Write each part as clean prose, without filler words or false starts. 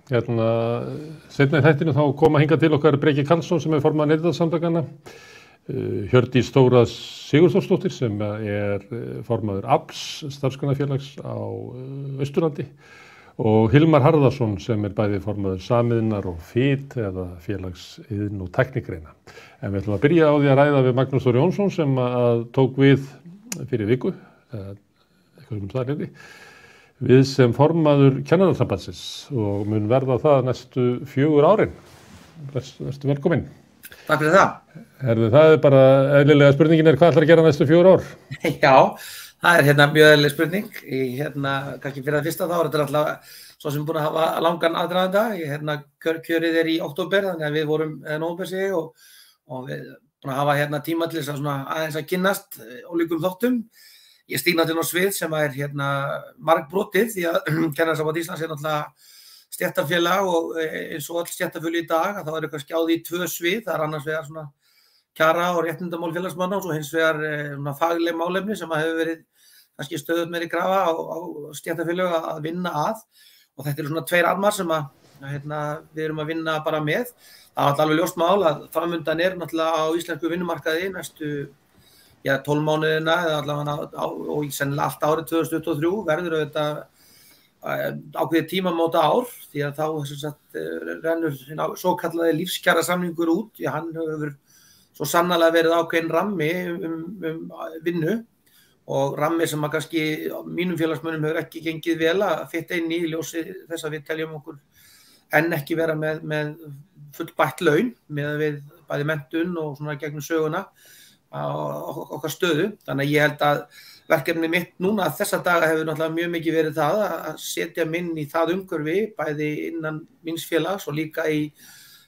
Seinna í þættinu þá koma hingað til okkar Breki Karlsson sem formaður Neytendasamtakanna, Hjördís Þóra Sigurþórsdóttir sem formaður AFLs starfsgreinafélags á Austurlandi og Hilmar Harðarson sem bæði formaður Samiðnar og FIT eða félags iðn- og tæknigreina. En við ætlum að byrja á því að ræða við Magnús Þór Jónsson sem tók við fyrir viku, eitthvað sem það nefndi, við sem formaður Kennarasambandsins og mun verða það næstu 4 árin. Vertu velkominn. Takk fyrir það. Það bara eðlilega spurningin hvað ætlar að gera næstu 4 ár? Já, það mjög eðlileg spurning. Kannski fyrir það fyrsta þá þetta alltaf svo sem búin að hafa langan aðdraganda. Kjörið í október, þannig að við vorum nóvember sig og við búin að hafa tíma til þess að aðeins að kynnast ólíkum þáttum. Ég stíg náttúrulega á svið sem margbrotið því að Kennarasamband Íslands náttúrulega stéttarfélag og eins og öll stéttarfélög í dag þá kannski skjáð í 2 svið. Það annars vegar kjara og réttindamál félagsmanna og svo hins vegar fagleg málefni sem hefur verið kannski stöðugt meiri grafa á stéttarfélög að vinna að og þetta eru 2 armar sem við erum að vinna bara með. Það er alveg ljóst mál að framundan náttúrulega á íslensku vinnumarkaði næstu 12 mánuðina eða allavega og sennilega allt árið 2023 verður auðvitað ákveðið tímamóta ár því að þá rennur svo kallaði lífskjarasamningur út. Já, hann hefur svo sannarlega verið ákveðin rammi vinnu og rammi sem að kannski mínum félagsmönnum hefur ekki gengið vel að fitta inn í ljósi þess að við teljum okkur enn ekki vera með fullbætt laun með við bæði menntun og gegnum söguna á okkar stöðu. Þannig að ég held að verkefni mitt núna þessa daga hefur náttúrulega mjög mikið verið það að setja minn í það umhverfi bæði innan míns félags og líka í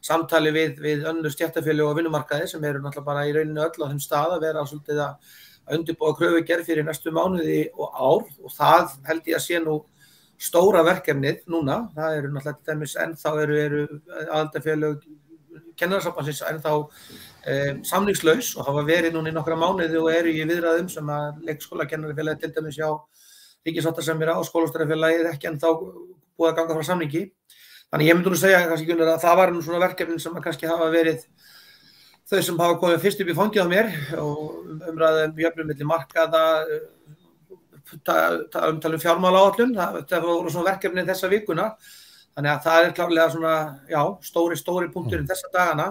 samtali við önnur stéttarfélög og vinnumarkaði sem eru náttúrulega bara í rauninni öll á þeim stað að vera svolítið að undirbúa kröfugerð fyrir næstu mánuði og ár og það held ég að sé nú stóra verkefnið núna. Það eru náttúrulega til dæmis ennþá eru aðildarfélög Kennarasambandsins ennþá samningslaus og hafa verið núna í nokkra mánuði og eru í viðræðum sem að leikskólakennarafélagið til dæmis hjá ríkissáttasemjara og skólastjórafélagið ekki ennþá búið að ganga frá samningi. Þannig ég myndi nú segja kannski Gunnar að það var nú svona verkefnin sem að kannski hafa verið þau sem hafa komið fyrst upp í fangið á mér og umræðum jöfnum milli markaða, umtalum fjármálaáætlun, það voru svona verkefni þessa vikuna. Þannig að það klárlega stóri punkturinn þessa dagana.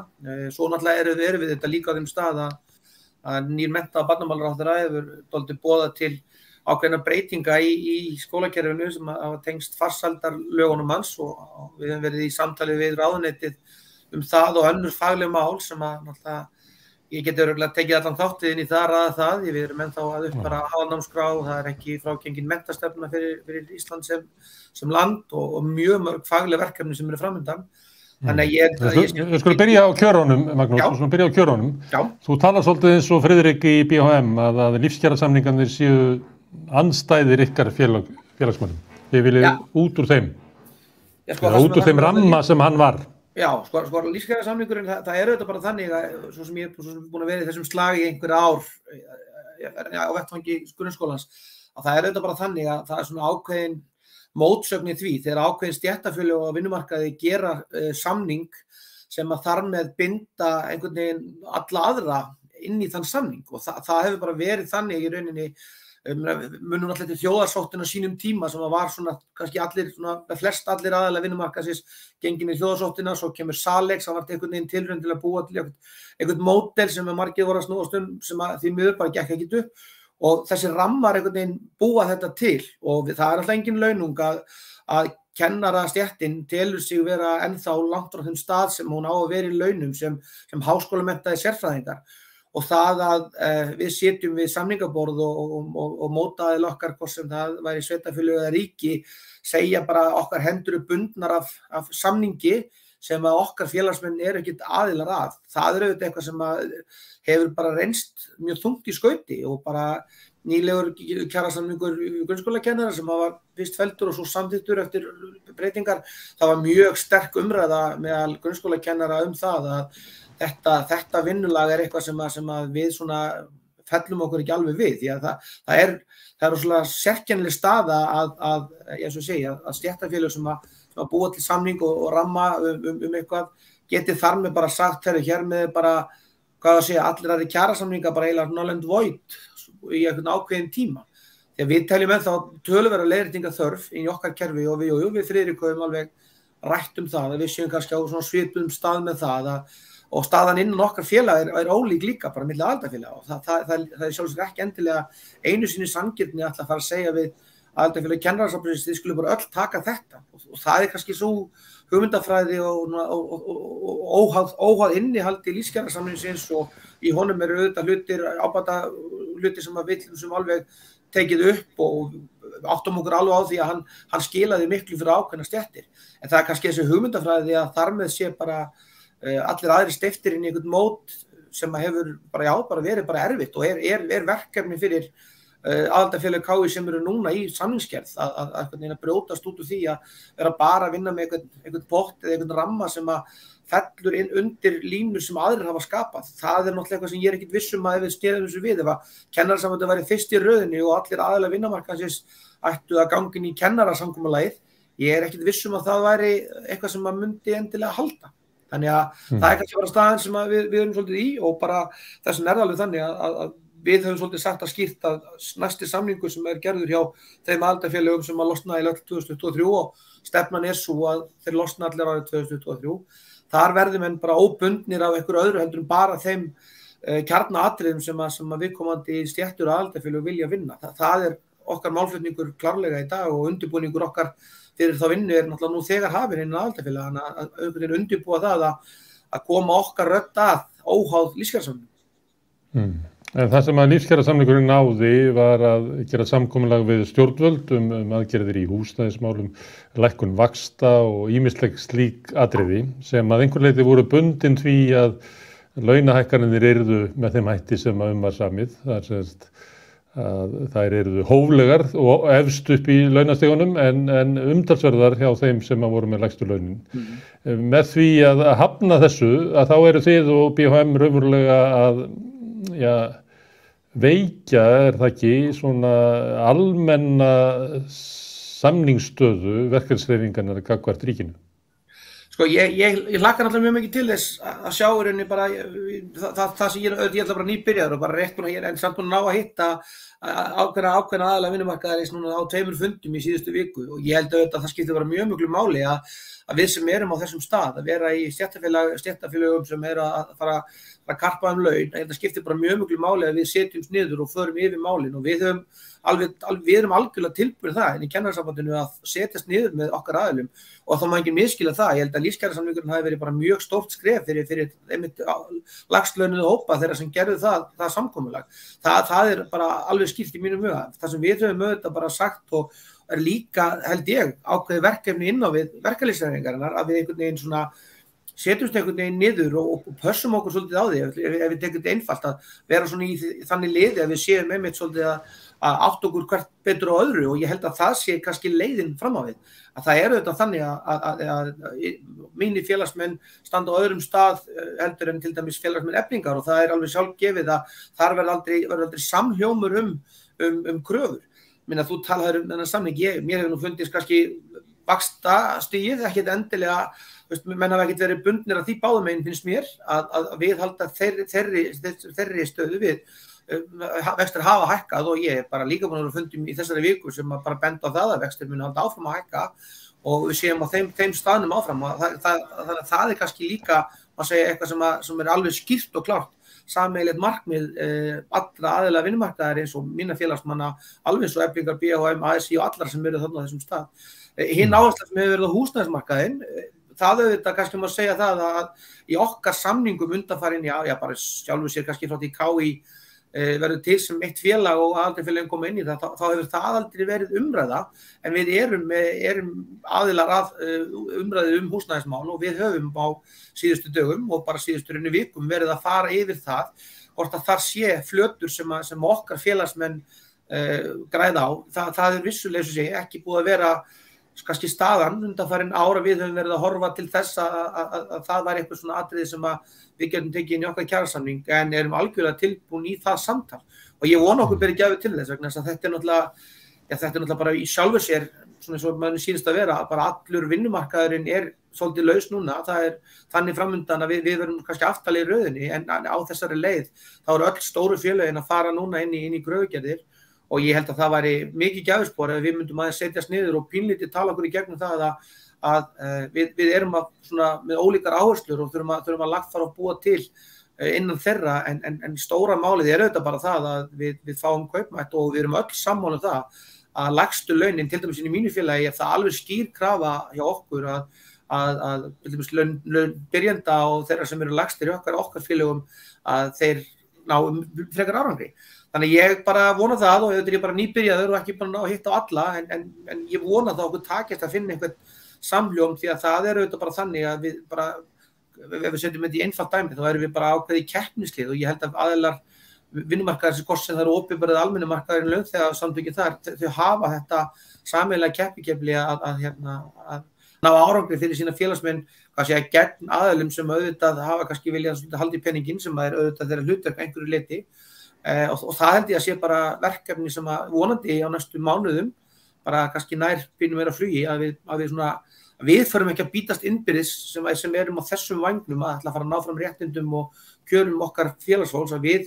Svo náttúrulega erum við þetta líka á þeim stað að nýr mennta- og barnamálaráðherra hefur dálítið boðað til ákveðna breytinga í skólakerfinu sem hafa tengst farsældarlögunum hans og við höfum verið í samtali við ráðuneytið það og önnur fagleg mál sem að náttúrulega ég geti örugglega tekið allan þáttinn í það að ræða það. Við erum ennþá að uppfæra aðalnámskrá, það ekki frágengin menntastefna fyrir Ísland sem land og mjög mörg fagleg verkefni sem eru framundan. Þannig að Við skulum byrja á kjörunum, Magnús, við skulum byrja á kjörunum. Já. Þú talar svolítið eins og Friðrik í BHM að lífskjarasamningarnir séu andstæðir ykkar félagsmönnum. Þið viljið út úr þeim. Út úr þeim ramma sem hann var. Já, lífskjarasamningurinn, það auðvitað bara þannig að svo sem ég er búin að vera í þessum slagi í einhver ár á vettvangi grunnskólans, að það auðvitað bara þannig að það svona ákveðin mótsögn í því þegar ákveðin stéttarfélög á vinnumarkaði gera samning sem að þar með binda einhvern veginn alla aðra inn í þann samning og það hefur bara verið þannig í rauninni. Munum alltaf til þjóðarsóttina sínum tíma sem var svona kannski allir aðalega vinnumarkaðsins gengin í þjóðarsóttina, svo kemur Salex, það var einhvern veginn tilraun til að búa til einhvern módel sem margir voru að snúast sem að því miður bara gekk ekki upp og þessi rammar einhvern veginn búa þetta til og það alltaf engin launung að kennarastéttin telur sig vera ennþá langt frá þeim stað sem hún á að vera í launum sem háskólamenntaðir sérfræðingar. Og það að við sitjum við samningaborð og mótaðil okkar hvort sem það væri sveitarfélög eða ríki segja bara okkar hendur bundnar af samningi sem að okkar félagsmenn eru ekkert aðilar að. Það auðvitað eitthvað sem hefur bara reynst mjög þungt í skauti og bara nýlegur kjarasamningur grunnskólakennara sem var fyrst felldur og svo samþykktur eftir breytingar. Það var mjög sterk umræða meðal grunnskólakennara það að þetta vinnulag eitthvað sem að við svona fellum okkur ekki alveg við því að það er svona sérkennileg staða að stéttarfélög sem að að búa til samning og ramma eitthvað, geti þar með bara sagt, hér með bara, hvað að segja, allir aðri kjarasamninga bara eiginlega null and void í einhvern ákveðin tíma. Því að við teljum ennþá töluverða leiðréttinga þörf í okkar kerfi og við Friðrik höfum alveg rætt það, að við séum kannski á svona svipuðum stað með það og staðan innan okkar félag er ólík líka bara milli aðildarfélaga og það er sjálfsagt ekki endilega einu sinni sanngirni að fara að segja við aðildarfélagi kennarasambandsins þið skulle bara öll taka þetta og það er kannski svo hugmyndafræði og óháð innihaldi lífskjarasamningsins og í honum eru auðvitað hlutir, ábata hlutir sem við sem alveg tekið upp og áttum okkur alveg á því að hann skilaði miklu fyrir ákveðna stéttir. En það er kannski þessi hugmyndafræði að þar með sé bara allir aðri steyptir inn í einhvern mót sem hefur bara verið bara erfitt og er verkefni fyrir aðildarfélög KÍ sem eru núna í samningsgerð að brjótast út úr því að vera bara að vinna með einhvern pott eða einhvern ramma sem að fellur inn undir línur sem aðrir hafa skapað. Það er náttúrulega eitthvað sem ég er ekkit viss að ef við skerum þessu við, ef að kennarasambandið væri fyrst í röðinni og allir aðilar vinnumarkaðarins ættu að ganga inn í kennarasamkomulagið, ég er ekkit viss að það væri eitthvað sem að myndi endilega halda. Þannig að það er kannski bara staðan sem við erum svolítið í og bara þess vegna er það alveg þannig að við höfum svolítið sagt að skýrt að næsti samningur sem gerður hjá þeim aðildarfélögum sem að losna í 2023 og stefnan er svo að þeir losna allir árið 2023. Þar verður menn bara óbundnir af einhverju öðru heldur bara þeim kjarnaatriðum sem að viðkomandi stéttur og aðildarfélög vilja vinna. Það er okkar málflutningur klárlega í dag og undirbúningur okkar fyrir þá vinnu er náttúrulega nú þegar hafinn innan aðildarfélaganna að undirbúa það að koma okkar rödd að óháð lífskjarasamning. En það sem að lífskjarasamningurinn náði var að gera samkomulag við stjórnvöld aðgerðir í húsnæðismálum, lækkun vaxta og ýmisleg slík atriði sem að einhver leyti voru bundin því að launahækkanirnir yrðu með þeim hætti sem að var samið. Það er semst að þær yrðu hóflegar og efst upp í launastegunum en umtalsverðar hjá þeim sem að voru með lægstu launin. Með því að hafna þessu að þá eru þið og BHM raunverulega að veikja, er það ekki, svona almenna samningsstöðu verkalýðshreyfingarinnar gagnvart ríkinu? Sko, ég hlakka náttúrulega mjög mikið til þess að sjá í rauninni bara það sem ég ætla bara nýbyrjaður og bara rétt búin að en samt búin að ná að hitta ákveðna aðila vinnumarkaðarins núna á 2 fundum í síðustu viku og ég held að það skiptir bara mjög miklu máli að við sem erum á þessum stað, að vera í stéttarfélögum sem eru að fara að karpa laun, ég held að skiptir bara mjög miklu máli að við setjumst niður og förum yfir málin og við erum algjörlega tilbúin það en í kennarasambandinu að setjast niður með okkar aðilum og þá má enginn misskilja það. Ég held að lífskjarasamningurinn hafi verið bara mjög stórt skref fyrir einmitt lægstlaunuðu hópa þeirra sem gerðu það samkomulag. Það er bara alveg skýrt í mínum huga. Það sem við höfum auðvitað bara sagt og er líka, held ég, ákveðið verkefni inn á við verkalýðshreyfingarinnar að við einhvern veginn svona setjumst einhvern veginn niður og pössum okkur svolítið á því ef við tekum þetta einfalt að vera svona í þannig liði að við séum einmitt svolítið að átt okkur hvert betur á öðru og ég held að það sé kannski leiðin fram á við að það er auðvitað þannig að mínir félagsmenn standa á öðrum stað heldur en til dæmis félagsmenn Eflingar og það er alveg sjálfgefið að þar verður aldrei samhljómur kröfur. Minna þú talaður þennan samning, mér hefur nú fundist kannski vaxtastigið, ekkert endilega, menn hafa ekkert verið bundnir að því báðum megin finnst mér að viðhalda þeirri stöðu við. Vextir hafa hækkað og ég er bara líka búin að fundum í þessari viku sem að bara benda á það að vextir muni halda áfram að hækka og við séum á þeim staðnum áfram. Það er kannski líka að segja eitthvað sem er alveg skýrt og klárt. Sameiginlegt markmið allra aðila vinnumarkaðarins og minna félagsmanna alveg eins og Eflingar, BHM, ASÍ og allar sem eru þarna á þessum stað. Hinn áhersla sem hefur verið á húsnæðismarkaðinn, það auðvitað kannski má segja það að í okkar samningum undanfarin, bara sjálfur sér kannski frá því KÍ verður til sem eitt félag og aðildarfélögin koma inn í það, þá hefur það aldrei verið umræða en við erum aðilar að umræðu húsnæðismál og við höfum á síðustu dögum og bara síðustu vikum verið að fara yfir það hvort að þar sé flötur sem okkar félagsmenn græða á. Það er vissulega ekki búið að vera kannski staðan undanfarin ára við höfum verið að horfa til þess að það var eitthvað svona atriði sem að við getum tekið inn í okkar kjarasamning en erum algjörlega tilbúin í það samtal og ég vona okkur beri gæfu til þess vegna þess að þetta er náttúrulega bara í sjálfu sér svona eins og maður sýnist að vera, bara allur vinnumarkaðurinn svolítið laus núna, það þannig framundan að við verðum kannski aftalið í röðinni, en á þessari leið þá eru öll stóru félögin að fara núna inn í gröfugerðir og ég held að það væri mikið gjafspor ef við myndum aðeins setjast niður og pínlítið tala okkur í gegnum það að við erum með ólíkar áherslur og þurfum að lagfæra og búa til innan þeirra, en stóra málið auðvitað bara það að við fáum kaupmætt og við erum öll sammála um það að lægstu launin, til dæmis inn í mínu félagi, það alveg skýr krafa hjá okkur að til dæmis laun byrjenda og þeirra sem eru lægstir í okkar félögum að þeir ná frekar árangri. Þannig ég bara vona það og auðvitað ég bara nýbyrjaður og ekki bara að hitta á alla, en ég vona það okkur takist að finna einhvern samhljóm því að það auðvitað bara þannig að við bara, ef við setjum þetta í einfalt dæmi, þá erum við bara ákveðið keppnislið og ég held að aðilar vinnumarkaðar sem hvort sem það eru opinberið almennumarkaðurinn launþega samtökin þar, þau hafa þetta sameiginlega keppikefli að ná árangri fyrir sína félagsmenn, hvað sé að gegn aðilum sem auðvitað hafa kannski viljað halda í penninginn sem auðvitað þeirra hlutverk einhverju leyti og það held ég að sé bara verkefni sem að vonandi á næstu mánuðum bara kannski nær pínum meira flugi að við förum ekki að bítast innbyrðis sem erum á þessum vagnum að ætla að fara að ná fram réttindum og kjörum okkar félagsfólks að við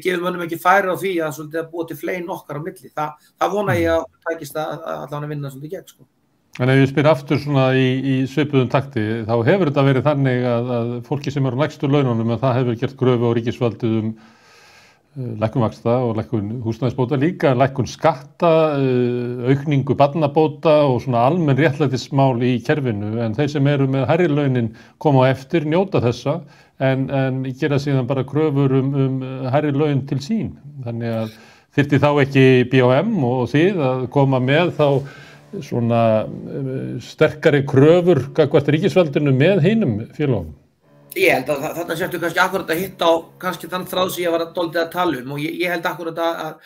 gefum mönnum ekki færi á því að svolítið að búa til flein okkar á milli. Það vona ég að tækist að allan að vinna svolítið gegn, sko. En ef ég spyr aftur svona í svipuðum takti, þá hefur þetta verið þannig að fólki sem eru á lægstu laununum, að það hefur gert gröfu á ríkisvaldið lækkun vaxta og lækkun húsnæðisbóta, líka lækkun skatta, aukningu barnabóta og svona almenn réttlætismál í kerfinu, en þeir sem eru með hærri launin koma á eftir, njóta þessa, en gera síðan bara kröfur hærri laun til sín. Þannig að þyrfti þá ekki BHM og þið að koma með þá svona sterkari kröfur gagnvart ríkisvaldinu með hinum félögum? Ég held að þarna sértu kannski akkurat að hitta á kannski þann þráð sem ég var dálítið að tala og ég held akkurat að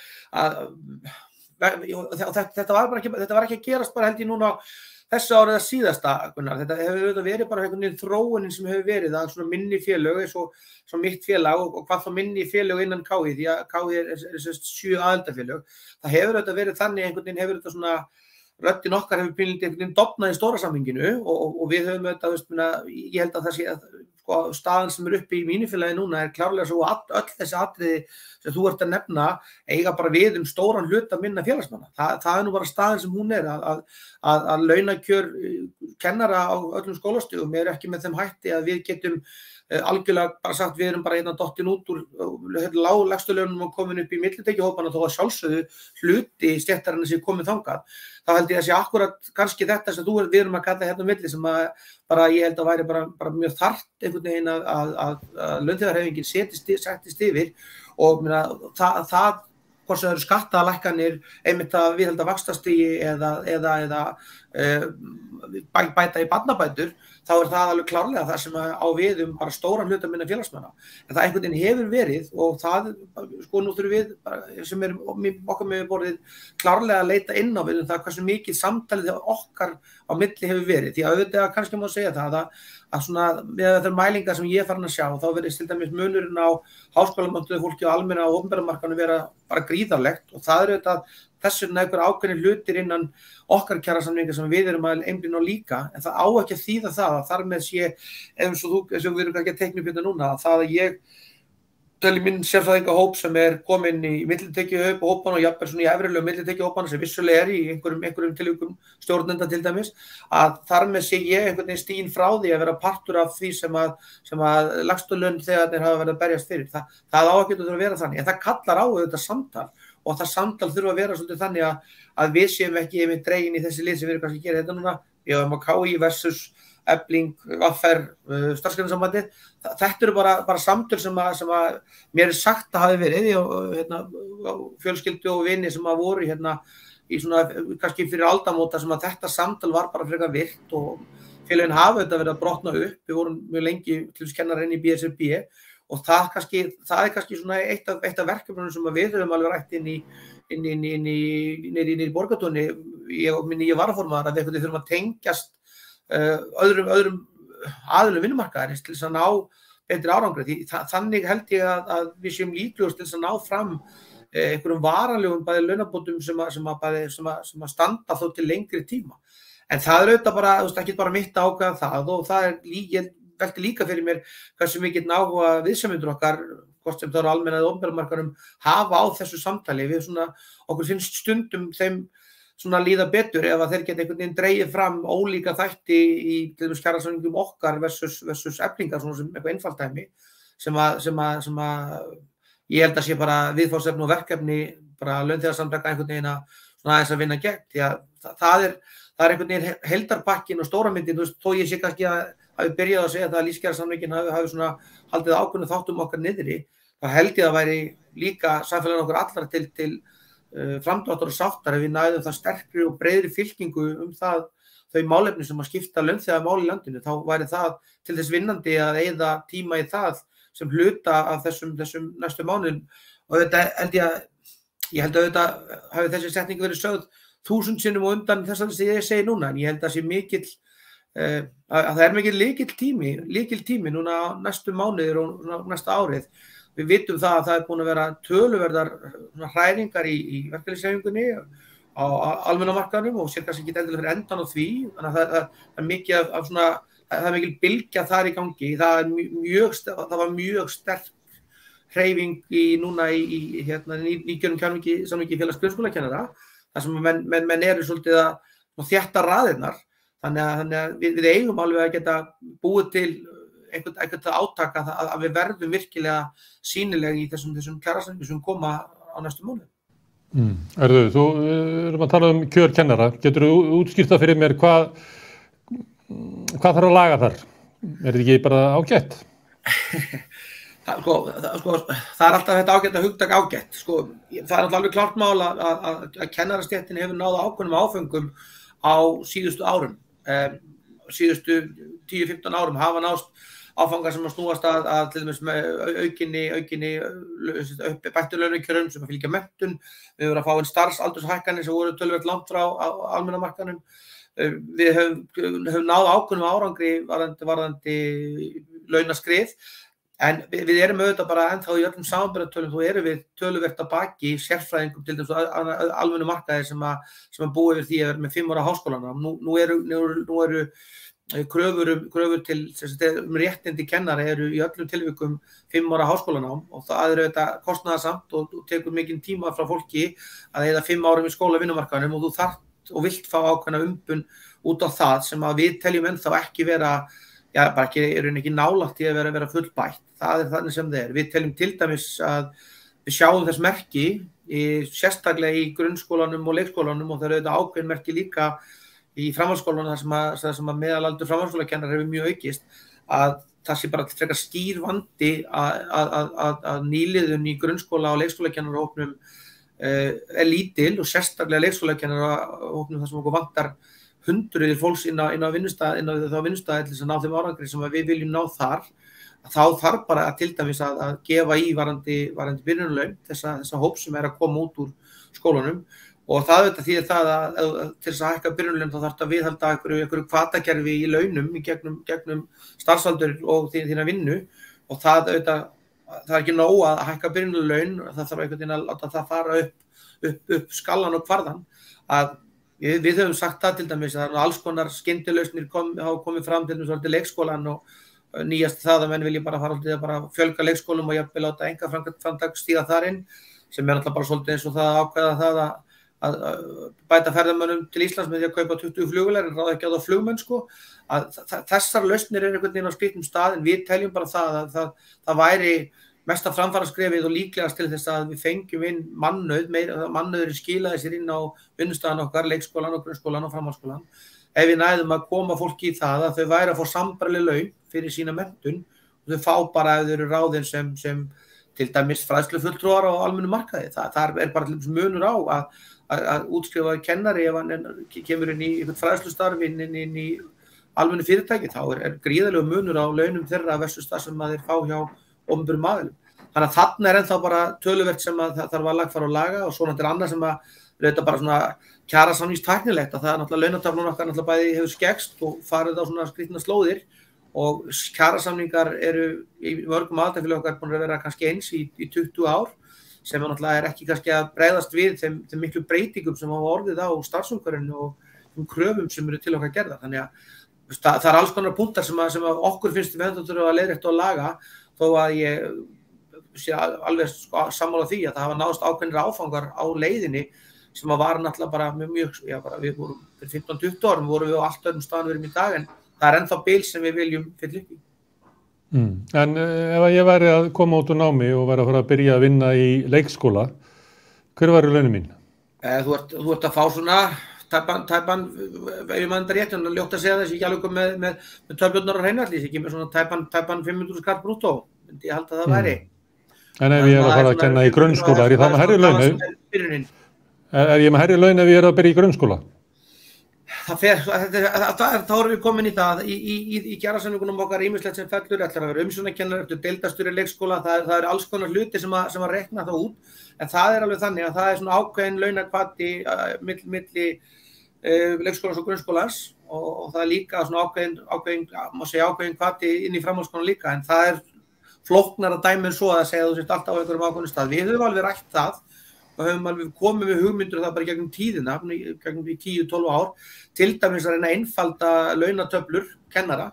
þetta var ekki að gerast bara held ég núna þessu árið að síðasta, Gunnar. Þetta hefur verið bara einhvern veginn þróunin sem hefur verið að svona minni félög eins og mitt félag og hvað þá minni félög innan KÍ, því að KÍ er 7 aðildarfélög. Það hefur verið þannig einhvern veginn hefur þetta svona röddin okkar hefur einhvern veginn dofnað í stóra samhenginu og við höfum ég held að það sé að staðan sem uppi í mínu félagi núna klárlega svo að öll þessi atriði sem þú ert að nefna eiga bara við stóran hluta minna félagsmanna. Það nú bara staðan sem hún að launakjör kennara á öllum skólastigum ekki með þeim hætti að við getum algjörlega bara sagt við erum bara dottin út úr lægstu launum og komin upp í millitekjuhópana þó að sjálfsögðu hluti stéttarinnar sem komin þangað. Þá held ég að sé akkurat kannski þetta sem við erum að kalla hérna milli sem að bara ég held að væri bara mjög þarft einhvern veginn að launþegahreyfingin settist yfir og það hvort sem það eru skattalækkanir einmitt að viðhalda vaxtastigi eða bæta í barnabætur, þá það alveg klárlega það sem á við bara stóran hluta minna félagsmanna. En það einhvern veginn hefur verið og það, nú þurfum við sem okkar með borðið klárlega að leita inn á við það hversu mikið samtalið okkar á milli hefur verið. Því að auðvitað kannski má segja það að svona með þessar mælingar sem ég farin að sjá, þá verið til dæmis munurinn á háskólamenntuðu fólki og almenna og opinbera markaðnum vera bara gríðarlegt og það auðvitað þess vegna einhver ákveðnir hlutir innan okkar kjarasamninga sem við erum að einblína á líka, en það á ekki að þýða það að þar með sé, eins og við erum ekki að teikna upp hérna núna, það að ég tölji minn sérfræðingahóp sem komin í millitekjuhópana og jafnvel svona í efrilegu millitekjuhópana sem vissulega í einhverjum tilvikum stjórnenda til dæmis, að þar með sé ég einhvern veginn stiginn frá því að vera partur af því sem að lægstu laun þegarnir hafa verið að berjast fyrir. Það á ekki að vera þannig, en það kallar á þetta samtal og það samtal þurfa að vera svolítið þannig að við séum ekki með dregin í þessi lið sem við erum kannski að gera þetta núna, við höfum að KÍ versus Efling, VR, starfsgreinasambandið. Þetta eru bara samtöl sem að mér sagt að hafi verið fjölskyldu og vini sem að voru í svona kannski fyrir aldamóta sem að þetta samtal var bara frekar virkt og félögin hafa þetta verið að brotna upp. Við vorum mjög lengi til þess kennarinn í BSRB og það er kannski svona eitt af verkefnunum sem við höfum alveg rætt inn í borgartúni. Ég varaformaður að við þurfum að tengjast öðrum aðilum vinnumarkaðarins til þess að ná betri árangri. Þannig held ég að við séum líklegust til þess að ná fram einhverjum varanlegum bæði launabótum sem að standa þó til lengri tíma. En það auðvitað bara, ekki bara mitt ákveða það og það ég velti líka fyrir mér hversu mikið áhuga viðsemjendur okkar, hvort sem það eru almenna eða opinbera markaðnum, hafa á þessu samtali. Okkur finnst stundum þeim líða betur ef að þeir geta einhvern veginn dregið fram ólíka þætti í til dæmis kjarasamningum okkar versus eflingar, svona sem eitthvað einfalt dæmi, sem að ég held að sé bara viðfangsefni og verkefni bara launþegasamtaka einhvern veginn aðeins að vinna gegn. Því að það er einhvern veginn heildarpakkin og stóra myndin, þó ég sé kannski að hafi byrjað að segja að lífskjarasamningin hafi svona haldið ákveðnu þáttum okkar niðri, þá held ég að væri líka samfélaginu okkur allar til framdráttar og sáttar ef við næðum það sterkri og breiðri fylkingu þau málefni sem að skipta launþega máli í landinu, þá væri það til þess vinnandi að eyða tíma í það sem hluta af þessum næstu mánuðum. Og þetta ég held að þetta hafi þessi setning verið sögð 1000 sinnum og undan þess að ég segi núna, en ég held að sé mikill að það mikill lykiltími núna næstu mánuðir og næsta árið. Við vitum það að það búin að vera töluverðar hræringar í verkalýðshreyfingunni á almenna markaðnum og sér kannski ekki endilega fyrir endan á því, þannig að það mikið af svona, það mikil bylgja þar í gangi. Það var mjög sterk hreyfing núna í nýkjörnum samningi félags grunnskólakennara, þar sem menn eru svolítið að þétta raðirnar, þannig að við eigum alveg að geta búið til eitthvað átaka að við verðum virkilega sýnileg í þessum kjarasamningum sem koma á næstu mánuðum. Þú erum að tala kjör kennara. Geturðu útskýrt það fyrir mér hvað þarf að laga þar? Er þetta ekki bara ágætt? Það er alltaf þetta ágætt að hugtak ágætt. Það er alltaf alveg klárt mál að kennarastéttin hefur náð ákveðnum áföngum á síðustu árum. Síðustu 10-15 árum hafa nást áfangar sem að snúast að til dæmis aukinni bættu launakjörum sem að fylgja menntun. Við höfum að fá starfsaldurshækkanir sem voru töluvert langt frá almenna markaðnum. Við höfum náð ákveðnum árangri varðandi launaskrið, en við erum auðvitað bara ennþá í öllum samanburðartölum, þó erum við töluvert að baki sérfræðingum til dæmis almennu markaðir sem að búa yfir því að vera með 5 ára háskólana. Nú eru kröfur til réttindi kennara eru í öllum tilvikum 5 ára háskólanám og það er auðvitað kostnaðarsamt og tekur mikinn tíma frá fólki að eyða 5 árum í skóla vinnumarkaðnum og þú þarft og vilt fá ákveðna umbun út á það sem að við teljum ennþá ekki vera, bara ekki nálægt í að vera fullbætt. Það er þannig sem það er. Við teljum til dæmis að við sjáum þess merki sérstaklega í grunnskólanum og leikskólanum og það er auðvitað ákveðin merki líka í framhaldsskólanum þar sem að meðalaldur framhaldsskólakennarar hefur mjög aukist, að það sé bara frekar skýr vandi að nýliðun í grunnskóla og leikskólakennarahópnum er lítil og sérstaklega leikskólakennarahópnum þar sem okkur vantar hundruðir fólks inn á vinnustæði til þess að ná þeim árangri sem við viljum ná þar. Þá þarf bara til dæmis að gefa í varðandi byrjunarlaun þessa hóp sem er að koma út úr skólanum. Og það auðvitað þýðir það að til þess að hækka byrjunarlaun þá þarf að viðhalda einhverju hvatakerfi í launum í gegnum starfsaldur og þína vinnu og það auðvitað, það er ekki nóg að hækka byrjunarlaun, það þarf einhvern veginn að láta það fara upp skallan og kvarðan. Við höfum sagt það til dæmis að alls konar skyndilausnir hafa komið fram til dæmis leikskólan og nýjast það að menn vilja bara fara að bara fjölga leikskólum og jafnvel láta einkaframtak stíga þar inn, sem er alltaf bara svolítið eins og það að ákveða það að bæta ferðamönnum til Íslands með því að kaupa 20 flugvélar en ráða ekki á það flugmennsku. Þessar lausnir eru einhvern veginn á skrýtnum stað, en við teljum bara það að það væri mesta framfaraskrefið og líklegast til þess að við fengjum inn mannauðurinn skilaði sér inn á vinnustæðan okkar, leikskólan og grunnskólan og framhaldsskólan. Ef við næðum að koma fólki í það að þau væri að fá sambærileg laun fyrir sína menntun og þau fá bara ef þau eru ráðin sem til dæmis fræðslufulltrúar á almennu markaði. Það er bara munur á að útskrifa kennari ef hann kemur inn í einhvern fræðslustarf inn í almennu fyrirtæki, þá er gríðarlegur munur á launum þeirra versus það sem þeir fá hjá opinberum aðilum. Þannig að þarna er ennþá bara töluvert sem að það þarf að lagfæra og laga og svo náttúrulega annað sem að þetta bara svona kjarasamningstæknilegt að það er náttúrulega launataflan okkar náttúrulega bæði hefur skekst og farið á svona skrýtnar slóðir og kjarasamningar eru í mörgum aðildarfélögum okkar búin að vera kannski eins í 20 ár sem náttúrulega ekki kannski að bregðast við þeim miklu breytingum sem hafa orðið á starfsumhverfinu og þeim kröfum sem eru til okkar gerðar. Þannig að það alls konar punktar sem að okkur finnst við endur þurfa að leiðrétta og laga, þó að ég sé alveg sammála því að það hafa náðst ákveðnir áfangar á leiðinni sem að var náttúrulega bara mjög, við vorum fyrir 15-20 árum vorum við á allt öðrum staðan við erum í dag, en það er ennþá bil sem við viljum fylla upp í. En ef ég væri að koma út úr námi og væri að fara að byrja að vinna í leikskóla, hver væri launin mín? Þú ert að fá svona tæpan, ef ég maður þetta rétt, en ljótt að segja þessi ekki alveg með töflurnar á hreinu, ekki með svona tæpan 500 kall brúttó, myndi ég halda að það væri. En ef ég er að fara að kenna í grunnskóla, er ég þá með hærri laun? Er ég með hærri laun ef ég er að byrja í grunnskóla? Þá erum við komin í það, í kjarasamningunum okkar ýmislegt sem fellur, ætlar að vera umsjónarkennari, eftir deildarstjóri leikskóla, það eru alls konar hluti sem að rekna það út, en það er alveg þannig að það er svona ákveðin launahvati milli leikskólans og grunnskólans og það er líka svona ákveðin hvati inn í framhaldsskólann líka, en það er flóknara dæmi en svo að segja að þú sért alltaf á einhverjum ákveðnum stað. Við höfum alveg rætt það og höfum alveg komið með hugmyndir það bara gegnum tíðina, gegnum 10-12 ár, til dæmis að reyna að einfalda launatöflur kennara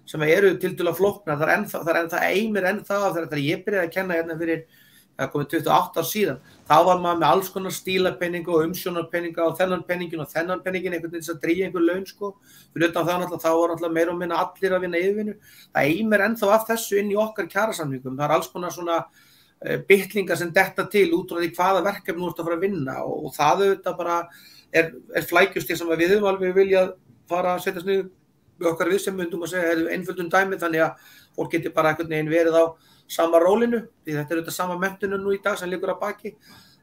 sem eru tiltölulega flóknar. Það eimir enn það þegar ég byrjaði að kenna hérna fyrir komið 28 ár síðan. Þá var maður með alls konar stílapeninga og umsjónarpeninga og þennan peningin einhvern veginn þess að dríja einhver laun sko. Fyrir utan það náttúrulega þá var náttúrulega meira og minna allir að vinna yfirvinnu. Það eimir ennþá af þessu inn í okkar kjarasamningum. Það er alls konar svona bitlingar sem detta til út frá því hvaða verkefni þú ert að fara að vinna og það auðvitað bara er flækjustig sem við höfum alveg viljað fara að setjast niður með okkar viðsemyndum og segja einföldum dæmi þannig að fólk geti bara einhvern veginn verið á sama rólinu, því þetta er auðvitað sama menntinu nú í dag sem liggur að baki,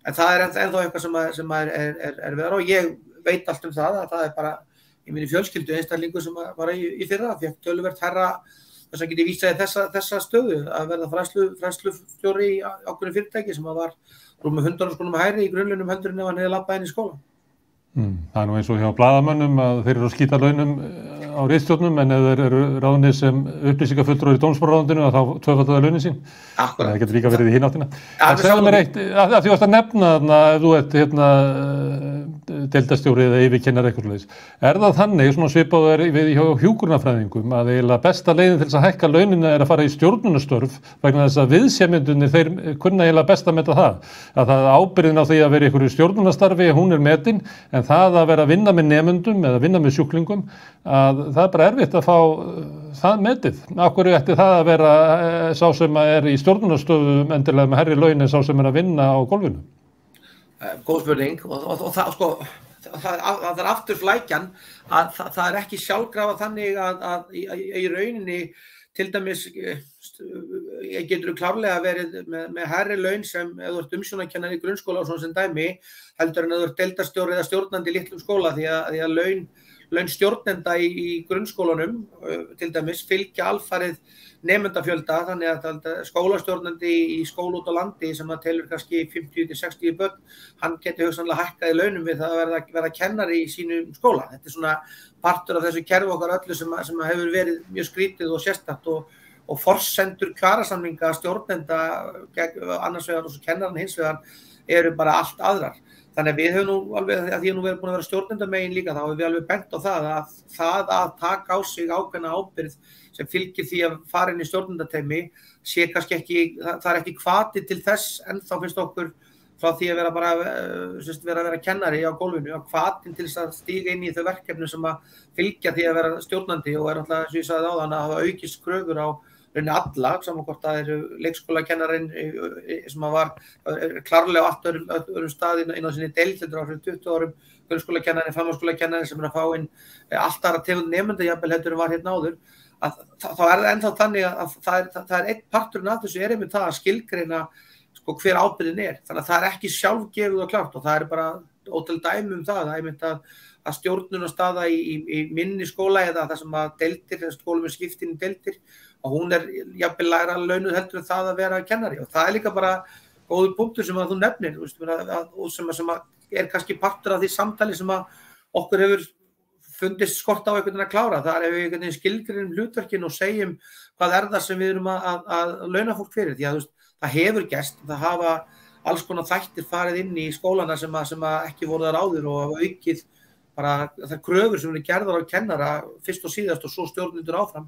en það er ennþá eitthvað sem er verið og ég veit allt það að það er bara í minni fjölskyldu einstaklingur sem var í fyrra, fékk töluvert herra þess að geti vísaði þessa stöðu að verða fræðslustjóri í ákveðnu fyrirtæki sem var rúmur 100 krónum hærri í grunnlaunum heldur en ef hann hefði labbað inn í skóla. Það er nú eins og hjá blaðamönnum að þeir eru að skýta launum á ritstjórnum en ef þeir eru ráðnir sem upplýsingafulltrúar í dómsmálaráðuneytinu þá tvöfalda það launin sín. Akkurat. Það getur líka verið í hina áttina. En segðu mér eitt, að því varst að nefna þarna ef þú ert deildarstjóri eða yfirkennari eitthvað svoleiðis. Er það þannig, svona svipað er við hjá hjúkrunarfræðingum, að eiginlega besta leiðin til þess að hækka launina er að fara í stjórnunarstörf vegna þess að viðsemjendurnir þeir kunna eiginlega best að meta það. Að það ábyrgðin á því að vera í einhverju stjórnunarstarfi, hún er metin, en það að vera að vinna með nemendum eða vinna með sjúklingum, að það er bara erfitt að fá það metið. Af hverju ætti það að vera sá sem er í stjórnunarstöðum endilega með hærri laun en sá sem er að vinna á gólfinu? Góð spurning og það sko það er aftur flækjan að það er ekki sjálfkrafa þannig að í rauninni til dæmis getur klárlega verið með hærri laun sem ef þú ert umsjónarkennari í grunnskóla og svona sem dæmi heldur en ef þú ert deildarstjóri eða stjórnandi í litlum skóla því að laun stjórnenda í grunnskólanum til dæmis fylgja alfarið nemendafjölda þannig að skólastjórnandi í skóla út á landi sem að telur kannski 50-60 börn, hann getur hugsanlega hækkað í launum við það að verða kennari í sínum skóla. Þetta er svona partur af þessu kerfi okkar öllu sem hefur verið mjög skrítið og sérstakt og forsendur kjarasamninga stjórnenda annars vegar og svo kennaran hins vegar eru bara allt aðrar. Þannig að við höfum nú alveg, að því að nú verðum búin að vera stjórnendamegin líka, þá höfum við alveg bent á það að taka á sig ákveðna ábyrgð sem fylgir því að fara inn í stjórnendateymi sé kannski ekki, það er ekki hvati til þess en þá finnst okkur frá því að vera kennari á gólfinu og hvatin til þess að stíga inn í þau verkefni sem að fylgja því að vera stjórnandi og er alltaf, eins og ég sagði áðan, að hafa aukist kröfur á alla, saman hvort það eru leikskólakennarinn sem var klárlega á allt öðrum staði inn á sinni deild fyrir 20 árum, grunnskólakennarinn, framhaldsskólakennarinn sem er að fá inn allt aðra tegund nemenda jafnvel heldur en var hérna áður, þá er það ennþá þannig að það er einn parturinn af þessu er einmitt það að skilgreina hver ábyrgðin er, þannig að það er ekki sjálfgefið og klárt og það er bara ótal dæmi það er einmitt að stjórnunarstaða í minni skóla eða það sem að deildir, skólum er skipt inn í deildir og hún er jafnvel lægra launuð heldur en það að vera kennari og það er líka bara góður punktur sem að þú nefnir og sem er kannski partur af því samtali sem að okkur hefur fundist skort á einhvern veginn að klára. Það er ef við einhvern veginn skilgreinum hlutverkin og segjum hvað er það sem við erum að launa fólk fyrir því að það hefur gerst, það hafa alls konar þættir farið inn í skólana sem ekki voru þar áður og hafa aukið bara það kröfur sem eru gerðar á kennara fyrst og síðast og svo stjórnendur áfram.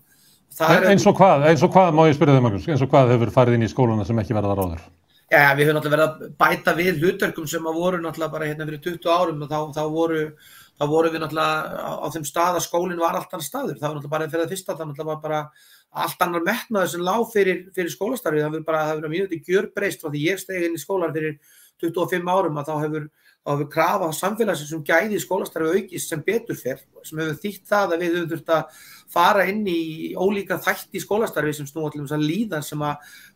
Eins og hvað má ég spyrja þig, Magnús, eins og hvað hefur farið inn í skólana sem ekki verið þar áður? Já, við höfum náttúrulega verið að bæta við hlutverkum sem voru náttúrulega bara hérna fyrir 20 árum og þá voru við náttúrulega á þeim stað að skólinn var allt annars staður. Það var náttúrulega bara fyrir það fyrsta, það náttúrulega var bara allt annar metnaður sem lá fyrir skólastarfið. Það hefur að mínúti gjörbreyst frá því ég steig inn í skólan fyrir 25 árum að þá hefur krafa samfélagsins um gæði í skólastarfi aukist sem betur fer, sem hefur þýtt það að við höfum þurft að fara inn í ólíka þætti í skólastarfi sem snúa til þess að líðan sem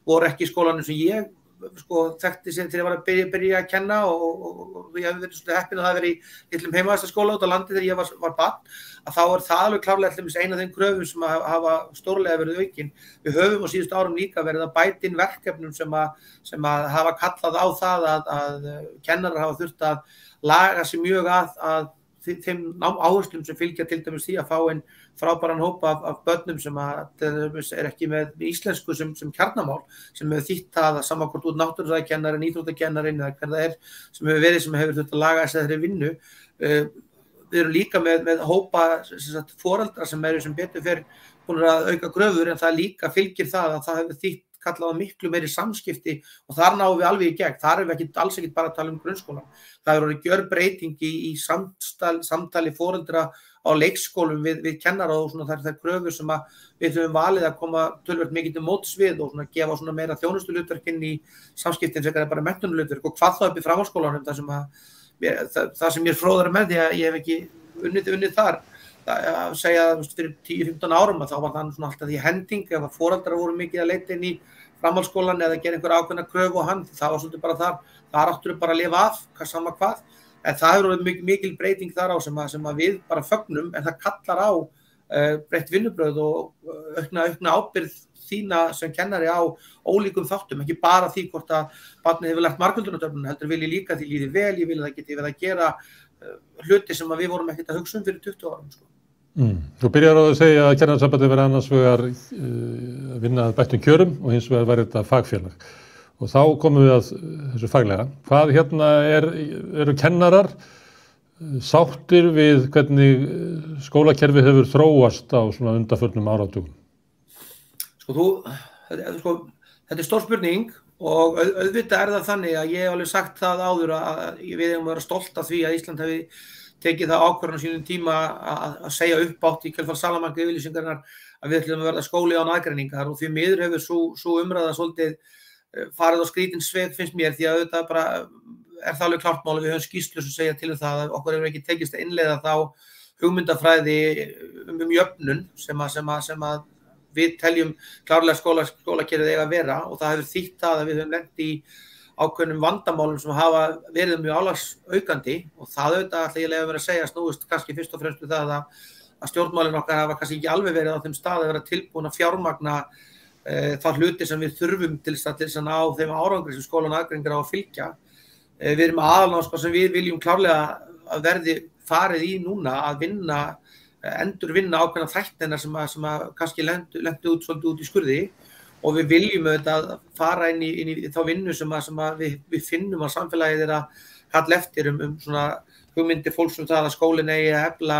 voru ekki í skólanum sem ég þekkti sér til að var að byrja að kenna og ég hef verið svona heppinn að það verið í litlum heimavæstaskóla út á landi þegar ég var barn, að þá það alveg klárlega eina af þeim kröfum sem hafa stórlega verið aukin. Við höfum á síðustu árum líka verið að bæta inn verkefnum sem hafa kallað á það að kennarar hafa þurft að laga sig mjög að þeim áherslum sem fylgja til dæmis því að fá einn frábæran hóp af börnum sem ekki með íslensku sem kjarnamál, sem hefur þýtt það að sama hvort út náttúrufræðikennarin, íþróttakennarin eða hver það sem hefur verið sem hefur þurft að laga þess að þeirri vinnu. Við erum líka með hópa foreldra sem eru sem betur fer búin að auka kröfur en það líka fylgir það að það hefur þýtt kallað á miklu meiri samskipti og þar náum við alveg í gegn. Þar erum við alls ekki bara að tala grunnskólan. Það er orðið gjörbreyting í samtali foreldra á leikskólum við kennara og svona þær kröfur sem við höfum valið að koma töluvert mikið til móts við og svona gefa svona meira þjónustuhlutverk inn í samskiptin sem bara menntunarhlutverk og hvað þá upp í framhaldsskólanum það sem ég er fróðara með því að ég hef ekki unnið þar. Að segja fyrir 10-15 árum að þá var það svona alltaf því hending ef að foreldrar voru mikið að leita inn í framhaldsskólan eða gera einhver ákveðna kröfu á hann, það var svolítið bara þar áttur bara að lifa af, sama hvað, en það hefur verið mikil breyting þar á sem við bara fögnum, en það kallar á breytt vinnubrögð og aukna ábyrgð þína sem kennari á ólíkum þáttum, ekki bara því hvort að barnið hefur lært margföldunartöflun, heldur vil ég líka því líði vel, ég vil að það geti verið að gera hluti sem við vorum ekkert að hugsa fyrir 20 árum. Þú byrjar á að segja að Kennarasambandið verið annars vegar að vinna að bættum kjörum og hins vegar væri þetta fagfélag. Og þá komum við að þessu faglega. Hvað eru kennarar sáttir við hvernig skólakerfið hefur þróast á svona undanförnum áratugum? Þetta er stór spurning og auðvitað það þannig að ég hef alveg sagt það áður að við eigum að vera stolt af því að Ísland hefði tekið það ákvörðun á sínum tíma að segja uppátt í kjölfar Salamanca yfirlýsingarinnar að við ætlum að verða skóli án aðgreiningar og því miður hefur sú umræða svolítið farið á skrítinn sveg finnst mér því að auðvitað bara það alveg klárt mál að við höfum skýrslu sem segja til það að okkur hefur ekki tekist að innleiða þá hugmyndafræði jöfnun sem að við teljum klárlega skólakerfið eiga að vera og það hefur þýtt það að við höfum lent í ákveðnum vandamálum sem hafa verið mjög álagsaukandi og það auðvitað ætla ég að vera að segja snúist kannski fyrst og fremst við það að stjórnmálin okkar hafa kannski ekki alveg verið á þeim stað að vera tilbúin að fjármagna þá hluti sem við þurfum til þess að ná þeim árangri sem skólan aðgreiningar á að fylgja. Við erum aðalnámskrá sem við viljum klárlega að verði farið í núna að endurvinna ákveðna þættina sem kannski lentu svolítið út í skurði og við viljum auðvitað fara inn í þá vinnu sem við finnum að samfélagið að kalla eftir svona hugmyndir fólks það að skólinn eigi að efla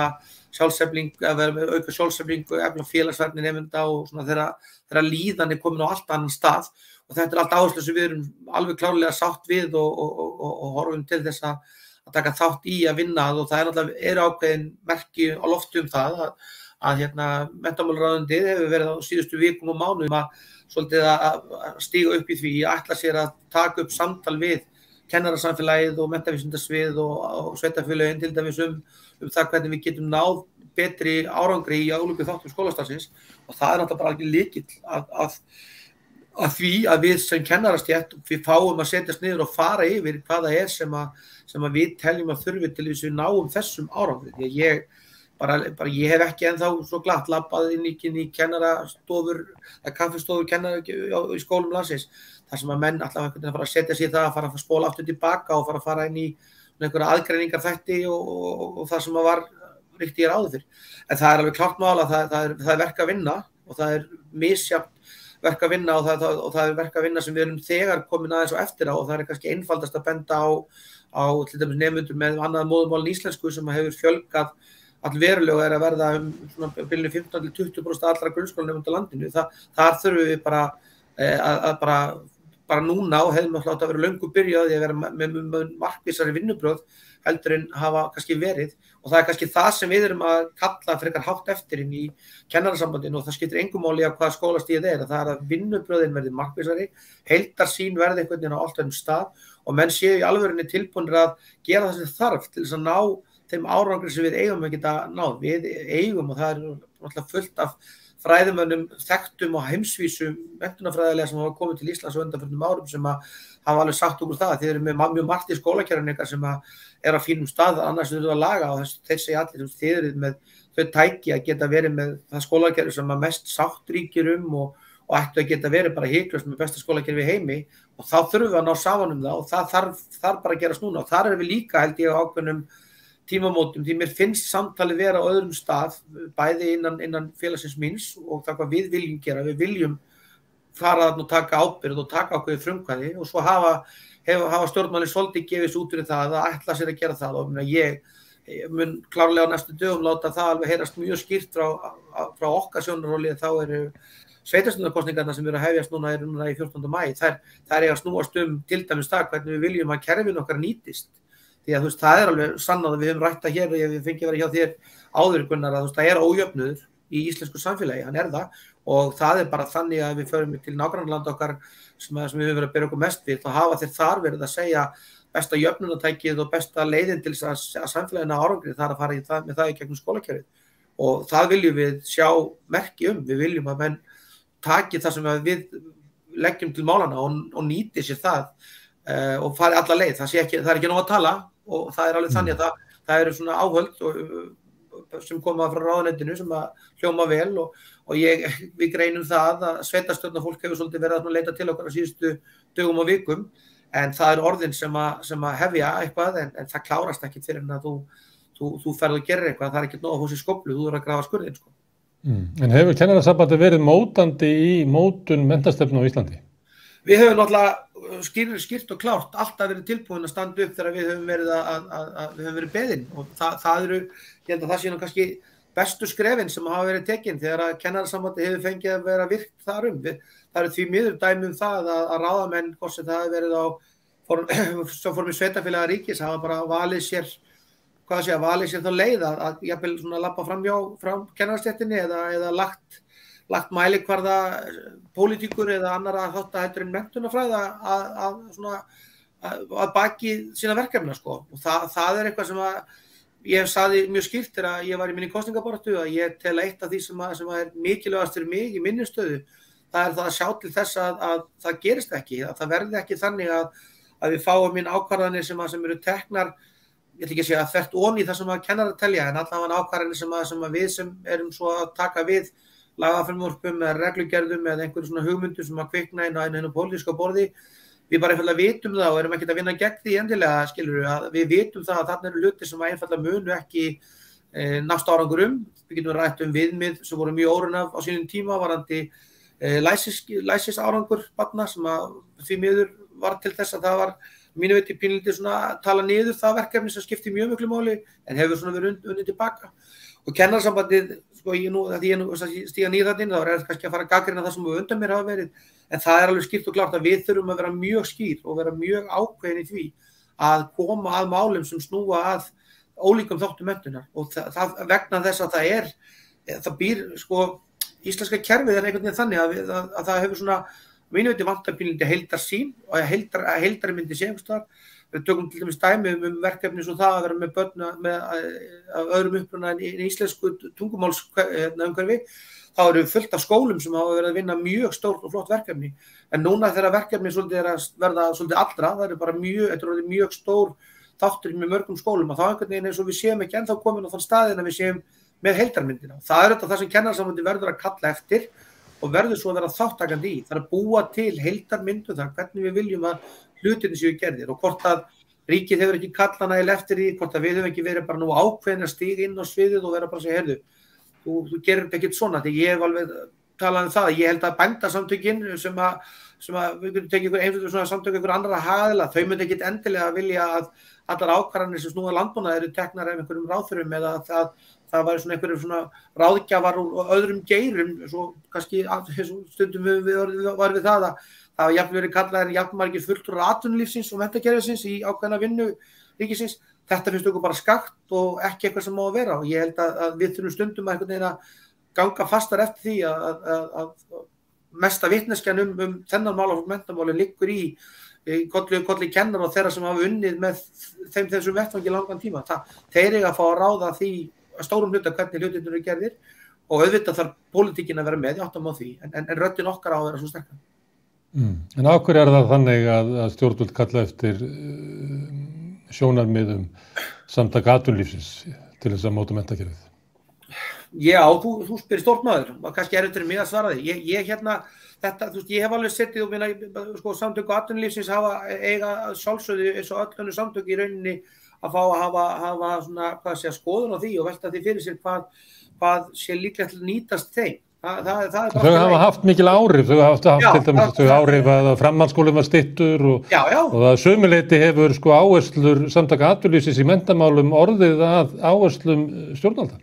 sjálfsefling, auka sjálfsefling og efla félagsfærni nemenda og svona þegar líðan komin á allt annan stað og þetta allt áherslu sem við erum alveg klárlega sátt við og horfum til þess að taka þátt í að vinna og það náttúrulega ákveðin merki á lofti það að menntamálaráðuneytið hefur verið á síðustu vikum og mánuðum að stíga upp í því að ætla sér að taka upp samtal við kennarasamfélagið og menntavísindasvið og sveitarfélögin til dæmis það hvernig við getum náð betri árangri í ólíku þáttum skólastarfsins og það náttúrulega bara alveg lykill að því að við sem kennarastétt við fáum að setjast niður og fara yfir hvað það sem að við teljum að þurfi til þess að við náum þessum árangri. Því að ég hef ekki ennþá svo glatt labbað inn í kennarastofur eða kaffistofur kennara í skólum landsins þar sem að menn alltaf að fara að setja sig í það að fara að spóla aftur tilbaka og fara að fara inn í einhverja aðgreiningar þætti og það sem að var riktigt áður fyrir. En það er alveg klart mál að það er verk að vinna og það er misjafnt verk að vinna og það er verk að vinna sem við erum þegar komin aðeins á eftir á og það er kannski einfaldast að benda á til dæmis nemendur með annað móðurmál en íslensku sem hefur fjölgað allverulega er að verða svona bilinu 15–20% allra grunnskólanemenda á landinu. Þar þurfum við bara núna og hefðum átt að vera löngu byrjað að vera með markvissari vinnubrögð heldur en hafa kannski verið og það er kannski það sem við erum að kalla frekar hátt eftir inn í kennarasambandinu og það skiptir engu máli á hvaða skólastigið er að það er að vinnubrögðin verði markvissari, heildarsýn verði einhvern veginn á allt öðrum stað og menn séu í alvörunni tilbúnir að gera það sem þarf til þess að ná þeim árangri sem við eigum að geta náð. Við eigum og það er náttúrulega fullt af fræðimönnum, þekktum og heimsvísum menntunarfræðilega sem hafa komið til Íslands á undanförnum árum sem hafa alveg sagt okkur það. Þið eru með mjög margt í skólakerfinu ykkar sem er á fínum stað, annars þurfum við að laga og þeir segja allir, þið eru með þau tæki að geta verið með það skólakerfi sem mest sátt ríkir og ættu að geta verið bara hiklaust með besta skólakerfi í heimi og þá þurfum við að ná saman það og það þarf bara að gerast núna og þar erum við líka held ég á ákveðnum tímamótum því mér finnst samtalið vera á öðrum stað bæði innan félagsins míns og það hvað við viljum gera, við viljum fara þarna og taka ábyrgð og taka ákveðið frumkvæði og svo hafa stjórnmálin svolítið gefist út fyrir það að ætla sér að gera það og ég mun klárlega á næstu dögum láta það alveg heyrast mjög skýrt frá okkar sjónarhóli þá eru sveitarstjórnarkosningarnar sem eru að hefjast núna í 14. maí, þær eiga að snúast til dæmis það hvernig við viljum að kerfin okkar nýtist því að það er alveg sannað að við höfum rætt það hér og ég fengi að vera hjá þér áður Gunnar að það er ójöfnuður í íslensku samfélagi, hann er það og það er bara þannig að við förum til nágrannalanda okkar sem við höfum verið að bera okkur mest við, þá hafa þeir þar verið að segja besta jöfnunartækið og besta leiðin til að samfélagina árangri þar að fara með það í gegnum skólakerfið og það viljum við sjá merki við viljum að menn taki það sem við leggjum til málana og nýti sér það og fari alla leið, það er ekki nóg að tala og það er alveg þannig að það eru svona áhöld sem koma frá ráðuneytinu sem að hljóma vel og við greinum það að sveitarstjórnarfólk hefur svolítið verið að leita til okkar á síðustu dögum og vikum en það eru orðin sem að hefja eitthvað en það klárast ekki fyrir en að þú ferð og gerir eitthvað, það er ekki nóg að hósi skóplu, þú er að grafa skurðin sko. En hefur kennarasambandi verið mótandi í mótun menntastefnu á Íslandi? Við höfum náttúrulega skýrt og klárt alltaf verið tilbúin að standa upp þegar við höfum verið beðin og það eru, ég held að það sé nú kannski bestu skrefin sem hafa verið tekin þegar að kennarasambandi hefur fengið að vera virkt þar það eru því miður dæmi það að ráðamenn, hvort sem það hefur verið á formi sveitarfélaga ríkis hafa bara valið sér þá leið að jafnvel svona lappa frá kennarastéttinni eða lagt mælikvarða pólitíkur eða annarra þáttaheldur en menntunarfræði að baki sína verkefna sko. Og það er eitthvað sem ég sagði mjög skýrt þegar ég var í minni kosningabaráttu að ég tel eitt af því sem er mikilvægast fyrir mig í minni stöðu. Það er það að sjá til þess að það gerist ekki, að það verði ekki þannig að við fáum inn ákvarðanir sem eru teknar, ég ætla ekki að segja að þvert ofan í það sem að kennarar telja en allavega ákvarðanir sem við sem erum svo að taka við lagafrumvörpum eða reglugerðum eða einhverjum svona hugmyndum sem að kvikna inn á einu pólitíska borði. Við bara einfaldlega vitum það og erum ekkert að vinna gegn því endilega, skilurðu, að við vitum það að þarna eru hlutir sem einfaldlega munu ekki nást árangur Við getum rætt viðmið sem voru mjög óraunhæf á sínum tíma varðandi læsis árangur barna sem að því miður var til þess að það var mínu viti pínlítið svona að tala niður það verkefni sem skiptir mjög miklu máli en hefur svona verið unnið tilbaka. Og kennarasambandið, sko, því ég nú stíga nýðarinn, þá er kannski að fara að gagnrýna það sem undan mér hafa verið, en það er alveg skýrt og klárt að við þurfum að vera mjög skýr og vera mjög ákveðin í því að koma að málum sem snúa að ólíkum þáttum menntunar og það vegna þess að það býr, sko, íslenska kerfið er einhvern veginn þannig að það hefur svona, mínu viti vantar pínlítið heildarsýn og heildari myndi sé einhvers staðar. Við tökum til dæmis dæmi verkefni svo það að vera með börn af öðrum uppruna en íslensku tungumálsumhverfi. Þá eru fullt af skólum sem hafa verið að vinna mjög stórt og flott verkefni. En núna þegar verkefni svolítið er að verða svolítið allra, það eru bara mjög stór þáttur með mörgum skólum og þá einhvern veginn eins og við séum ekki ennþá komin á þann staðinn að við séum með heildarmyndina. Það er það sem kennarasambandið verður að kalla eftir og verður svo að vera þáttakandi í. Það er að búa til heildarmyndu þar hvernig við viljum að hlutinni séu gerðir og hvort að ríkið hefur ekki kallað nægilega eftir því, hvort að við höfum ekki verið bara nú ákveðin að stíga inn á sviðið og vera bara að segja, heyrðu, þú gerir þetta ekkert svona, því ég hef alveg talað það, ég held að bændasamtökin sem við getum tekið einhverjum samtök einhver annara hagaðila, þau myndi ekki endilega vilja að allar ákvarðanir sem snúa landbúnaði eru teknar af einhverjum ráðherrum eða það væri svona einhverjum svona ráðgjafar og öðrum geirum, svo kannski stundum var við það að það var jafnvel verið kallað en jafnmargir fulltrúar atvinnulífsins og menntakerfisins í ákveðna vinnu ríkisins. Þetta finnst okkur bara skakt og ekki eitthvað sem má að vera og ég held að við þurfum stundum að einhvern veginn að ganga fastar eftir því að mesta vitneskjan þennan málaflokk menntamálin liggur í kolli kennar og þeirra sem hafa unnið með þessum vettvangi langan tíma. Þeir eiga að fá að ráða því að stórum hluta hvernig hlutirnir eru gerðir og auðvitað þarf pólitíkin að vera með, ég áttum á því, en röddin okkar á að vera svo sterkar. En af hverju það þannig að stjórnvöld kalla eftir sjónarmiðum samtaka atvinnulífsins til þess að móta menntakerfið? Já, þú spyrir stórt maður, kannski fyrir mig að svara því. Ég hef alveg settið og minna, samtök atvinnulífsins eiga sjálfsögðu eins og öll önnur samtök í rauninni að fá að hafa svona, skoðun á því og velta því fyrir sér hvað sé líklegt til að nýtast þeim. Þau hafa haft mikil áhrif, þau hafa haft til dæmis áhrif að framhaldsskólinn var styttur og að sömuleyti hefur áherslur samtaka atvinnulífsins í menntamálum orðið að áherslum stjórnvalda.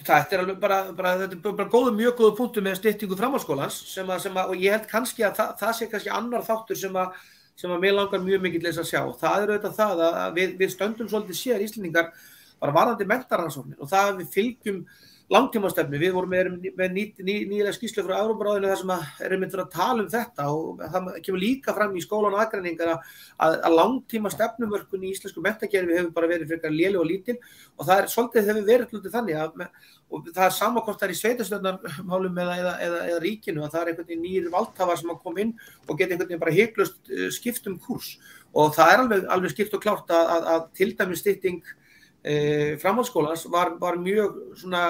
Þetta er alveg bara mjög góðu punktur með styttingu framhaldsskólans og ég held kannski að það sé kannski annar þáttur sem að mér langar mjög mikið til þess að sjá. Það er auðvitað það að við stöndum svolítið sér Íslendingar bara varðandi menntarannsóknir og það að við fylgjum langtímastefnu. Við vorum með nýlega skýrslu frá Evrópuráðinu þar sem erum við að tala þetta og það kemur líka fram í skólan og aðgreiningar að langtíma stefnumörkun í íslensku menntakerfi hefur bara verið frekar léleg og lítil og það er svolítið hefur verið hluti þannig og það er sama hvort það er í sveitarstjórnarmálum eða ríkinu að það er einhvern veginn nýjir valdhafar sem að koma inn og geta einhvern veginn bara hiklaust skipt kúrs og það er alveg skipt og klárt að til dæmis stytting framhaldsskólans var mjög svona,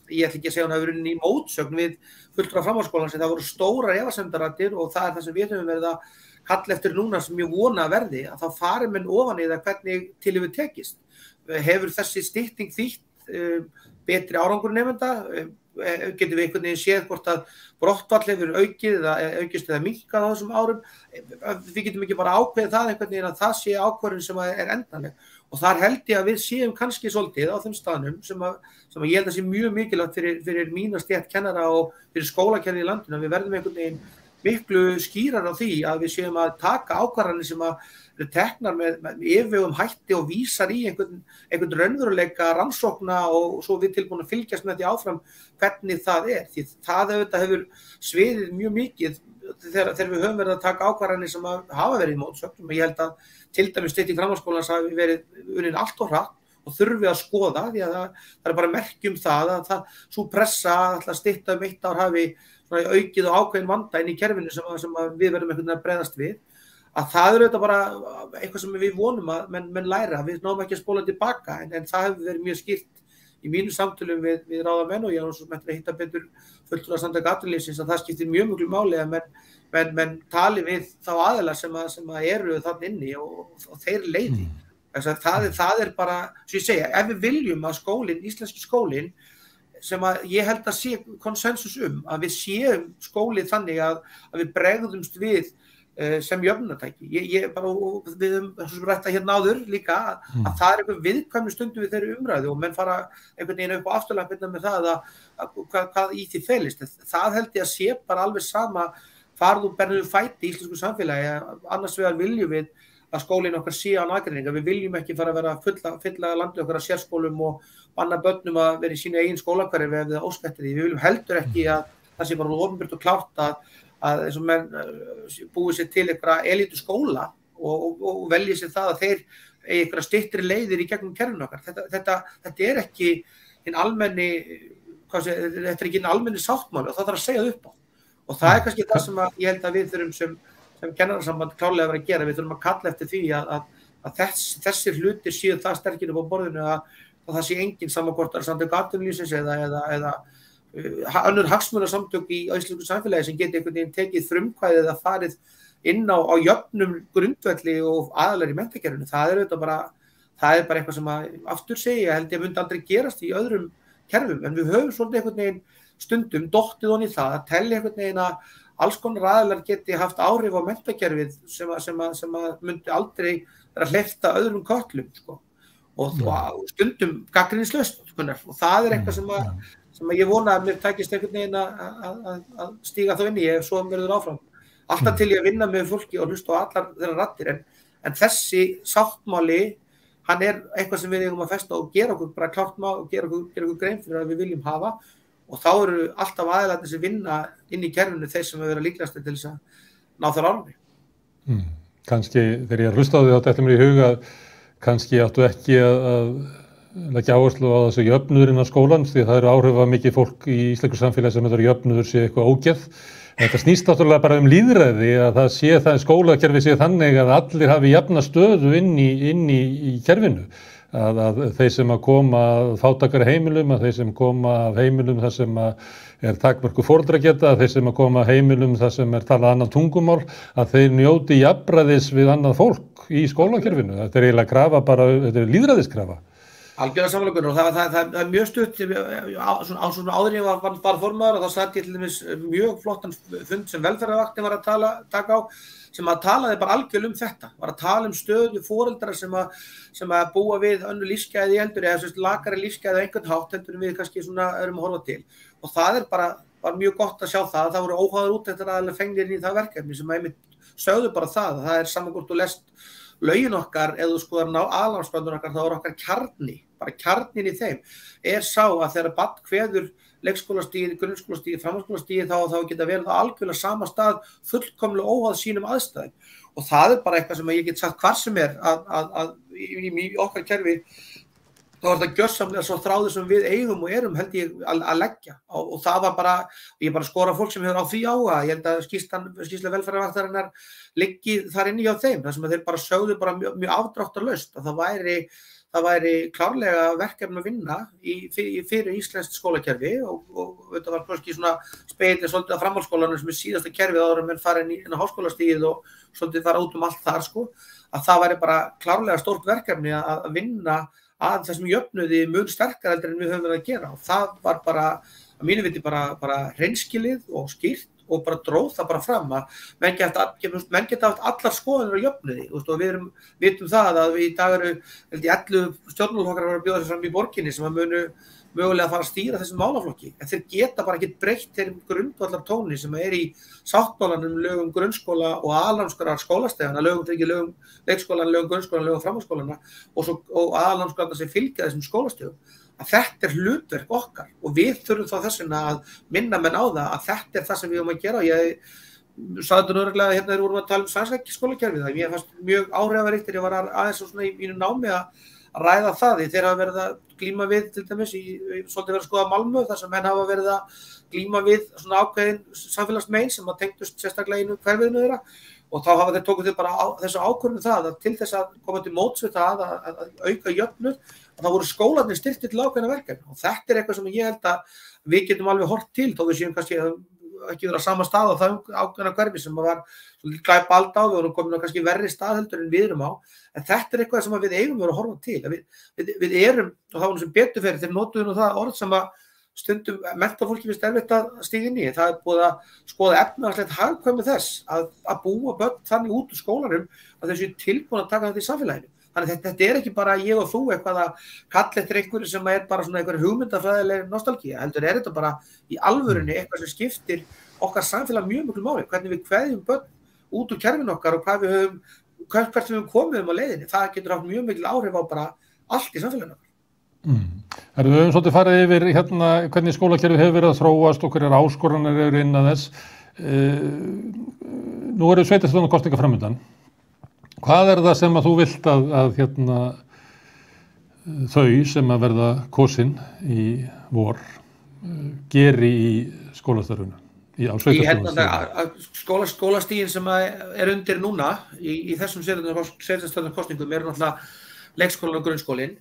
ég ætla ekki að segja hún hafi verið í mótsögn við fulltrúa framhaldsskólans en það voru stórar efasemdaraddir og það er það sem við höfum verið að kalla eftir núna sem ég vona að verði að þá fari menn ofan í það hvernig til hefur tekist. Hefur þessi stytting þýtt betri árangur nemenda? Getum við einhvern veginn séð hvort að brottfall hefur aukist eða minnkað á þessum árum? Við getum ekki bara ákveðið það einhvern veginn að það sé ákvörðun sem er endanleg. Og þar held ég að við séum kannski svolítið á þeim staðnum sem ég held að sé mjög mikilvægt fyrir mína stétt kennara og fyrir skólakerfið í landinu að við verðum einhvern veginn miklu skýrar á því að við séum að taka ákvarðanir sem eru teknar með yfirvegum hætti og vísar í einhvern raunveruleika rannsókna og svo við tilbúin að fylgjast með því áfram hvernig það er. Því það hefur sviðið mjög mikið þegar við höfum verið að taka ákvarðanir sem hafa verið í mótsögn og ég held að til dæmis stytting framhaldsskólans hafi verið unnin allt og hratt og þurfi að skoða því að það er bara merki það að svo pressa að stytta 1 ár hafi aukið og ákveðin vanda inn í kerfinu sem við verðum einhvern veginn að bregðast við að það er auðvitað bara eitthvað sem við vonum að menn læra, við náum ekki að spóla tilbaka en það hefur verið mjög skýrt í mínu samtölum við ráðamenn og ég er svo með að hitta betur fulltrúa samtaka atvinnulífsins að það skiptir mjög miklu máli að menn tali við þá aðila sem eru þarna inni og þeir leiði. Það er bara, sem ég segja, ef við viljum að íslenski skólinn sem að ég held að sé konsensus að við séum skólið þannig að við bregðumst við sem jöfnunartæki. Við höfum rætt hérna áður líka að það er einhver viðkvæmur stundum við þeirri umræðu og menn fara einhvern veginn upp á afturlappirnar með það hvað í því felist. Það held ég að sé bara alveg sama hvar þú berðu fæti í íslensku samfélagi. Annars vegar viljum við að skólinn okkar sé án aðgreiningar. Við viljum ekki fara að vera fylla landið okkar að sérskólum og banna börnum að vera í sínu eigin skólahverfi ef það óskar eftir því. Við viljum heldur ekki að það sé bara opinbert og klárt að eins og menn búið sér til einhverja elítu skóla og velji sér það að þeir eigi einhverja styttri leiðir í gegnum kerfinu okkar. Þetta er ekki hinn almenni sáttmáli og það þarf að segja upp á. Og það er kannski það sem ég held að við þurfum sem kennarasamband klárlega að vera að gera. Við þurfum að kalla eftir því að þessir hlutir séu það sterkir upp á borðinu að það sé engin samankortar samtök atvinnulífsins eða önnur hagsmunasamtök í íslensku samfélagi sem geti einhvern veginn tekið frumkvæðið að farið inn á jöfnum grundvelli og aðalar í menntakerfinu. Það er bara eitthvað sem að aftur segja held ég myndi aldrei gerast í öðrum kerfum, en við höfum svolítið einhvern veginn stundum dottið honni það að telja einhvern veginn að alls konar aðilar geti haft áhrif á menntakerfið sem myndi aldrei vera að hleypta öðrum köllum, sko. Og stundum gagnrýnislaust, og það eitthvað sem ég vona að mér takist einhvern veginn að stíga þá inn í ef svo verður áfram. Alltaf til ég að vinna með fólki og hlusta á allar þeirra raddir, en þessi sáttmáli, hann eitthvað sem við eigum að festa og gera okkur bara klárt mál og gera okkur grein fyrir að við viljum hafa, og þá eru alltaf aðilarnir sem vinna inn í kerfinu þeir sem vera líklegastir til þess að ná þar árangri. Kannski þegar ég hlusta á því þá dettur mér í hug að kannski áttu ekki að leggja áherslu á þessu jöfnuður innan skólans, því það eru áhrif af mikið fólk í íslensku samfélagi sem þetta jöfnuður sé eitthvað ógeð. Þetta snýst náttúrulega bara lýðræði, að það skólakerfi sé þannig að allir hafi jafna stöðu inn í kerfinu. Að þeir sem að koma að fátækari heimilum, að þeir sem koma af heimilum þar sem takmörku foreldrageta, að þeir sem að koma af heimilum þar sem talað annað tungumál, að þeir njóti jafnræðis við annað fólk í skólakerfinu. Þetta eiginlega krafa bara, þetta lýðræðiskrafa. Algjörlega sammála, og það mjög stutt á svona áður ég var formaður og þá satt ég til dæmis mjög flottan fund sem velferðarvaktin var að taka á, sem að talaði bara algjörlega þetta, var að tala stöðu foreldra sem að búa við önnur lífsgæði eða lakari lífsgæði á einhvern hátt heldur en við kannski svona erum að horfa til, og það bara mjög gott að sjá það voru óháður úttektir aðeins fengnir í það verkefni sem einmitt sögðu bara það er saman hvort þú lest lögin okkar, eða þú skoðar aðalnámsböndun okkar, þá okkar kjarni, bara kjarnin í þeim, sá að þegar barn kveður leikskólastigið, grunnskólastigið, framhaldsskólastigið, þá geta verið á algjörlega sama stað, fullkomlega óháð sínum aðstæðum. Og það bara eitthvað sem ég get sagt hvar sem að í okkar kerfi, þá það gjörsamlega svo þráður sem við eigum og erum held ég að leggja. Og það var bara, ég bara skora fólk sem hefur á því áhuga, ég held að skýrsla velferðarvaktarinnar liggi þar inni hjá þeim, þar sem þeir bara sögðu bara mjög afdráttarlaust að það væri klárlega verkefni að vinna fyrir íslenskt skólakerfi og þetta var kannski svona spegill svolítið af framhaldsskólanum sem síðasta kerfið áður en menn fara inn á háskólastigið og svolítið fara út allt þar, sko, að það væri bara klárlega stórt verkefni að vinna að þessum jöfnuði mun sterkar heldur en við höfum verið að gera, og það var bara að mínu viti bara hreinskilið og skýrt og bara dróð það bara fram að menn geta haft allar skoðanir á jöfnuði, og við vitum það að við í dag eru 11 stjórnmálaflokkar að bjóða sér fram í borginni sem að munu mögulega að fara að stýra þessum málaflokki, en þeir geta bara ekki breytt þeim grundvallar tóni sem í sáttmálanum lögum grunnskóla og aðalnámskráar skólastegana, lögum leikskólan, lögum grunnskólan, lögum framhaldsskólana og aðalnámskráarna sem fylgja þessum skólastegum, að þetta hlutverk okkar og við þurfum þá þess vegna að minna menn á það að þetta það sem við höfum að gera. Ég sagði þetta nörgulega hérna þegar við vorum að tala sænska skólakerfið, það mér fannst mjög áhrifaríkt þegar ég var aðeins svona í mínu námi að ræða það, þeir hafa verið að glíma við til dæmis svolítið verið að skoða Malmö þar sem menn hafa verið að glíma við svona ákveðin samfélagsmein sem að tengdust sérstaklega inn hverfiðinu þeirra, og þá hafa þeir tókuð þau bara þessu ákvörðun það að til þess að koma til móts við það að auka jöfnuð, að það voru skólarnir styrktir til ákveðna verkefni, og þetta eitthvað sem ég held að við getum alveg hort til þó við séum kannski ekki vera á sama stað á það ákveðna hverfi sem var svolítið glæpa alda á, við vorum komin á kannski verri stað heldur en við erum á, en þetta eitthvað sem við eigum að horfa til, við erum, og það var sem betur fyrir, þeir notuðu það orð sem að stundum menntafólki finnst erfitt að stíga inn í, það búið að skoða efnahagslegt hagkvæmni þess að búa börn þannig út úr skólanum að þau séu tilbúin að taka þetta í samfélaginu. Þannig að þetta ekki bara ég og þú eitthvað að kalla eftir einhverju sem bara svona einhver hugmyndafræðileg nostalgía, heldur þetta bara í alvörunni eitthvað sem skiptir okkar samfélag mjög miklu máli, hvernig við kveðjum börn út úr kerfinu okkar og hvert við höfum komið á leiðinni, það getur haft mjög mikil áhrif á bara allt í samfélaginu. Við höfum svolítið farið yfir hérna hvernig skólakerfið hefur verið að þróast og hverjar áskoranir eru inn að þess. Nú eru sveitarstjórnarkosningar framundan. Hvað það sem að þú vilt að hérna, þau sem að verða kosin í vor geri í skólastarfinu? Ég held að skólastigin sem er undir núna í þessum sveitarstjórnarkosningum eru náttúrulega leikskólan og grunnskólinn.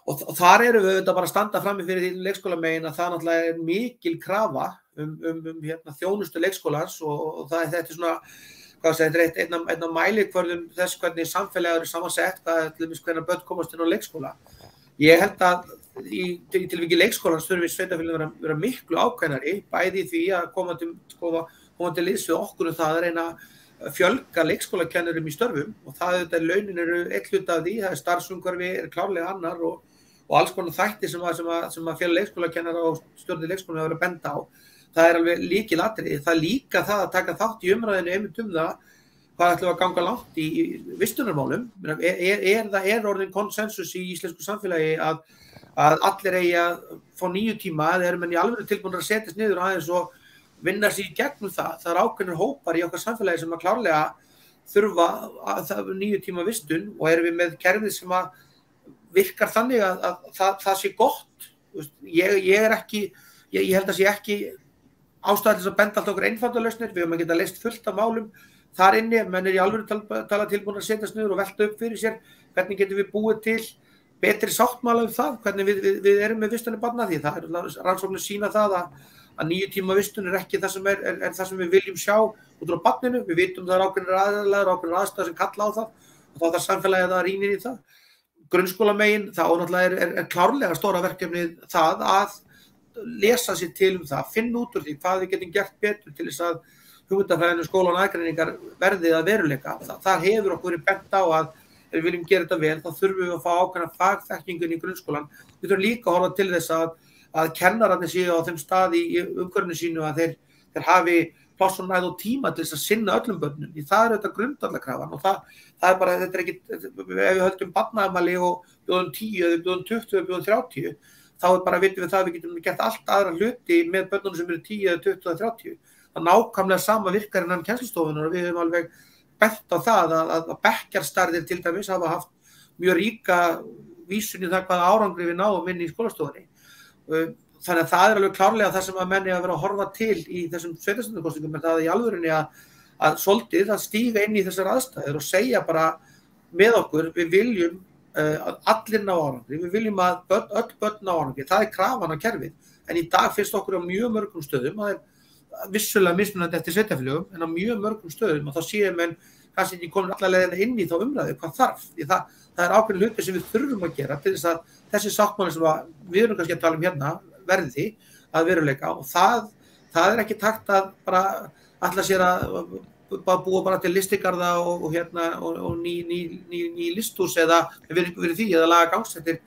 Og þar erum við bara að standa frammi fyrir því leikskólamegin að það náttúrulega mikil krafa hérna, þjónustu leikskólans og þetta svona, þetta einn af mælikvörðum þess hvernig samfélagið eru samansett, hvernig börn komast inn á leikskóla. Ég held að í tilviki leikskólans þurfum við sveitarfélögin að vera miklu ákveðnari, bæði í því að koma til liðs við okkur það að reyna að fjölga leikskólakennurum í störfum og það launin eru einn hluti af því, það starfsumhverfi klárlega annar og alls konar þætti sem að félag leikskólakennara og stjórnir leikskólanna hafa verið að benda á. Það alveg lykilatriði. Það líka það að taka þátt í umræðinu einmitt það hvað ætlum við að ganga langt í vistunarmálum. Er orðin konsensus í íslensku samfélagi að allir eigi að fá 9 tíma eða eru menn í alvöru tilbúnir að setjast niður aðeins og vinna sig í gegnum það. Það ákveðnir hópar í okkar samfélagi sem að klárlega þurfa 9 tíma vistun og erum við með kerfið sem að virkar þannig að það sé gott. Ég held að sé ekki ástæða til að benda allt okkur einfalda lausnir, við höfum að geta leyst fullt af málum þar inni, menn í alvöru tala tilbúin að setjast niður og velta upp fyrir sér hvernig getum við búið til betri sáttmála það, hvernig við erum með vistunni barna því það rannsóknir sýna það að 9 tíma vistun ekki það sem er það sem við viljum sjá út frá barninu, við vitum það ákveðnar aðstæður sem kalla á það og þá þarf samfélagið að rýna í það. Grunnskólamegin, þá náttúrulega klárlega stóra verkefnið það að lesa sér til það, finna út úr því hvað við getum gert betur til þess að hugmyndafræðinu skóla og aðgreiningar verði að veruleika. Þar hefur okkur verið bent á að ef við viljum gera þetta vel, þá þurfum við að fá ákveðna fagþekkingu í grunnskólan. Við þurfum líka að horfa til þess að kennararnir séu á þeim stað í umhverfinu sínu að þeir hafi pláss og næð og tíma til þess að sinna öllum börnum. Það auðvitað grundvallarkrafan og það bara, þetta ekki, ef við höldum barnaafmæli og bjóðum 10 eða bjóðum 20 eða bjóðum 30, þá bara vitum við það að við getum gert allt aðra hluti með börnunum sem eru 10 eða 20 eða 30. Það nákvæmlega sama virkar innan kennslustofunnar og við höfum alveg bent á það að bekkjarstarðir til dæmis hafa haft mjög ríka vísun í það hvaða árangri við náum inn í skólastofunni. Þannig að það alveg klárlega það sem að menni að vera að horfa til í þessum sveitarstjórnarkosningum er það í alvörunni að svolítið að stíga inn í þessar aðstæður og segja bara með okkur við viljum að allir ná árangri, við viljum að öll börn ná árangri, það krafan á kerfið en í dag finnst okkur á mjög mörgum stöðum það vissulega mismunandi eftir sveitarfélögum en á mjög mörgum stöðum og þá séum menn kannski ekki komin alla leiðina inn í þá umræðu hvað þarf, því það ákveðin hluti sem við þurfum að gera til þess að þessi sáttmáli sem við erum kannski að tala hérna verði að veruleika og það ekki takt að bara ætla sér að búa bara til listigarða og ný listhús eða verið því eða laga gangsættir.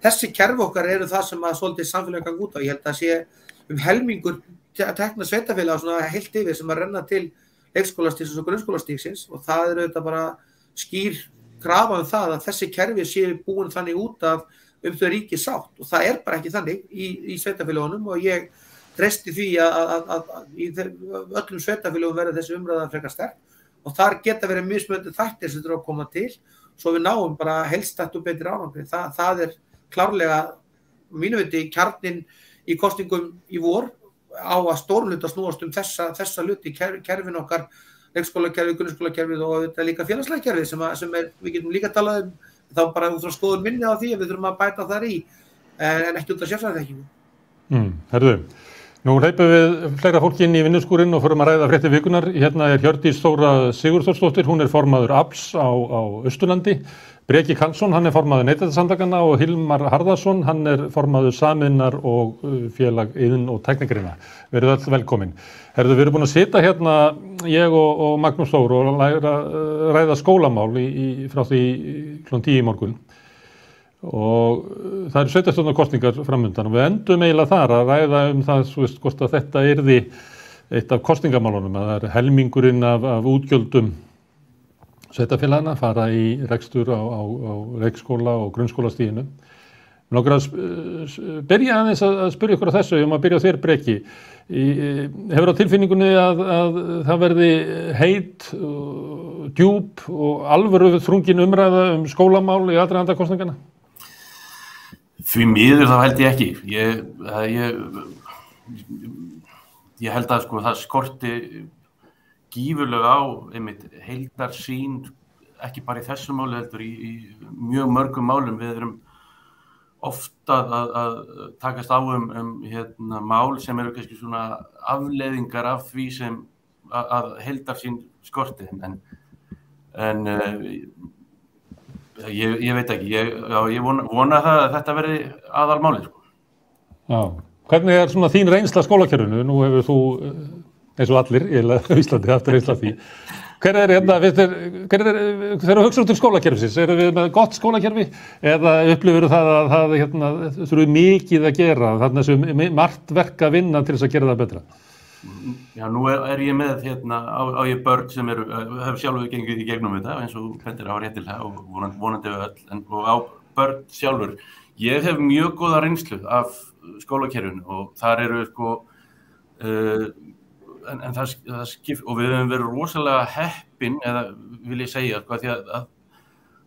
Þessi kerfi okkar eru það sem að svolítið samfélagið gang út á. Ég held að sé helmingur tekna sveitarfélaga svona heilt yfir sem að renna til leikskólastigsins og grunnskólastigsins og það auðvitað bara skýr krafa það að þessi kerfi sé búin þannig út af þau ríki sátt og það bara ekki þannig í sveitarfélagunum og ég treysti því að í öllum sveitarfélögum verði þessi umræða frekar sterk og þar geta verið mismunandi þættir sem þurfa að koma til svo við náum bara heildstætt og betri árangri. Það klárlega mínu viti kjarninn í kosningum í vor á að stórum hluta snúast þessa hluti kerfin okkar, leikskólakerfið, grunnskólakerfið og þetta líka félagslega kerfið sem við getum líka talað þá bara út frá skoðun minni á því að við þurfum að bæta þar í en ekki út af sérfræðiþekkingu. Herðu, nú hleypum við fleira fólki inn í vinnuskúrinn og förum að ræða fréttir vikunnar. Hérna Hjördís Þóra Sigurþórsdóttir, hún formaður ABS á Austurlandi. Breki Karlsson, hann formaður Neytendasamtakanna og Hilmar Harðarson, hann formaður Sameinar og félag iðn- og tæknigreina. Verið öll velkomin. Herðu, við erum búin að sitja hérna, ég og Magnús Þór og ræða skólamál frá því kl. 10 í morgun. Og það eru sveitarstjórnarkosningar framundan og við endum eiginlega þar að ræða það, hvort að þetta yrði eitt af kosningamálunum, að það helmingurinn af útgjöldum sveitarfélagana fara í rekstur á leikskóla og grunnskólastiginu. Mig langar að byrja aðeins að spyrja ykkur á þessu, að byrja á þér Breki. Hefur á tilfinningunni að það verði heit, djúp og alvöru þrungin umræða skólamál í aðdraganda kosninganna? Því miður þá held ég ekki. Ég held að það skorti gífurlega á heildarsýn, ekki bara í þessu máli heldur í mjög mörgum málum. Við erum ofta að takast á mál sem eru kannski svona afleiðingar af því sem að heildarsýn skorti. En Ég veit ekki, ég vona það að þetta verði aðalmálið, sko. Já, hvernig svona þín reynsla skólakerfinu? Nú hefur þú, eins og allir í Íslandi, haft reynsla af því. Þegar þú hugsar út skólakerfisins, erum við með gott skólakerfi eða upplifir það að það þurfi mikið að gera, þarna sem margt verk að vinna til þess að gera það betra? Já, nú ég með á ég börn sem hef sjálfur gengið í gegnum þetta, eins og bendir á réttilega og vonandi við öll, og á börn sjálfur. Ég hef mjög góða reynslu af skólakerfinu og þar eru sko, en það skipt, og við höfum verið rosalega heppin, eða vil ég segja, sko, því að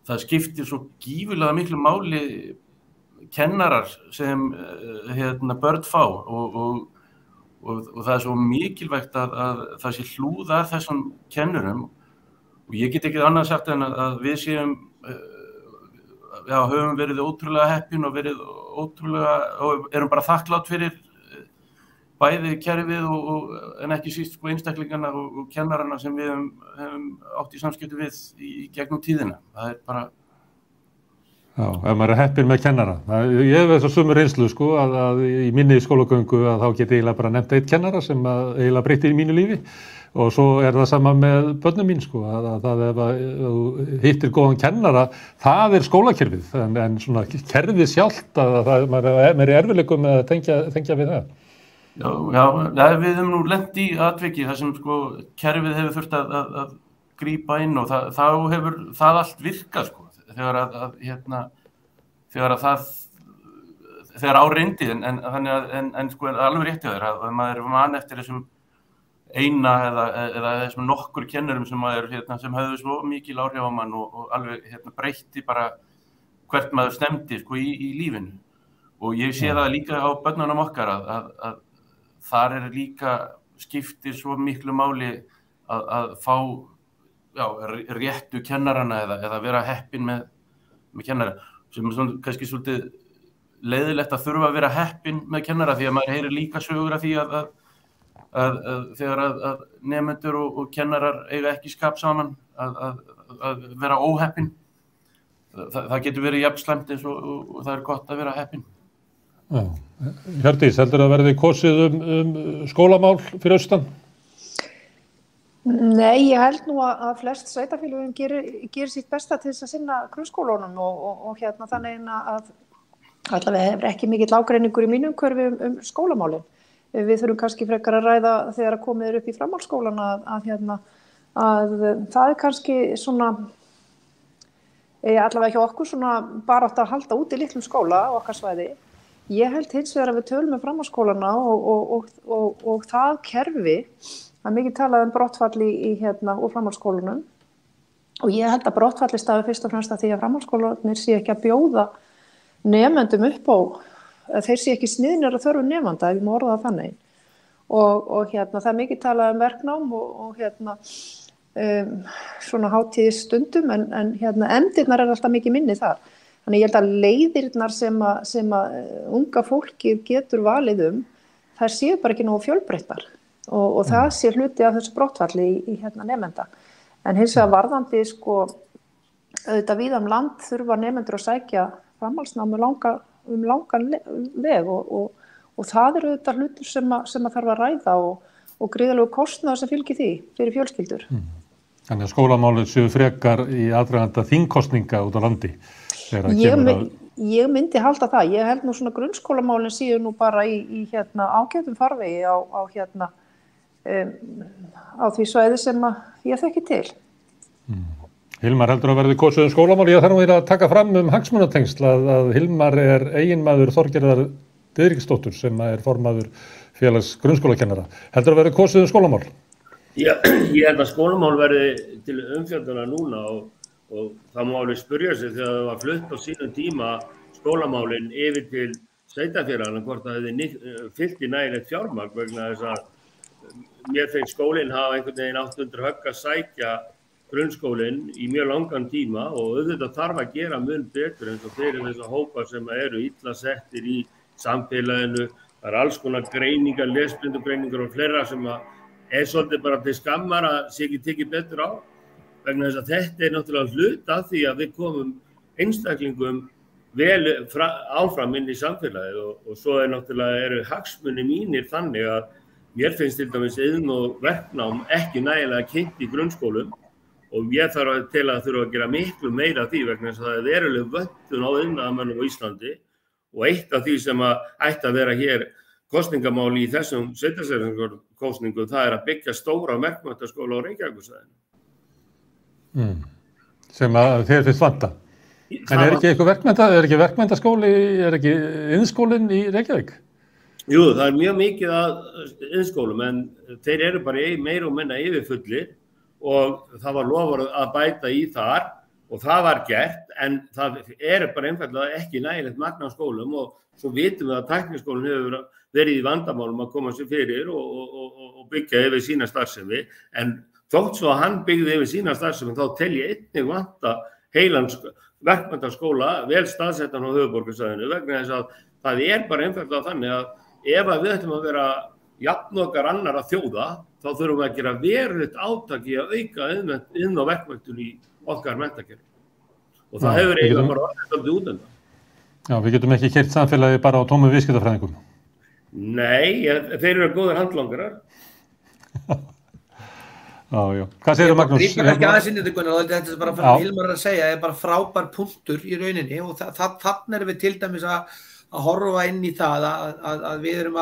það skiptir svo gífurlega miklu máli kennarar sem börn fá og það svo mikilvægt að það sé hlúð að þessum kennurum og ég get ekki annað sagt en að við séum höfum verið ótrúlega heppin og erum bara þakklátt fyrir bæði kerfið en ekki síst sko einstaklingarna og kennarana sem við höfum átt í samskipti við í gegnum tíðina. Það bara Já, ef maður heppinn með kennara. Ég hef þess að sömu reynslu sko að í minni skólagöngu að þá get ég eiginlega bara nefnt eitt kennara sem eiginlega breytti í mínu lífi og svo það sama með börnum mín sko að það ef þú hittir góðan kennara, það skólakerfið en svona kerfið sjálft að maður erfiðleikum með að tengja við það. Já, við höfum nú lent í atviki þar sem sko kerfið hefur þurft að grípa inn og þá hefur það allt virkað sko. Þegar á reyndi en sko alveg rétt hjá þér að maður man eftir þessum eina eða þessum nokkur kennurum sem höfðu svo mikil áhrif á mann og alveg breytti bara hvert maður stemdi sko í lífinu og ég sé það líka á börnunum okkar að þar líka skiptir svo miklu máli að fá réttu kennarana eða vera heppin með kennara sem svona kannski svolítið leiðilegt að þurfa að vera heppin með kennara því að maður heyrir líka sögur af því að þegar að nemendur og kennarar eiga ekki skap saman að vera óheppin það getur verið jafn slæmt eins og það gott að vera heppin. Já. Hjördís, heldur að verði kosið skólamál fyrir austan? Nei, ég held nú að flest sveitarfélögin gerir sitt besta til þess að sinna grunnskólunum og þannig að allavega hefur ekki mikill ágreiningur í mínum umhverfi skólamálin. Við þurfum kannski frekar að ræða þegar að komið upp í framhaldsskólan að það kannski svona allavega hjá okkur svona bara átt að halda út í litlum skóla á okkar svæði. Ég held hins vegar að við tölum með framhaldsskólana og það kerfi Það mikið talað brottfall í úr framhaldsskólunum og ég held að brottfalli stafi fyrst og fremst að því að framhaldsskólarnir sé ekki að bjóða nemendum upp á, þeir sé ekki sniðnir að þörfu nemenda ef ég má orða það þannig og það mikið talað verknám og svona hátíðisstundum en efndirnar alltaf mikið minni þar. Þannig ég held að leiðirnar sem að unga fólkið getur valið þær séu bara ekki nógu fjölbreyttar. Og það sé hluti af þessu brottfalli í nemenda. En hins vegar varðandi sko auðvitað víða land þurfa nemendur að sækja framhaldsnám langan veg og það auðvitað hlutur sem að þarf að ræða og gríðarlegur kostnaður sem fylgir því fyrir fjölskyldur. Þannig að skólamálið séu frekar í aðdraganda þingkosninga út á landi. Ég myndi halda það. Ég held nú svona grunnskólamálin séu nú bara í ágætum farvegi á því svæði sem ég þekki til. Hilmar heldur að verði kosið skólamál. Ég þarf nú að taka fram hagsmunatengsl að Hilmar eiginmaður Þorgerðar Diðriksdóttur sem formaður félags grunnskólakennara. Heldur að verði kosið skólamál? Ég held að skólamál verði til umfjöllunar núna og það má alveg spyrja sig þegar það var flutt á sínum tíma skólamálin yfir til sveitarfélaganna hvort það hefði fyllt í nægilegt fjármagn vegna þess að mér finnst skólinn hafa einhvern veginn átt undir högg að sækja grunnskólinn í mjög langan tíma og auðvitað þarf að gera mun betur eins og fyrir þessa hópa sem eru illa settir í samfélaginu. Það alls konar greiningar, lesblindugreiningar og fleira sem svolítið bara til skammar að sé ekki tekið betur á vegna þess að þetta náttúrulega hluta því að við komum einstaklingum vel áfram inn í samfélagið og svo náttúrulega eru hagsmunir mínir þannig að mér finnst til dæmis iðn- og verknám ekki nægilega kynnt í grunnskólum og ég þarf til að þurfa að gera miklu meira af því vegna þess að það er veruleg vöntun á iðnaðarmönnum á Íslandi og eitt af því sem ætti að vera hér kosningamáli í þessum sveitarstjórnarkosningum það er að byggja stóra verkmenntaskóla á Reykjavíkursvæðinu. Sem að þér finnst vanta. En er ekki verkmenntaskóli, er ekki iðnskólinn í Reykjavík? Jú, það er mjög mikið að iðnskólum en þeir eru bara meira og minna yfirfullir og það var lofað að bæta í þar og það var gert en það er bara einfaldlega ekki nægilegt magn á skólum og svo vitum við að tækniskólinn hefur verið í vandamálum að koma sér fyrir og byggja yfir sína starfsemi en þótt svo að hann byggði yfir sína starfsemi þá tel ég einnig vanta heilan verkmenntaskóla vel staðsettan á höfuðborgarsvæðinu vegna þess að það er bara einfaldlega þannig að ef við ætlum að vera jafn okkar annarra þjóða, þá þurfum við að gera verulegt átak í að auka iðn- og verkmenntun í okkar menntakerfi. Og það hefur eiginlega bara orðið út undan. Já, við getum ekki keyrt samfélagi bara á tómum viðskiptafræðingum. Nei, þeir eru góðir handlangarar. Já. Hvað segirðu Magnús? Ég grípar ekki aðeins inn í þetta Gunnar, þetta er bara fyrir Hilmar að segja, er bara frábær punktur í rauninni og þannig erum við til dæmis að horfa inn í það að við erum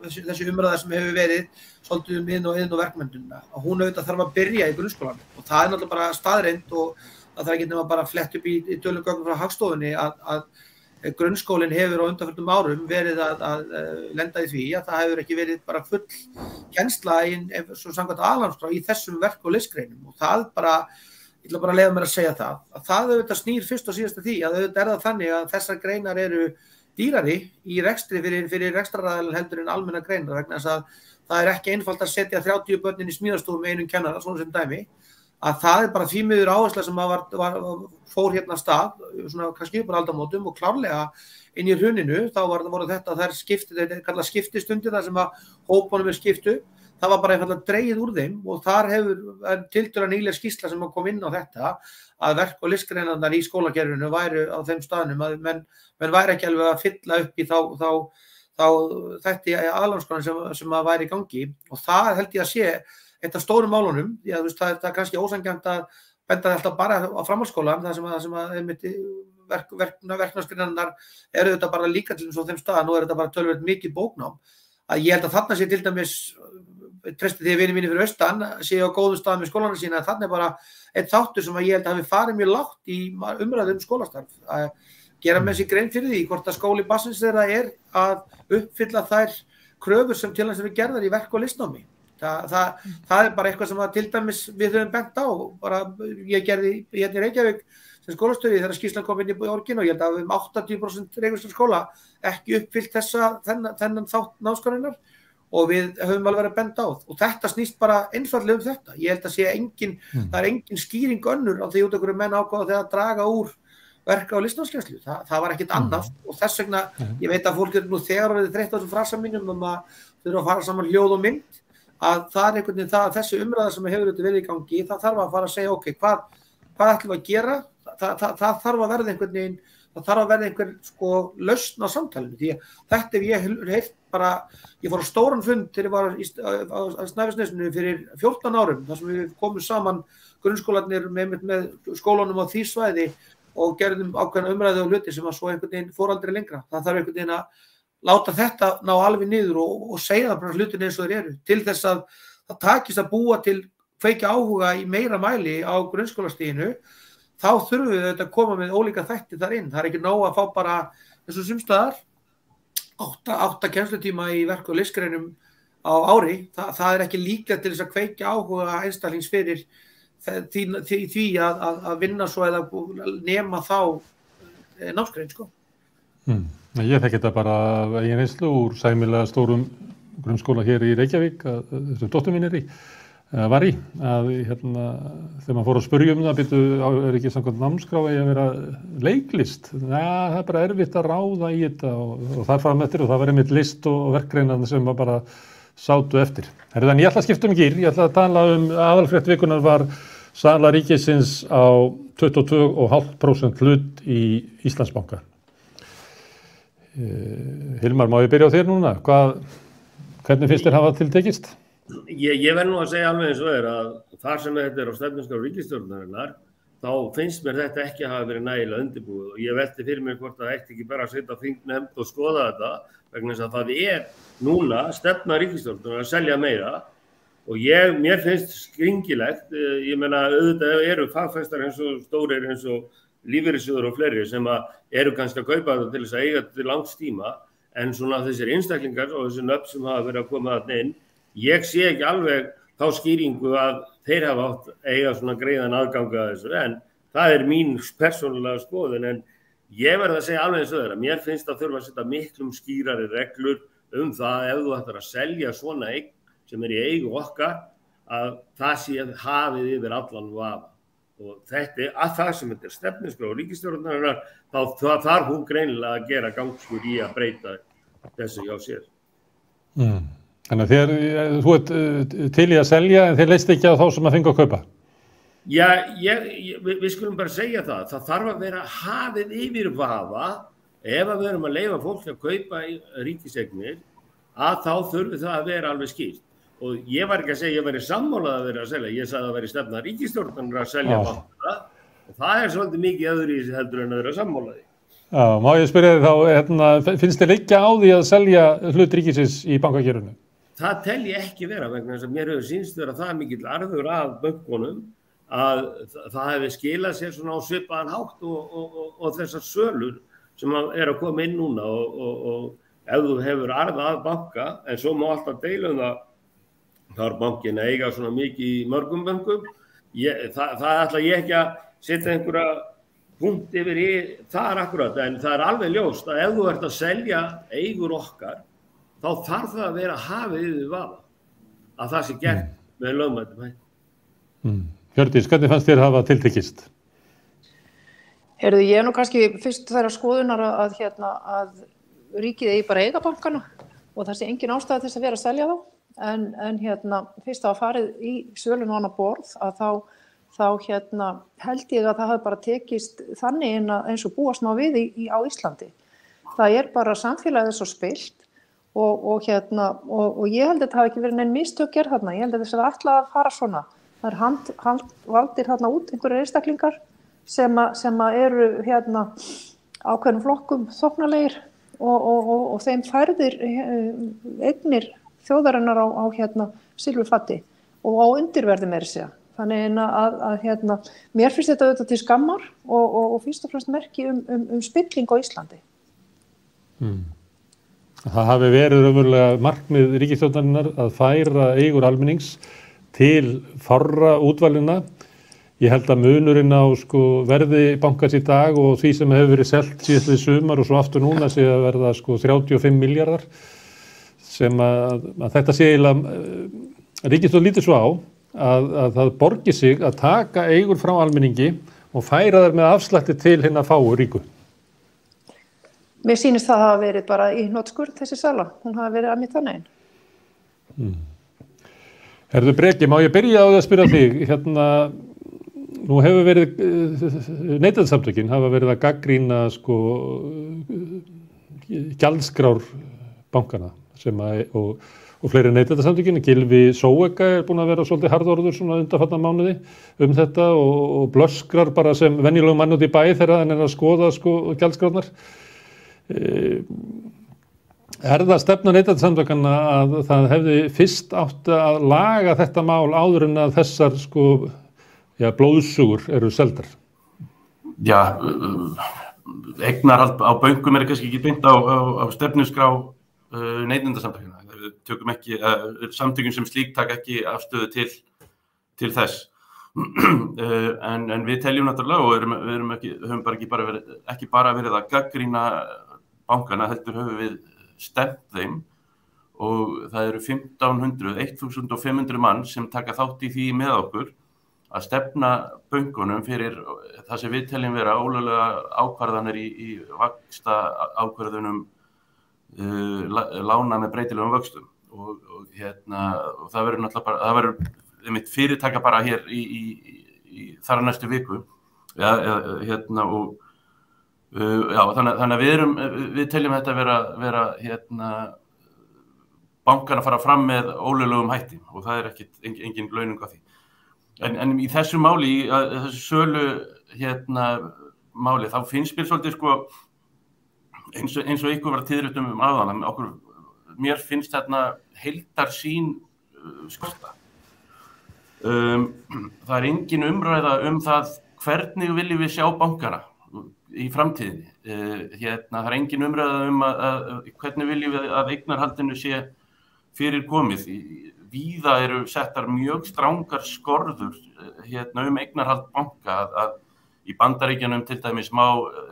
þessi umræða sem hefur verið svolítið iðn- og verkmenntun að hún auðvitað þarf að byrja í grunnskólanum og það er náttúrulega bara staðreynd og að það getur bara flett upp í tölum gögnum frá Hagstofunni að grunnskólinn hefur á undanförnum árum verið að lenda í því að það hefur ekki verið bara full kennsla svo samkvæmt aðalnámskrá í þessum verk- og listgreinum og það bara ég ætla bara að leyfa mér að segja að það auðvitað snýr fyrst og síðast að því að auðvitað er það þannig að þessar greinar eru dýrari í rekstri fyrir rekstraraðilann heldur en almenna greinar vegna þess að það er ekki einfalt að setja 30 börnin í smíðastofu með einum kennara, svona sem dæmi, að það er bara því miður áhersla sem fór hérna af stað, svona kannski upp á aldamótum og klárlega inn í hruninu, þá voru þetta þær þetta kallað skiptistundir þar sem að hópunum er skiptu. Það var bara einfaldlega dregið úr þeim og þar hefur tiltölulega nýleg skýrsla sem kom inn á þetta að verk- og listgreinarnar í skólakerfinu væru á þeim staðnum að menn væri ekki alveg að fylla upp í þá þetta aðalnámsskólann sem að væri í gangi og það held ég að sé eitt af stórum málunum, því að það er kannski ósanngjarnt að benda alltaf bara á framhaldsskólann þar sem að verknámsgreinarnar eru þetta bara líka til þeim stað, nú er þetta bara töluvert mikið bóknám að ég held að þarna sé til dæmis treysti því vinir mínir fyrir austan séu á góðum stað með skólana sína að þarna er bara einn þáttur sem að ég held að hafi farið mjög lágt í umræðu skólastarf að gera með sér grein fyrir því hvort að skóli barnsins þeirra er að uppfylla þær kröfur sem til hans eru gerðar í verk- og listnámi. Það er bara eitthvað sem að til dæmis við höfum bent á bara ég gerði hérna í Reykjavík sem skólastöði þegar skýrslan kom inn í borgin og ég held að við 80% Reykjavík skóla ekki uppfyllt þennan þátt námskrárinnar og við höfum alveg verið að benda á og þetta snýst bara einfaldlega um þetta. Ég held að það er engin skýring önnur á því út okkur menn ákváða þegar að draga úr verka- og listnámskennslu. Það var ekkert annað og þess vegna, ég veit að fólk er nú þegar verið þreytt á þessum frasamínum að þurfa að fara saman hljóð og mynd að það er einhvern veginn það að þessi umræða sem hefur verið í gangi, það þarf að fara að segja ok, hvað ætlum við að gera? Það þarf að verða einhvern veginn, það þarf að verða einhver lausn á samtalinu því að þetta ef ég heilt bara, ég fór á stóran fund þegar ég var á Snæfellsnesinu fyrir 14 árum þar sem við komum saman grunnskólarnir með skólanum á því svæði og gerðum ákveðna umræðu og hluti sem að svo einhvern veginn fór aldrei lengra. Það þarf einhvern veginn að láta þetta ná alveg niður og segja það bara hlutin eins og þeir eru til þess að það takist að búa til kveikja áhuga í meira mæli á grunnskólastiginu þá þurfum við að koma með ólíka þætti þar inn. Það er ekki nóg að fá bara eins og sumstaðar 8 kennslutíma í verk- og listgreinum á ári. Það er ekki líklegt til þess að kveikja áhuga einstaklings fyrir því að vinna svo eða nema þá námsgrein sko. Ég þekki þetta bara eigin reynslu úr sæmilega stórum grunnskóla hér í Reykjavík þessum dóttur mín var í að þegar maður fór að spyrja það er ekki samkvæmt námskrá að vera leiklist. Það er bara erfitt að ráða í þetta og þar fram eftir og það var einmitt list og verkgreinar sem bara sátu eftir. En ég ætla að skipta gír, ég ætla að tala aðalfrétt vikunar var sala ríkisins á 22,5% hlut í Íslandsbanka. Hilmar, má ég byrja á þér núna? Hvernig finnst þér hafa tiltekist? Ég verð nú að segja alveg eins og að þar sem þetta á stefnuskrá ríkisstjórnarinnar, þá finnst mér þetta ekki að hafa verið nægilega undirbúið og ég velti fyrir mér hvort það ætti ekki bara að setja á þingnefnd og skoða þetta vegna þess að það núna stefna ríkisstjórnarinnar að selja meira og mér finnst skringilegt, ég meina auðvitað eru fagfestar eins og stórir eins og lífeyrissjóður og fleiri sem eru kannski að kaupa þetta til þess að eiga til langs tíma en svona þessir einstaklingar og þessi nöfn sem hafa verið að koma þarna inn, ég sé ekki alveg þá skýringu að þeir hafa átt eiga svona greiðan aðganga að þessu en það mín persónulega skoðun en ég verð að segja alveg eins og mér finnst að þurfa að setja miklum skýrari reglur það ef þú ætlar að selja svona eign sem í eigu okkar að það sé hafið yfir allan vafa og þetta að það sem þetta stefnuskrá ríkisstjórnarinnar þá þarf hún greinilega að gera gangskur í að breyta þessu hjá sér. Þannig að þú ert til í að selja en þeir leist ekki á þá sem að fengu að kaupa? Já, við skulum bara segja það þarf að vera hafið yfir vafa ef við erum að leyfa fólk að kaupa ríkiseignir að þá þurfi það að vera alveg skýrt og ég var ekki að segja ég væri sammálað að vera að selja, ég sagði að væri stefna ríkisstjórnarinnar að selja bankana og það svolítið mikið öðruvísi heldur en að vera sammálaði. Já, má ég spyrja þig þá, finnst þér liggja á því að selja hlut ríkisins í bankakerfinu? Það tel ég ekki vera vegna þess að mér hefur sýnst vera það mikill arður af bönkunum að það hefur skilað sér svona á svipaðan hátt og þessar sölur sem að koma inn núna og ef þú hefur arð af banka en svo má alltaf deila það þar bankin að eiga svona mikið í mörgum bönkum. Það ætla ég ekki að setja einhverja punkt yfir í það akkurat en það alveg ljóst að ef þú ert að selja eigur okkar þá þarf það að vera hafið yfir vafa að það sé gert með lögmætum hætti. Hjördís, hvernig fannst þér hafa tiltekist? Heyrðu, ég nú kannski fyrst þeirra skoðunar að ríkið eigi bara eiga bankana og það sé engin ástæða til þess að vera að selja þá en fyrst að farið í sölun á annað borð að þá held ég að það hafi bara tekist þannig eins og búast má við á Íslandi. Það bara samfélagið svo spillt og ég held að þetta hafi ekki verið nein mistök gerð þarna. Ég held að þess að ætla að fara svona. Það valdir þarna út einhverjir einstaklingar sem eru ákveðnum flokkum þóknarlegir og þeim færðir eignir þjóðarinnar á silfurfati og á undirverði meira segja. Þannig að mér finnst þetta auðvitað til skammar og fyrst og fremst merki spilling á Íslandi. Það hafi verið raunverulega markmið ríkisstjórnarinnar að færa eigur almennings til fárra útvalina. Ég held að munurinn á verði bankans í dag og því sem hefur verið selt síðastliðið sumar og svo aftur núna sé að verða 35 milljarðar sem að þetta sé eiginlega ríkisstjórn lítur svo á að það borgi sig að taka eigur frá almenningi og færa þær með afslætti til hinna fáu ríku. Mér sýnist það hafa verið bara í hnotskurn þessi sala. Hún hafa verið að mér þannig. Herðu Breki, má ég byrja á því að spyrja þig? Nú hefur verið, Neytendasamtökin hafa verið að gagnrýna gjaldskrár bankana og fleiri Neytendasamtökin. Gylfi Sóeka búinn að vera svolítið harðorður svona undanfarna mánuði þetta og blöskrar bara sem venjulegum mann út í bæ þegar hann að skoða gjaldskrárnar. Það stefna Neytendasamtakanna að það hefði fyrst átt að laga þetta mál áður en að þessar blóðsugur eru seldar? Já, eignarhald á bönkum kannski ekki beint á stefnuskrá Neytendasamtakanna. Við tökum ekki, samtökin sem slík taka ekki afstöðu til þess. En við teljum náttúrulega og höfum ekki bara verið að gagnrýna bankana, heldur höfum við stefnt þeim og það eru 1500 mann sem taka þátt í því með okkur að stefna bönkunum fyrir það sem við teljum vera ólöglega ákvarðanir í vaxta ákvarðunum lána með breytilegum vöxtum og það verður náttúrulega bara, það verður fyrirtaka bara hér í þar á næstu viku. Hérna, og já, þannig að við teljum þetta vera hérna, bankana fara fram með ólöglegum hætti og það engin launung á því. En í þessu máli, þessu sölu hérna, máli, þá finnst mér svolítið sko, eins og ykkur var tíðrætt áðan, mér finnst þarna heildarsýn skorta. Það engin umræða það hvernig viljum við sjá bankana í framtíðinni. Hérna, það engin umræða að hvernig viljum við að eignarhaldinu sé fyrir komið. Víða eru settar mjög strangar skorður hérna, eignarhald banka að í Bandaríkjunum til dæmis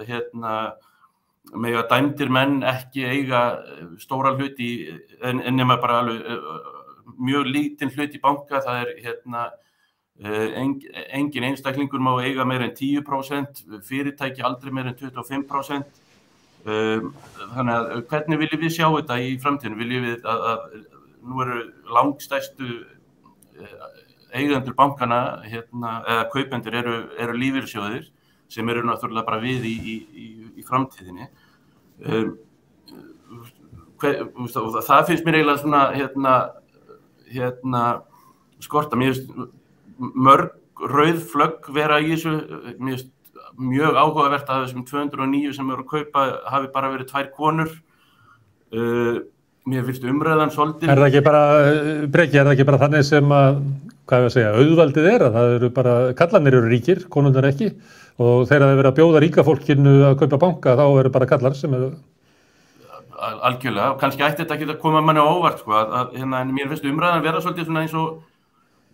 hérna, mega dæmdir menn ekki eiga stóra hluti en nema bara alveg mjög lítinn hlut í banka. Það hérna, engin einstaklingur má eiga meira en 10%, fyrirtæki aldrei meira en 25%. Þannig að hvernig viljum við sjá þetta í framtíðinu? Viljum við að nú eru langstærstu eigendur bankana hérna, eða kaupendur eru lífeyrissjóðir sem eru náttúrulega bara við í framtíðinni. Það finnst mér eiginlega svona hérna skorta. Mér finnst mörg rauð flögg vera í þessu. Mér finnst mjög áhugavert að þessum 209 sem eru að kaupa hafi bara verið 2 konur. Mér finnst umræðan svolítið. Er það ekki bara, Breki, þannig sem að, hvað ég að segja, auðvaldið að það eru bara, kallarnir eru ríkir, konurnar ekki, og þegar það er verið að bjóða ríka fólkinu að kaupa banka, þá eru bara kallar sem eru... Algjörlega, kannski ætti þetta ekki að koma manni á óvart, sko, hérna, en mér finnst umræðan vera svolítið svona eins og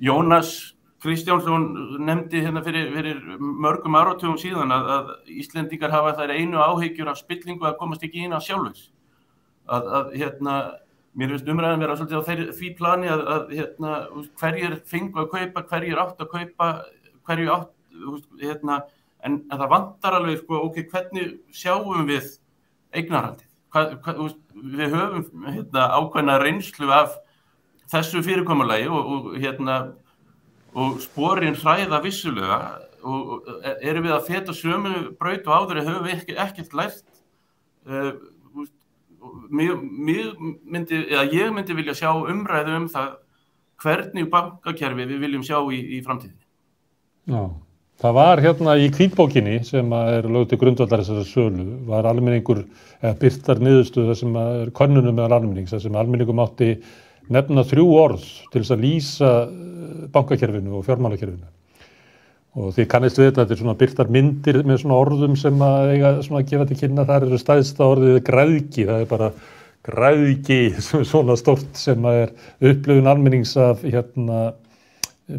Jónas Kristjánsson nefndi hérna fyrir mörgum áratugum síðan að Íslendingar hafa þær einu áhyggjur af spillingu að komast ekki inn á sjálfur. Hérna, mér finnst umræðan vera svolítið á því plani að hérna, hverjir fengu að kaupa, hverjir átt að kaupa, hverjir átt, hérna, en það vantar alveg, sko, ok, hvernig sjáum við eignarhaldið? Við höfum hérna, ákveðna reynslu af þessu fyrirkomulagi og sporin hræða vissulega og erum við að feta sömu braut og áður höfum við ekkert lært. Ég myndi vilja sjá umræðu það hvernig bankakerfi við viljum sjá í framtíðinni. Já, það var hérna í hvítbókinni sem er lögð til grundvallar þessari sölu, var almenningur birtar niðurstöðu þar sem er könnunum meðal almennings, þar sem almenningur mátti nefna 3 orð til þess að lýsa bankakerfinu og fjármálakerfinu. Og þið kannist við þetta er svona birtar myndir með svona orðum sem eiga svona að gefa til kynna. Þar eru stæðsta orðið græðgi. Það er bara græðgi svona stórt sem er upplifun almennings af hérna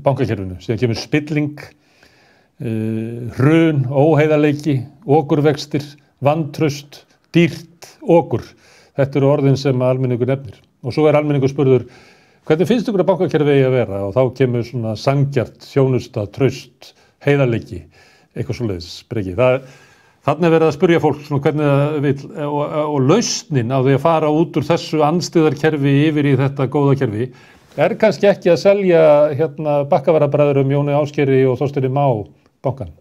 bankakerfinu. Síðan kemur spilling, hrun, óheiðarleiki, okurvextir, vantraust, dýrt, okur. Þetta eru orðin sem almenningur nefnir. Og svo er almenningur spurður, hvernig finnst ykkur að bankakerfi eigi að vera? Og þá kemur svona sanngjarnt, þjónusta, traust, heiðarleiki, eitthvað svoleiðis, Breki. Þarna er verið að spyrja fólk svona hvernig það vill og lausnin á því að fara út úr þessu andstyggðarkerfi yfir í þetta góða kerfi er kannski ekki að selja hérna Bakkavararbræðurum Jóni Ásgeiri og Þorsteini Má bankann.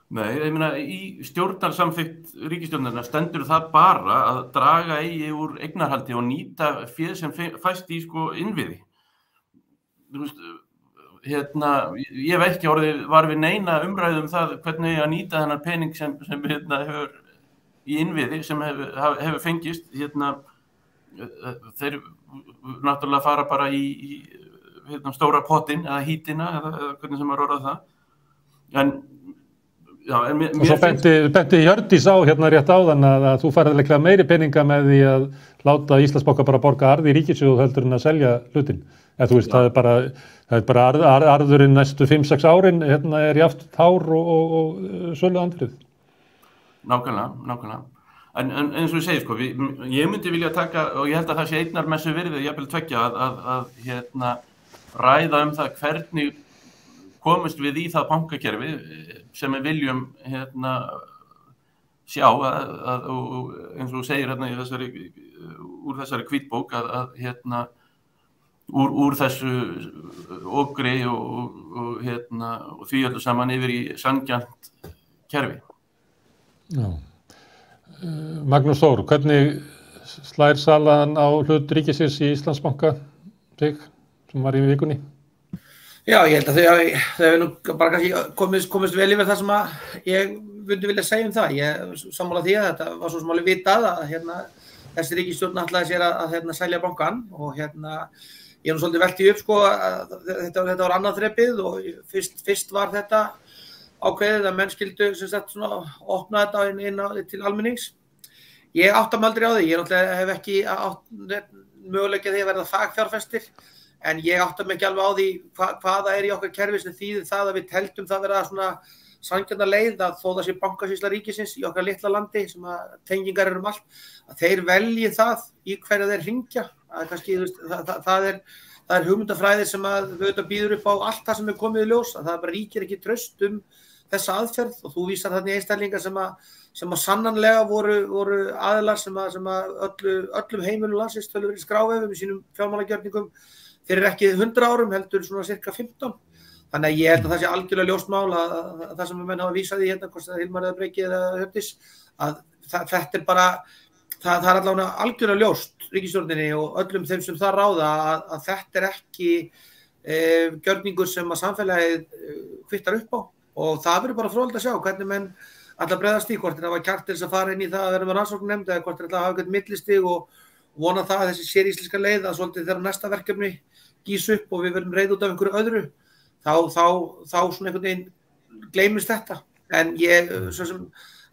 Nei, ég meina í stjórnarsamþykkt ríkisstjórnarinnar stendur það bara að draga eigi úr eignarhaldi og nýta féð sem fæst í sko innviði. Þú veist, hérna, ég hef ekki var við neina umræðu það hvernig að nýta þennan pening sem hérna hefur í innviði sem hefur fengist. Hérna, þeir náttúrulega fara bara í hérna, stóra pottin eða hítina eða hvernig sem orðað það. Og svo benti Hjördís á hérna rétt áðan að þú farið líklega meiri peninga með því að láta Íslandsbanka bara borga arð í ríkissjóð heldur en að selja hlutin. Eða þú veist, það er bara arðurinn næstu 5-6 árin hérna er jaft hár og sölu andrið. Nákvæmlega. En eins og ég segi, sko, ég myndi vilja taka, og ég held að það sé einnar messu virði, jafnvel tveggja að hérna ræða það hvernig komumst við í það bankakerfi sem við viljum hérna sjá og eins og þú segir hérna úr þessari hvítbók að hérna úr þessu okri og því öllu saman yfir í sanngjarnt kerfi. Já. Magnús Þór, hvernig slær salan á hlut ríkisins í Íslandsbanka sig, sem var í vikunni? Já, ég held að þau hefur nú bara kannski komist vel yfir það sem að ég myndi vilja segja það. Ég sammála því að þetta var svo sem alveg vitað að þessi ríkisstjórn ætlaði sér að selja bankann og ég nú svolítið velti upp sko að þetta var annað þrepið og fyrst var þetta ákveðið að menn skildu sem sagt svona opna þetta inn til almennings. Ég átta mig aldrei á því, ég náttúrulega hef ekki möguleika því að verða fagfjárfestir, en ég átta mig ekki alveg á því hvaða í okkar kerfi sem þýðir það að við teldum það vera svona sanngjarna leið að þó það sé bankasýsla ríkisins í okkar litla landi sem að tengingar eru allt, að þeir velji það í hverja þeir hringja. Það er hugmyndafræði sem að við býður upp á allt það sem er komið í ljós, að það bara ríkir ekki traust þessa aðferð og þú vísar þarna í einstaklingar sem að sannanlega voru aðilar sem að öllum heimilum landsins tölu verið skráfefum í sínum fjármálagjörningum fyrir ekki 100 árum heldur svona cirka 15. Þannig að ég held að það sé algjörlega ljóst mál að það sem menn hafa vísað í hvort það er Hilmar eða Breki eða Hjördís, að þetta er bara, það er allavega algjörlega ljóst ríkisstjórninni og öllum þeim sem það ráða að þetta er ekki gjörningur sem að samfélagið kvittar upp á og það verður bara fróðlegt að sjá hvernig menn ætla að bregðast í, hvort þeir hafa kjark til þess að fara inn í það að vera með rannsóknarnefnd eða hvort þeir ætla að hafa eitthvað millistig og vona það að þessi séríslenska leið að svolítið þegar næsta verkefni gís upp og við verðum reið út af einhverju öðru, þá svona einhvern veginn gleymist þetta. En ég svo sem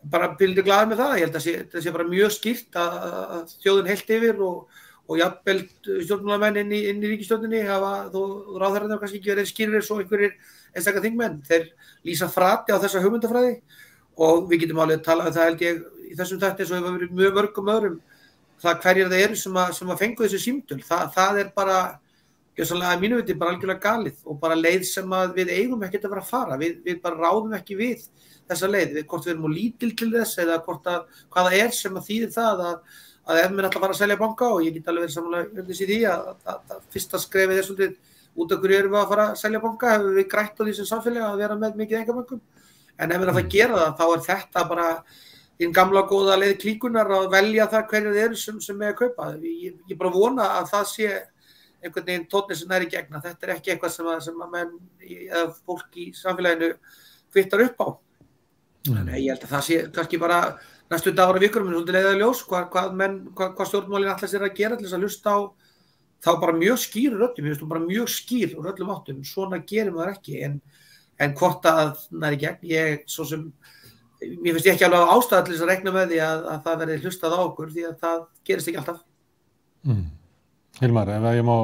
bara byldi glaður með það, ég held að það sé bara mjög skýrt að þjóðin heilt yfir og jafnvel stjórnmálamenn inn í ríkisstjórninni hafa, þó ráðherrarnir kannski ekki verið skýrir svo einhverjir einstaka þingmenn, þeir lýsa frati á þessa hugmyndafræði og við getum alveg talað um það held ég í þessum þætti eins og hefur verið mjög mörgum öðrum það hverjir það eru sem að fengu þessu símtöl, það er bara gjörsamlega mínu viti bara algjörlega galið og bara leið sem að við eigum ekkert að vera að fara, við bara ráðum ekki við þessa leið, hvort við erum á lítil til þess eða hvaða er sem að þýðir það að ef menn ætla að fara að selja banka og ég get alveg verið samanlega í því að fyrsta skrefið er svolítið út af hverju erum við að fara að selja banka, hefur við grætt á því sem samfélagi að vera með mikið einkabankum, en ef við ætla að gera það þá er þetta bara einn gamla góða leið klíkunar að velja það hverju þeir eru sem með að kaupa. Ég bara vona að það sé einhvern veginn tónni sem í gegna. Þetta er ekki eitthvað sem að menn eða fólk í samfélaginu kvittar upp á. Þannig ég held að það sé kannski bara næstu dagar og vikur, menn svolítið leiða ljós hvað stjórnmálin ætla sér að gera til þess að hlusta á þá bara mjög skýr röddum, ég veist bara mjög skýr úr öllum áttum, svona gerum það ekki en hvort að næri gegn, mér finnst ég ekki alveg ástæða til þess að rekna með því að það verði hlustað á okkur því að það gerist ekki alltaf. Hilmar, ef ég má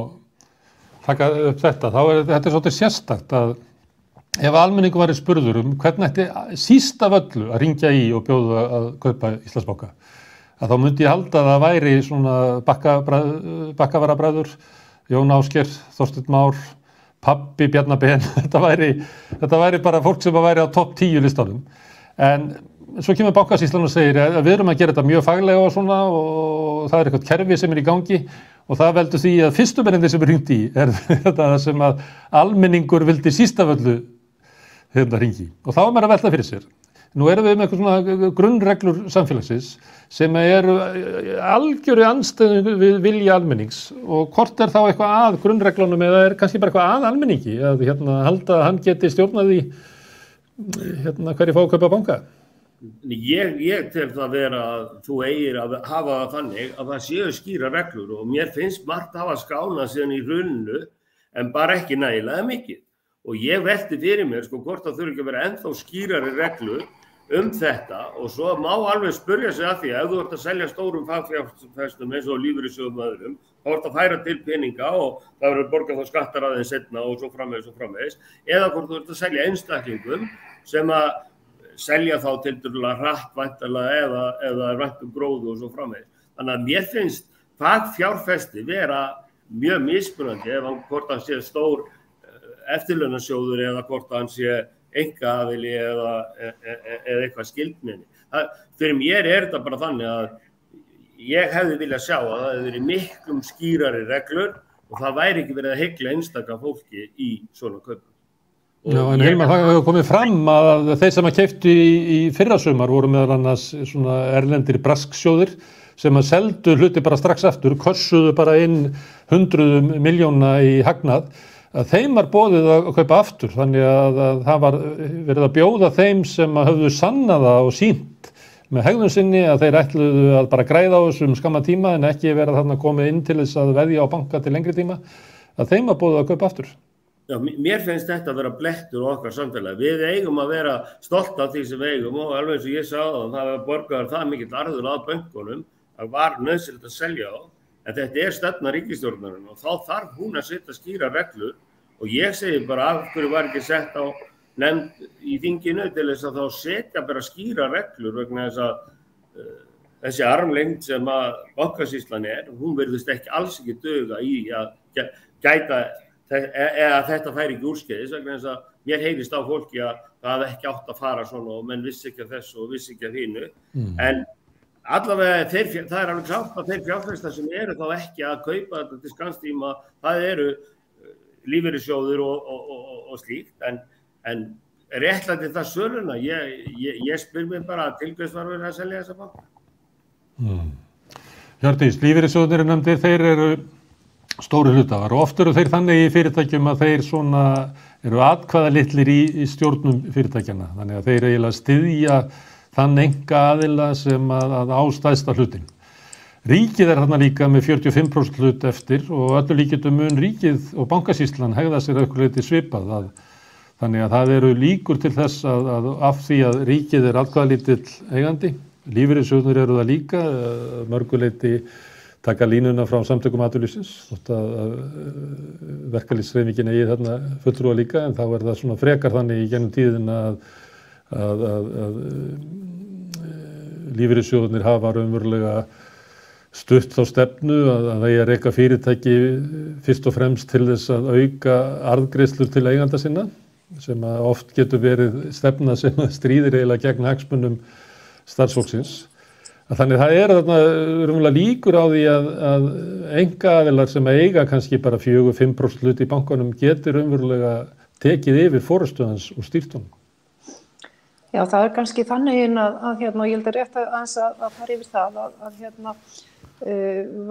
taka upp þetta, þá þetta svolítið sérstakt að ef almenningur væri spurður hvernig ætti síst af öllu að ringja í og bjóða að kaupa Íslandsbanka, að þá myndi ég halda að það væri svona Bakkavarabræður, Jón Ásgeir, Þorsteinn Már, pabbi Bjarna Ben, þetta væri bara fólk sem væri á topp 10 listanum. En svo kemur Bankasýslan og segir að við erum að gera þetta mjög faglega og svona og það er eitthvað kerfi sem í gangi og það veldur því að fyrstu mennindi sem hringt í þetta sem að almenningur vildi síst af öllu hringi og þá maður að velta fyrir sér. Nú erum við með eitthvað svona grunnreglur samfélagsins sem eru algjöru andstæðu við vilja almennings og hvort er þá eitthvað að grunnreglunum eða er kannski bara eitthvað að almenningi að halda að hann geti stjórnað í hverju fá að kaupa banka? Ég tel það vera að þú eigir að hafa það þannig að það séu skýra reglur og mér finnst margt hafa skánað síðan í hruninu en bara ekki nægilega mikið. Og ég velti fyrir mér hvort það þurfi ekki að vera ennþá skýrari reglur þetta og svo má alveg spyrja sig að því að ef þú ert að selja stórum fagfjárfestum eins og lífeyrissjóðum og öðrum, þá ert að færa til peninga og það verður borgað þá skattar aðeins seinna og svo framvegis, eða hvort þú ert að selja einstaklingum sem að selja þá tiltölulega hratt væntanlega eða væntum gróðu og svo framvegis. Þannig að mér finnst fagfjárfesti vera mjög mismunandi ef hvort hann sé stór eftirlaunasjóður eða hvort hann sé einkaaðili eða eitthvað skildminni. Fyrir mér þetta bara þannig að ég hefði viljað sjá að það hefði verið miklum skýrari reglur og það væri ekki verið að hygla einstaka fólki í svona kaupum. Já, en Hilmar, það hefur komið fram að þeir sem að keyptu í fyrrasumar voru meðal annars svona erlendir brasksjóðir sem að seldu hluti bara strax aftur, kössuðu bara inn 100 milljóna í hagnað, að þeim var boðið að kaupa aftur, þannig að það var verið að bjóða þeim sem að höfðu sannaða og sýnt með hegðun sinni að þeir ætluðu að bara græða á þessum skamma tíma en ekki vera þarna komið inn til þess að veðja á banka til lengri tíma, að þeim var boðið að kaupa aftur. Já, mér finnst þetta að vera blettur á okkar samfélagi. Við eigum að vera stolt af því sem við eigum og alveg eins og ég sagði það var borgaðar það mikill arður að bönkunum, það var nauðsynlegt að selja á, en þetta stefna ríkisstjórnarinnar og þá þarf hún að setja skýra reglur og ég segi bara af hverju var ekki sett á nefnd í þinginu til þess að þá setja bara skýra reglur vegna þess að þessi armlengd sem að bankasýslan hún virðist ekki alls ekki duga í að gæta eða þetta færi ekki úrskeiðis vegna þess að mér heyrist á fólki að það ekki átt að fara svona og menn vissi ekki að þessu og vissi ekki að hínu en allavega það alveg klárt að þeir fjárfestar sem þá ekki að kaupa þetta til skammstíma, það lífeyrissjóðir og slíkt en réttlæti það söluna ég spyr mig bara til hvers var verið að selja þessa banka. Hjördís, lífeyrissjóðir nefndir, þeir eru stóri hlutafar og oft eru þeir þannig í fyrirtækjum að þeir svona eru atkvæðalitlir í stjórnum fyrirtækjana, þannig að þeir eiginlega styðja þann einkaaðila sem að ástæðsta hlutin. Ríkið þarna líka með 45% hlut eftir og öllu líkindum mun ríkið og bankasýslan hegða sér einhverju leyti svipað. Þannig að það eru líkur til þess að af því að ríkið atkvæðalítill eigandi, lífeyrissjóðir eru það líka, mörgu leyti taka línuna frá samtökum atvinnulífsins, þótt að verkalýðshreyfingin eigi þarna fulltrúa líka, en þá það svona frekar þannig í gegnum tíðina að lífeyrissjóðirnir hafa raunverulega stutt þá stefnu að það eigi að reka fyrirtæki fyrst og fremst til þess að auka arðgreiðslur til eiganda sinna, sem að oft getur verið stefna sem stríðir eiginlega gegn hagsmunum starfsfólksins. Þannig það þarna raunverulega líkur á því að einkaaðilar sem eiga kannski bara 4-5% hlut í bankanum getur raunverulega tekið yfir forystuhans og stýrt honum. Já, það kannski þannig að ég held að rétt aðeins að fara yfir það að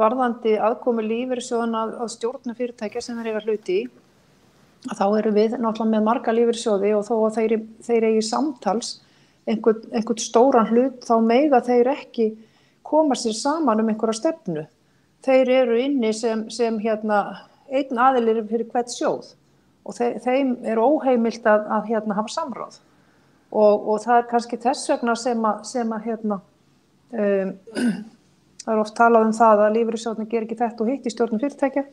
varðandi aðkomu lífeyrissjóðanna að stjórnum fyrirtækja sem þeir eiga hluti í, þá eru við náttúrulega með marga lífeyrissjóði og þó að þeir eigi samtals einhvern stóran hlut, þá mega þeir ekki koma sér saman einhverja stefnu. Þeir eru inni sem einn aðili fyrir hvert sjóð og þeim óheimilt að hafa samráð. Og það kannski þess vegna sem það oft talað það að lífeyrissjóðirnir gera ekki þetta og hitt í stjórnum fyrirtækja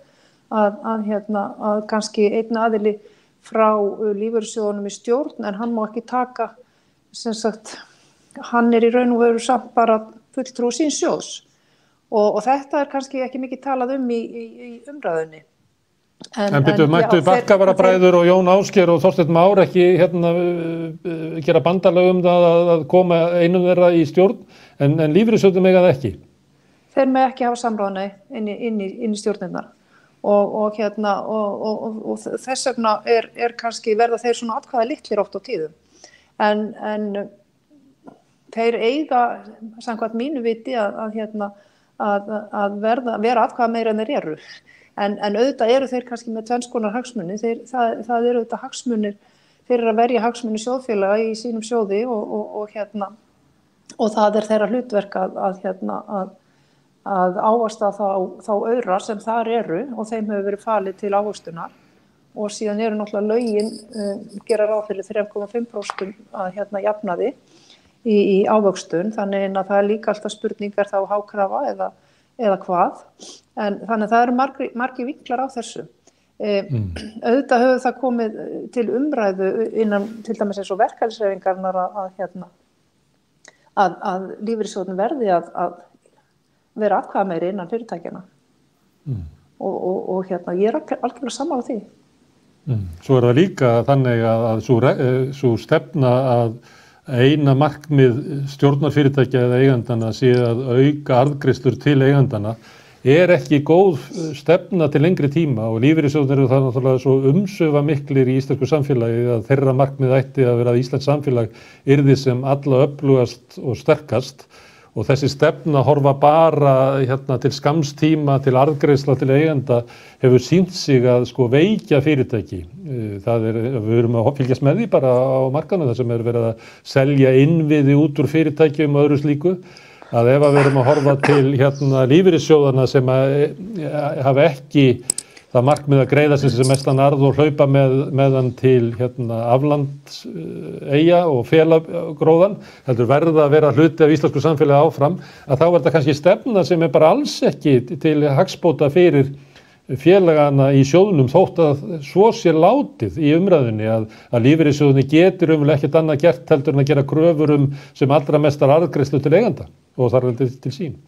að kannski einn aðili frá lífeyrissjóðunum í stjórn en hann má ekki taka sem sagt, hann í raun og veru samt bara fulltrúi síns sjóðs og þetta kannski ekki mikið talað í umræðunni. En mættu Bakkavarabræður og Jón Ásgeir og Þorsteinn Már ekki gera bandalag það að koma einum þeirra í stjórn en lífeyrissjóðir mega það ekki? Þeir mega ekki hafa samráð inn í stjórnirnar og þess vegna kannski verða þeir svona atkvæða litlir oft á tíðum. En þeir eiga samkvæmt mínu viti að vera atkvæða meira en þeir eru. En auðvitað eru þeir kannski með tvenns konar hagsmuni. Það eru auðvitað hagsmunir fyrir að verja hagsmuni sjóðfélaga í sínum sjóði og það þeirra hlutverk að ávaxta þá aura sem þar eru og þeim hefur verið falið til ávöxtunar. Og síðan eru náttúrulega lögin gera ráð fyrir 3,5% að jafnaði í ávöxtun, þannig að það líka alltaf spurningar þá hákrafa eða hvað, en þannig að það eru margir vinklar á þessu. Auðvitað hefur það komið til umræðu innan til dæmis eins og verkalýðshreyfingarinnar að lífeyrissjóðirnir verði að vera atkvæðameiri innan fyrirtækjanna og ég algjörlega sammála því. Svo það líka þannig að sú stefna að eina markmið stjórnarfyrirtækja eða eigandana sé að auka arðgreiðslur til eigandana ekki góð stefna til lengri tíma og lífeyrissjóðirnir eru það náttúrulega svo umsvifamiklir í íslensku samfélagi að þeirra markmið ætti að vera að íslenskt samfélag yrði sem alla öflugast og sterkast og þessi stefna horfa bara til skamstíma, til arðgreiðsla, til eigenda hefur sýnt sig að veikja fyrirtæki. Við erum að fylgjast með því bara á markaðnum þar sem verið að selja innviði út úr fyrirtækjum og öðru slíku. Að ef við erum að horfa til lífeyrissjóðana sem hafa ekki það markmið að greiða sér sem mestan arð og hlaupa með hann til aflandseyja og felagróðan, heldur verða að vera hluti af íslensku samfélagi áfram, að þá er þetta kannski stefna sem bara alls ekki til hagsbóta fyrir félagana í sjóðnum þótt að svo sé látið í umræðunni að lífeyrissjóðunni getur ekkert annað gert heldur en að gera kröfur sem allra mestar arðgreiðslu til eiganda og þar heldur til sín.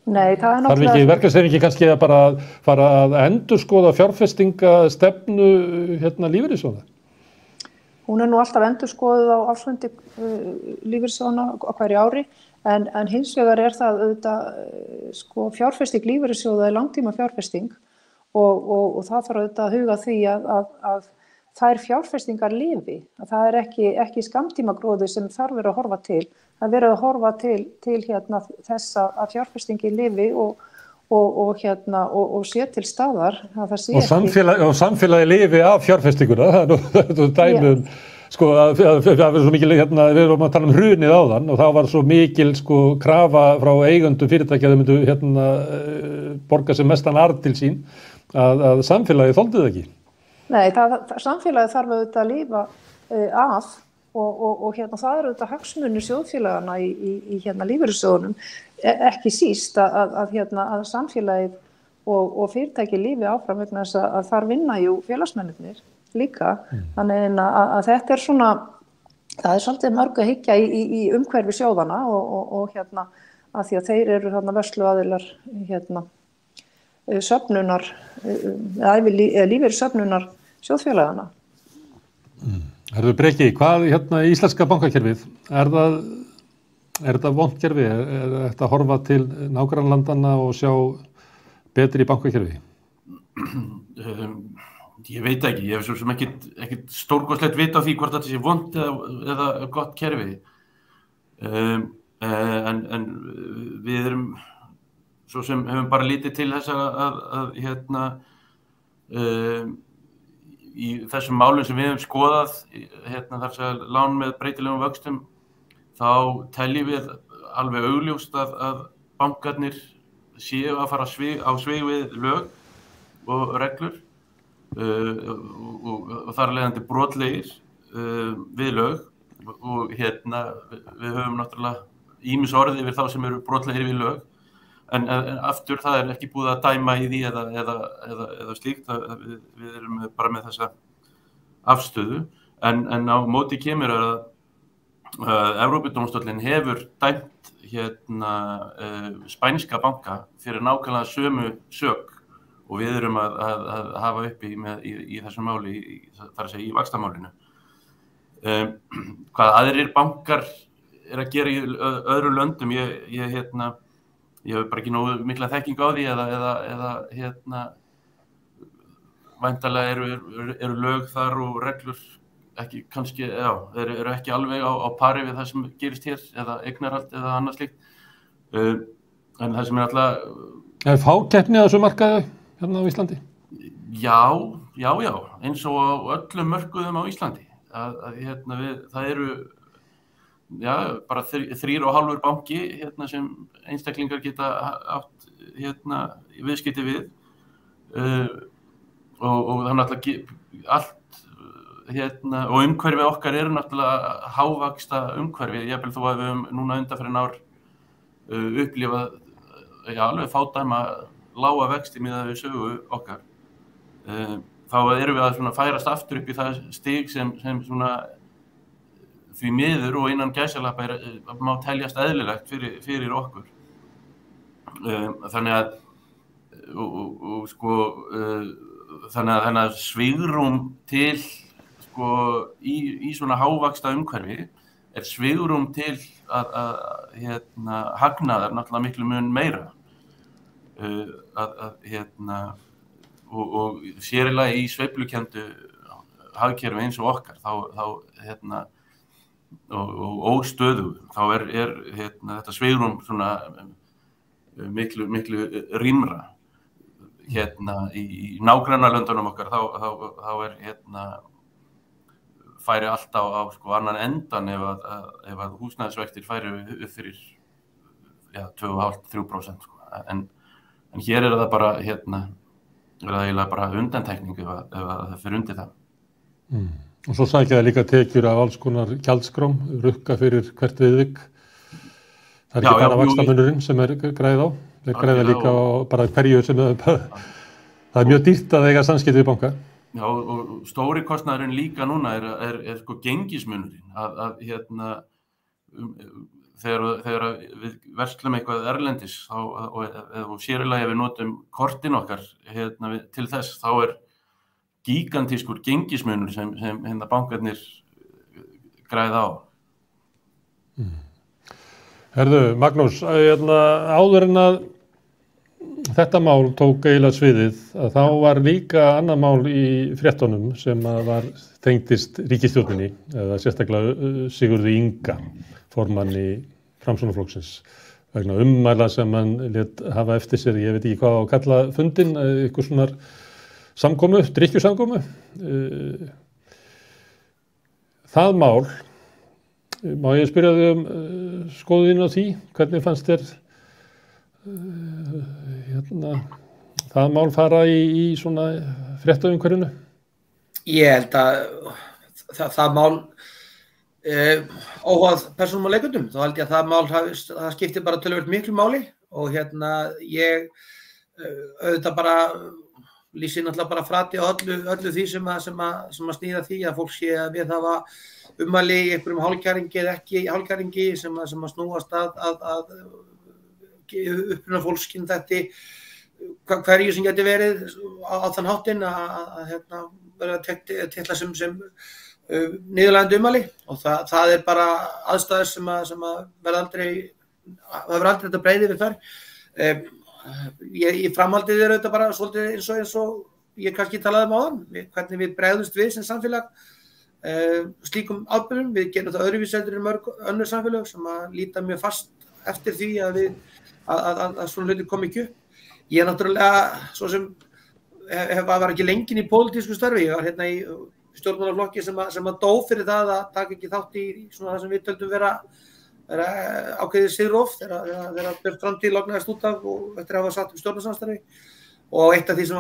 Nei, það er náttúrulega... Þarf ekki verkefnishreyfingin kannski að bara fara að endurskoða fjárfestingastefnu lífeyrissjóða? Hún nú alltaf endurskoðuð á ársfundi lífeyrissjóðanna á hverju ári, en hins vegar það auðvitað fjárfesting lífeyrissjóða er langtíma fjárfesting og það þarf auðvitað að huga því að þær fjárfestingar lifi, að það er ekki skammtímagróði sem þarf verið að horfa til. Það verið að horfa til þess að fjárfestingi lifi og sé til staðar. Og samfélagi lifi af fjárfestinguna, það er dæmi það var svo mikil, við erum að tala hrunið áðan og þá var svo mikil krafa frá eigendum fyrirtækja að þau myndu borga sem mestan arð til sín að samfélagi þoldi það ekki. Nei, samfélagi þarf auðvitað að lifa af og það eru auðvitað hagsmunir sjóðfélagana í lífeyrissjóðunum, ekki síst að samfélagið og fyrirtæki lifi áfram vegna þess að þar vinna félagsmennirnir líka. Þannig að þetta er það er svolítið mörg að hyggja í umhverfi sjóðana og að því að þeir eru vörsluaðilar söfnunar, lífeyrissöfnunar sjóðfélagana. Herðu Breki, hvað íslenska bankakerfið, er þetta vont kerfi? Er þetta að horfa til nágrannalandanna og sjá betri bankakerfi? Ég veit ekki, ég hef svo sem ekkert stórkostlegt vita á því hvort þetta sé vont eða gott kerfi. En við erum svo sem hefum bara lítið til þess að í þessum málum sem við hefum skoðað, þar sem lán með breytilegum vöxtum, þá teljum við alveg augljóst að bankarnir séu að fara á svig við lög og reglur og þar af leiðandi brotlegir við lög og við höfum náttúrulega ýmis orð yfir þá sem eru brotlegir við lög. En aftur það er ekki búið að dæma í því eða slíkt, við erum bara með þessa afstöðu. En á móti kemur að Evrópudómstóllinn hefur dæmt spænska banka fyrir nákvæmlega sömu sök og við erum að hafa uppi í þessu máli, þar að segja í vaxtamálinu. Hvað aðrir bankar að gera í öðrum löndum, ég hef bara ekki nógu mikla þekking á því eða væntanlega eru lög þar og reglur ekki kannski, eru ekki alveg á pari við það sem gerist hér eða eignarhald eða annað slíkt. En það sem alltaf... Er fákeppni á þessu markaði á Íslandi? Já, eins og á öllum mörkuðum á Íslandi. Það eru bara 3,5 banki sem einstaklingar geta átt viðskipti við og þannig allt og umhverfi okkar eru náttúrulega hávaxta umhverfi, jafnvel þó að við höfum núna undanfarin ár upplifað alveg fádæma lága vexti miðað við sögu okkar. Þá erum við að færast aftur upp í það stig sem svona því miður og innan gæsalappa má teljast eðlilegt fyrir okkur. Þannig að svigrúm til í svona hávaxta umhverfi er svigrúm til að hagnaðar náttúrulega miklu mun meira. og sérilagi í sveiflukenndu hagkerfi eins og okkar, þá og óstöðu, þá þetta svigrúm svona miklu rýmra. Í nágrannalöndunum okkar, þá færi allt á sko annan endan ef að húsnæðisvextir færi upp fyrir 2,5–3%, sko. En hér það bara það eiginlega bara undantekning ef það fyrir undir það. Og svo sækja það líka tekjur af alls konar gjaldskrám, rukka fyrir hvert viðvik. Það ekki bara vaxtamunurinn sem græð á. Þeir græða líka á bara hverju sem það mjög dýrt að eiga samskipti við banka. Já, og stóri kostnaðurinn líka núna sko gengismunurinn. Þegar við verslum eitthvað erlendis og sérilagi við notum kortin okkar til þess, þá gigantískur gengismunur sem bankarnir græða á. Herðu, Magnús, áður en að þetta mál tók eiginlega sviðið, að þá var líka annað mál í fréttunum sem var tengdist ríkisstjórninni, eða sérstaklega Sigurði Inga, formanni Framsóknarflokksins, vegna ummæla sem hann lét hafa eftir sér, ég veit ekki hvað á að kalla fundinn, eitthvað svona samkomu, drykkjusamkomu. Það mál, má ég spyrja þig skoðun á því, hvernig fannst þér það mál fara í svona fréttaumhverfinu? Ég held að það mál óháð persónum og leikundum, þá held ég að það mál það skiptir bara töluvert miklu máli og ég auðvitað bara lýsi náttúrulega bara frati á öllu því sem að snýða því að fólk sé að við hafa ummæli í einhverjum hálfkæringi eða ekki hálfkæringi sem að snúast að uppruna fólkskinn þetta hverju sem geti verið á þann háttinn að vera að titla sem niðurlægjandi ummæli og það bara aðstæður sem að verða aldrei þetta breyði við þar. Í framhaldið þetta bara svolítið eins og ég kannski talaði áðan, hvernig við bregðumst við sem samfélag slíkum atburðum. Við gerum það öðruvísi heldur en mörg önnur samfélög sem að líta mjög fast eftir því að svona hlutir komi ekki upp. Ég náttúrulega, svo sem var ekki lengin í pólitísku starfi, ég var í stjórnmálaflokki sem að dó fyrir það að taka ekki þátt í svona það sem við töldum vera ákveðið sigróf þegar Björn Framtíð lognaðist út af og eftir að hafa satt stjórnarsamstarfi og eitt af því sem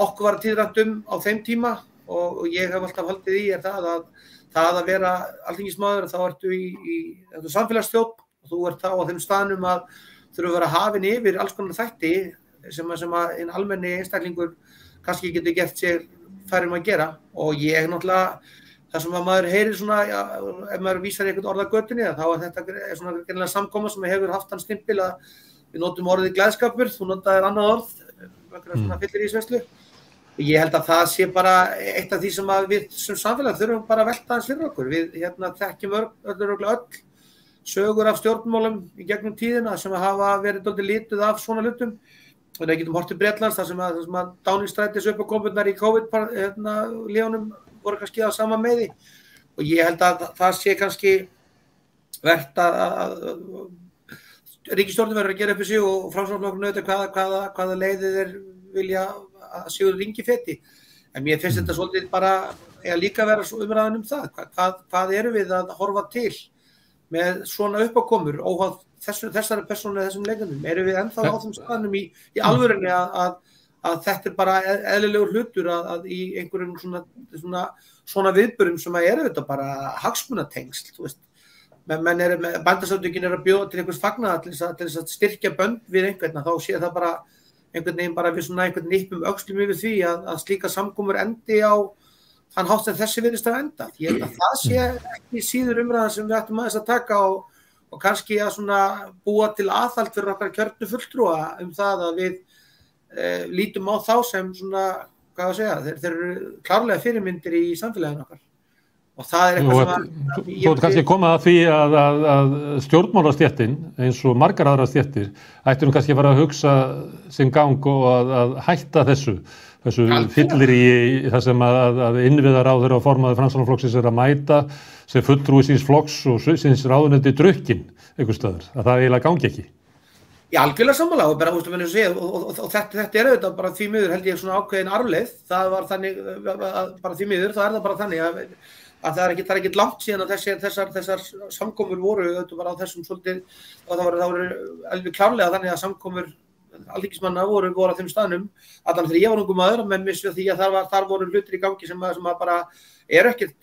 okkur var tíðrætt á þeim tíma og ég hef alltaf haldið í það að vera alþingismaður, þá ertu í samfélagsþjónn og þú ert þá á þeim staðnum að þurfa að vera hafin yfir alls konar þætti sem að einn almenni einstaklingur kannski getur gert sér færum að gera og ég náttúrulega það sem að maður heyrir svona, ef maður vísar einhvern orð á götunni, þá þetta svona greinilega samkoma sem hefur haft hann stimpil að við notum orðið gleðskapur, þú notaðir annað orð, svona fyllir í sveslu. Ég held að það sé bara eitt af því sem að við sem samfélag þurfum bara að velta hans fyrir okkur. Við þekkjum öll sögur af stjórnmálum í gegnum tíðina sem hafa verið dálítið lituð af svona hlutum. Og það getum hort til Bretlands, þar sem að Downing-strætis uppákomurnar í COVID-lífunum voru kannski á sama meiði og ég held að það sé kannski vert að ríkisstjórnin verður að gera upp í sig og Framsóknarflokkurinn auðvitað hvaða leiðir þeir vilja að Sigurður Ingi feti. En mér finnst þetta svolítið bara líka vera umræðan það. Hvað erum við að horfa til með svona uppákomur óháð þessari persónu eða þessum leikandum? Erum við ennþá á þeim staðnum í alvörunni að þetta bara eðlilegur hlutur að í einhverjum svona viðburðum sem að þetta bara hagsmunatengsl, þú veist. Bændasamtökin að bjóða til einhvers fagnaðar til þess að styrkja bönd við einhvern, þá sé það bara einhvern veginn bara við svona einhvern nippum öxlum yfir því að slíka samkomur endi á þann hátt sem þessi virðist að enda. Ég held að það sé ekki síður umræðan sem við ættum aðeins að taka og kannski að svona búa til aðhald fyrir okkar kjörnu fulltrúa það að við lítum á þá sem svona, hvað að segja, þeir eru klárlega fyrirmyndir í samfélaginu okkar. og það eitthvað sem Þú ert kannski komað að því að stjórnmálastéttin, eins og margar aðrar stéttir, ættu kannski að fara að hugsa sinn gang og að hætta þessu fyllir í það sem að innviðaráðherra og formaður Framsóknarflokksins að mæta sem fulltrúi síns flokks og síns ráðuneyti drukkin einhvers staðar, að það eiginlega gangi ekki. Já, algjörlega sammála og bara, og þetta auðvitað bara því miður held ég svona ákveðin arfleið, það var þannig, bara því miður, það það bara þannig að það er ekki langt síðan að þessar samkomur voru auðvitað bara á þessum svolítið, og það voru alveg klárlega þannig að samkomur alþingismanna voru á þeim staðnum, allan þegar ég var ungum maður, menn misstu því að þar voru hlutir í gangi sem bara ekkert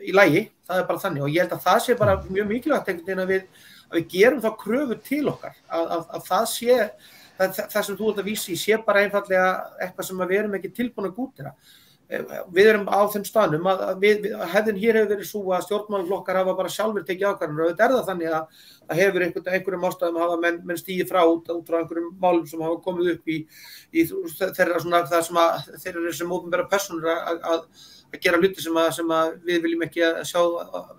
í lagi, það bara þannig, og ég held að það sé bara mjög mikilvægt einhvern veginn að við gerum þá kröfu til okkar, að það sé, það sem þú ert að vísa í sé bara einfallega eitthvað sem við erum ekki tilbúin að gútera. Við erum á þeim staðnum að hefðin hér hefur verið svo að stjórnmálaflokkar hafa bara sjálfur tekið ákvarðanir og þetta það þannig að það hefur einhverjum ástæðum hafa menn stigið frá út frá einhverjum málum sem hafa komið upp í þeirra svona það sem að þeir eru sem opinbera persónur að gera hluti sem að við viljum ekki að sjá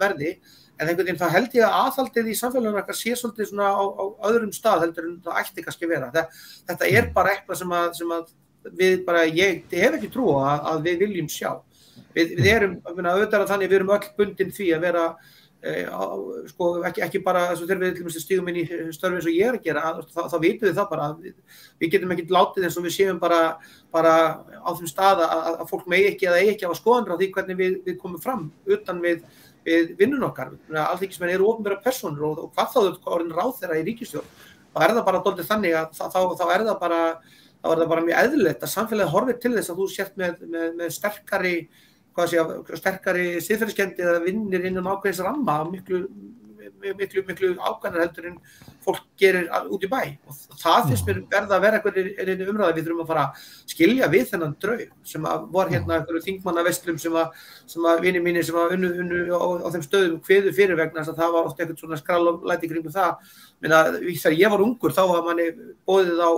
verði. En einhvern veginn það held ég að aðhaldið í samfélaginu okkar sé svolítið svona á öðrum stað heldur en það ætti kannski vera. Þetta bara eitthvað sem að við bara, ég hef ekki trú á að við viljum sjá. Við erum, auðvitað þannig, við erum öll bundin því að vera, sko, ekki bara þess að þegar við til dæmis stígum inn í störfi eins og ég að gera, þá vitum við það bara, við getum ekki látið eins og við séum bara á þeim stað að fólk megi ekki eða eigi ekki hafa skoðanir á því hvernig við komum fram utan við vinnun okkar. Alþingismenn eru opinbera persónur og hvað þá orðin ráðherra í ríkisstjórn, þá það bara dálítið þannig að þá það bara mjög eðlilegt að samfélagið horfir til þess að þú sért með sterkari siðferðiskenndi eða vinnir innan ákveðins ramma miklu ákveðnar heldur en fólk gerir út í bæ og það finnst mér verða að vera einhverjir umræða við þurfum að fara að skilja við þennan draug sem að var einhverju þingmannaveslum sem að vinir mínir sem að unnu á þeim stöðum kveðu fyrir vegna þess að það var oft eitthvað svona skrallæti kringum það. Þegar ég var ungur þá var manni boðið á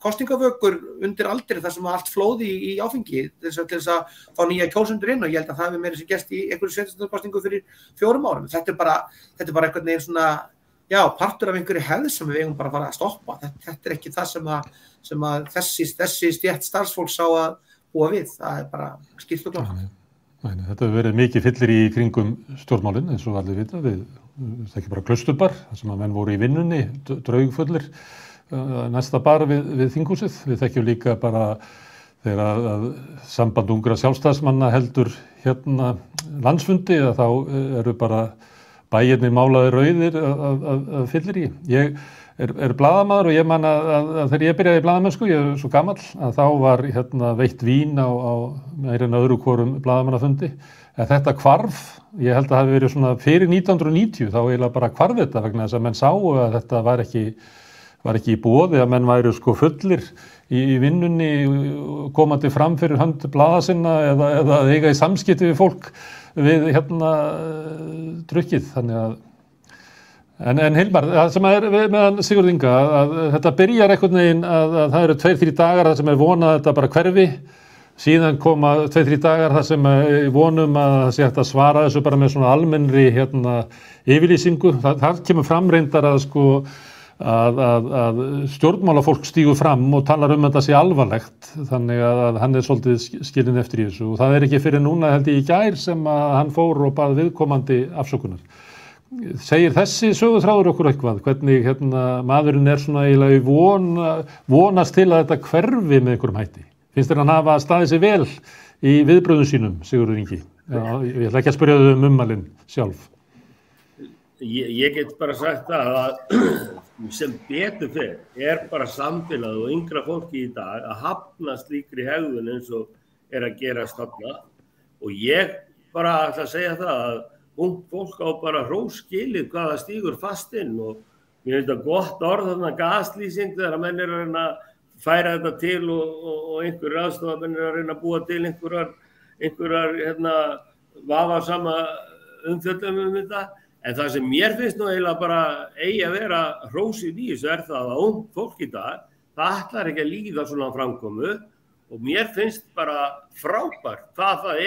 kosningavökur undir aldri þar sem allt flóði í áfengi til þess að fá nýja kjósendur inn og ég held að það hefur meira sem gerst í einhverju sveitarstjórnarkosningu fyrir 4 árum. Þetta er bara einhvern veginn svona, já, partur af einhverju hefð sem við eigum bara að fara að stoppa. Þetta er ekki það sem að þessi stétt starfsfólks á að búa við. Það er bara skýrt og klárt. Þetta hefur verið mikið fyllir í kringum stjórnmálin eins og allir vita. Við þekkjum bara Klausturbar, þar sem að menn voru í vinnunni, draugfullir. Næsta bara við þinghúsið. Við þekkjum líka bara þegar að samband ungra sjálfstæðismanna heldur landsfundi að þá eru bara bæirnir málaðir rauðir af fyllir í. Ég er blaðamaður og ég man að þegar ég byrjaði í blaðamennsku, ég er svo gamall, að þá var veitt vín á meira en öðru hvorum blaðamannafundi. En þetta hvarf, ég held að það hafi verið svona fyrir 1990, þá eiginlega bara hvarf þetta vegna þess að menn sáu að þetta var ekki í boði að menn væru sko fullir í vinnunni komandi fram fyrir hönd blaða sinna eða eiga í samskipti við fólk við drukkið. Þannig að en Hilmar, það sem er meðan Sigurð Inga að þetta byrjar einhvern veginn að það eru 2-3 dagar þar sem er vonað að þetta bara hverfi, síðan koma 2-3 dagar þar sem er vonum að það sé hægt að svara þessu bara með svona almennri yfirlýsingu. Það kemur fram reyndar að sko að stjórnmálafólk stígur fram og talar þetta sé alvarlegt, þannig að hann er svolítið skilinn eftir í þessu og það er ekki fyrir núna held ég í gær sem að hann fór og bað viðkomandi afsökunar. Segir þessi söguþráður okkur eitthvað, hvernig maðurinn er svona eiginlega vonast til að þetta hverfi með einhverjum hætti? Finnst þér hann hafa staðið sig vel í viðbröðum sínum, Sigurður Ingi? Ég ætla ekki að spyrja þau ummælin sjálf. Ég get bara sagt það að sem betur fyrir bara samfélagið og yngra fólki í dag að hafna slíkri hegðun eins og að gerast þarna og ég bara ætla að segja það að ungt fólk á bara hróskilið hvað það stígur fast inn og mér finnst það gott orð þarna gaslýsing þegar menn eru að reyna að færa þetta til og einhverjir aðstofamenn eru að reyna að búa til einhverjar vafasama umfjöllum þetta. En það sem mér finnst nú eiginlega bara eigi að vera hrósið í þessu það að ungt fólk í dag, það ætlar ekki að líða svona framkomu og mér finnst bara frábært hvað það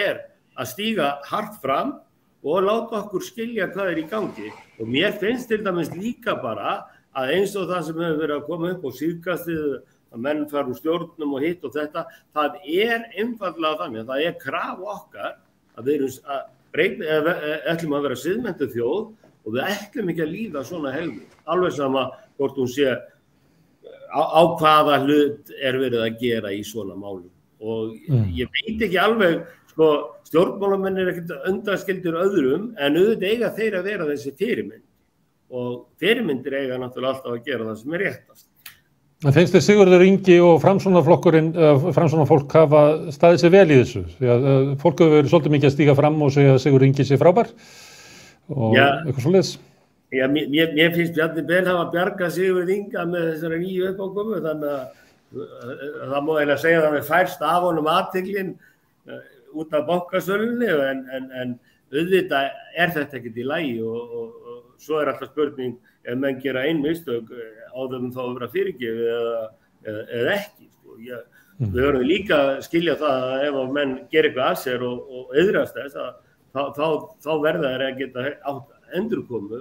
að stíga hart fram og láta okkur skilja hvað í gangi. Og mér finnst til dæmis líka bara að eins og það sem hefur verið að koma upp á síðkastið, að menn fara úr stjórnum og hitt og þetta, það einfaldlega þannig að það kraf okkar að við ætlum að vera siðmenntuð þjóð og við ætlum ekki að líða svona hegðun. Alveg sama hvort hún sé á hvaða hlut verið að gera í svona málum. Og ég veit ekki alveg, stjórnmálamenn ekkert undanskildir öðrum, en auðvitað eiga þeir að vera þessi fyrirmynd. Og fyrirmyndir eiga náttúrulega alltaf að gera það sem réttast. En finnst þér Sigurður Ingi og Framsóknarfólk hafa staðið sér vel í þessu? Því að fólk hefur verið svolítið mikið að stíga fram og segja að Sigurður Ingi sé frábær og eitthvað svoleiðis. Já, mér finnst Bjarni Ben hafa bjargað Sigurður Inga með þessari nýju uppákomu, þannig að það má eiginlega segja að það með færst af honum athyglin út af bankasölunni, en auðvitað þetta ekkert í lagi og svo alltaf spurning ef menn gera mistök áður þá að vera fyrirgefið eða ekki. Við verðum líka að skilja það að ef menn gera eitthvað af sér og auðrast þess, þá verða þeir að geta átt endurkomu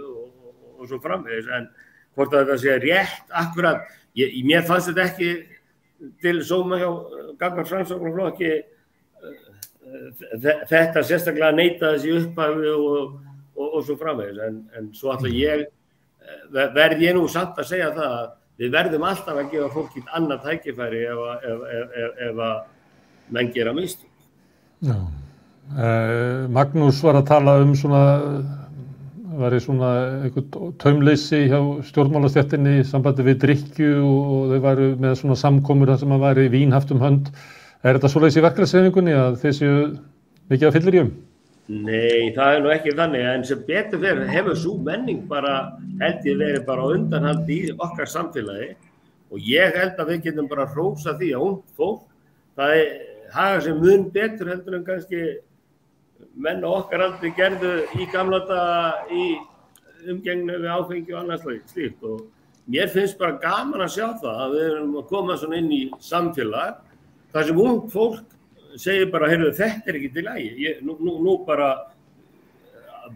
og svo framvegis. En hvort að þetta sé rétt akkurat, mér fannst þetta ekki til sóma hjá gagnvart Framsóknarflokki þetta sérstaklega neita þessi upphafi og svo framvegis. En svo verð ég nú samt að segja það að við verðum alltaf að gefa fólki annað tækifæri ef að menn gera mistök. Já. Magnús var að tala væri eitthvað taumleysi hjá stjórnmálastéttinni í sambandi við drykkju og þau væru með svona samkomur þar sem að væri vín haft hand. Þetta svoleiðis í verkalýðshreyfingunni að þið séu mikið að fylliríum? Nei, það nú ekki þannig, en sem betur fer hefur sú menning bara, held ég verið bara á undanhaldi í okkar samfélagi og ég held að við getum bara hrósað því að ungt fólk, það haga sem mun betur heldur en kannski menn á okkar aldrei gerðu í gamla daga í umgengni við áfengi og annars slíkt og mér finnst bara gaman að sjá það að við erum að koma svona inn í samfélag þar sem ungt fólk segir bara, heyrðu, þetta ekki til lagi. Nú bara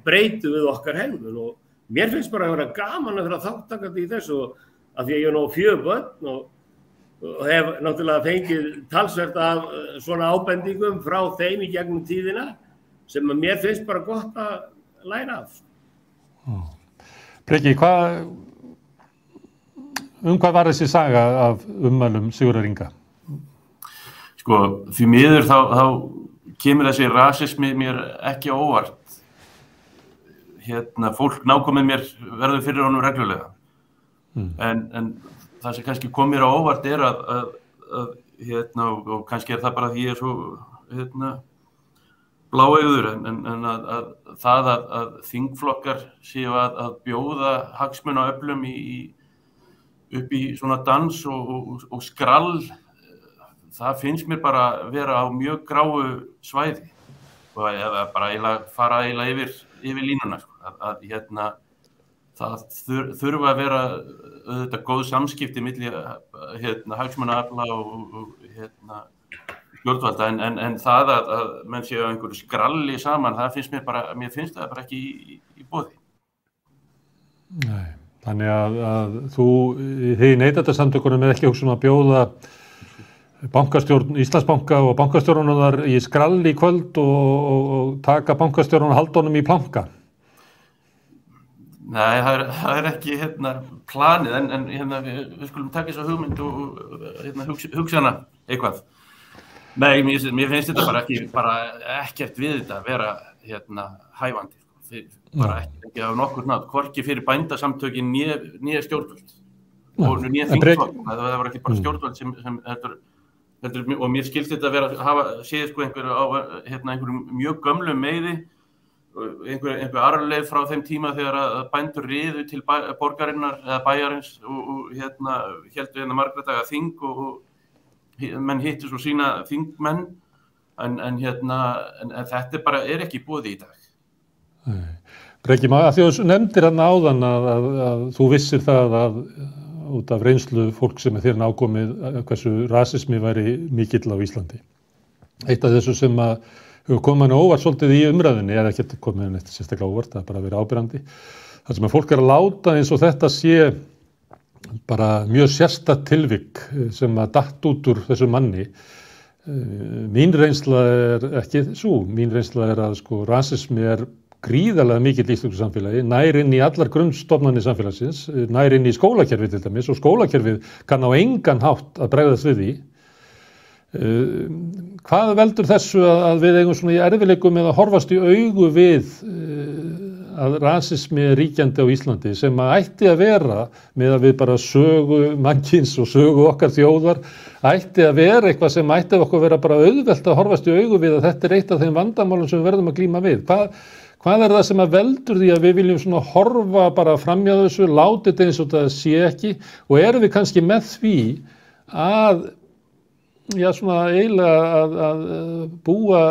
breytum við okkar hegðun og mér finnst bara að vera gaman að vera þátttakandi í þessu af því að ég 4 börn og hef náttúrulega fengið talsvert af svona ábendingum frá þeim í gegnum tíðina sem að mér finnst bara gott að læra af. Breki, hvað var þessi saga af ummælum Sigurðar Inga? Því miður þá kemur þessi rasismi mér ekki á óvart. Fólk nákomið mér verður fyrir honum reglulega. En það sem kannski kom mér á óvart og kannski það bara því ég svo bláeygður, en að það að þingflokkar séu að bjóða hagsmunaöflum upp í svona dans og skrall, það finnst mér bara vera á mjög gráu svæði og eða bara fara yfir línuna. Það þurfa að vera auðvitað góð samskipti milli hagsmunaafla og stjórnvalda en það að menn séu á einhverju skralli saman, það finnst mér finnst það bara ekki í boði. Nei, þannig að þið í Neytendasamtökunum ekki hugsun að bjóða bankastjórn Íslandsbanka og bankastjórnunum þar í skrall í kvöld og taka bankastjórnunum haldunum í planka? Nei, það ekki planið, en við skulum taka þessa hugmynd og hugsa hana eitthvað. Nei, mér finnst þetta bara ekkert við þetta að vera hæfandi. Bara ekki af nokkur nátt, hvorki fyrir bændasamtökin nýja stjórnvöld og nýja þingflokk. Það var ekki bara stjórnvöld sem og mér skilst þetta að hafa séð einhverjum mjög gömlum meiði, einhver arfleifð frá þeim tíma þegar að bændur riðu til borgarinnar eða bæjarins og héldu margra daga þing og menn hittu svo sína þingmenn en þetta bara ekki í boði í dag. Breki, að því þú nefndir áðan að þú vissir það að út af reynslu fólk sem þér nákomið hversu rasismi væri mikill á Íslandi. Eitt af þessu sem að hefur komið manni óvart svolítið í umræðunni, eða ekki komið manni eftir sérstaklega óvart, það bara verið áberandi. Það sem að fólk að láta eins og þetta sé bara mjög sérstakt tilvik sem að datt út úr þessu manni. Mín reynsla ekki svo, mín reynsla að sko rasismi gríðarlega mikill í íslensku samfélagi, nær inn í allar grunnstofnanir samfélagsins, nær inn í skólakerfið til dæmis og skólakerfið kann á engan hátt að bregðast við því. Hvað veldur þessu að við eigum svona í erfiðleikum með að horfast í augu við að rasismi ríkjandi á Íslandi sem að ætti að vera með að við bara sögu mannkyns og sögu okkar þjóðar ætti að vera eitthvað sem ætti að okkur vera bara auðvelt að horfast í augu við að þetta eitt af þeim vandamálum sem við verðum að glíma við. Hvað það sem að veldur því að við viljum svona horfa bara framhjá þessu, láta þetta eins og það sé ekki og erum við kannski með því að svona eiginlega að búa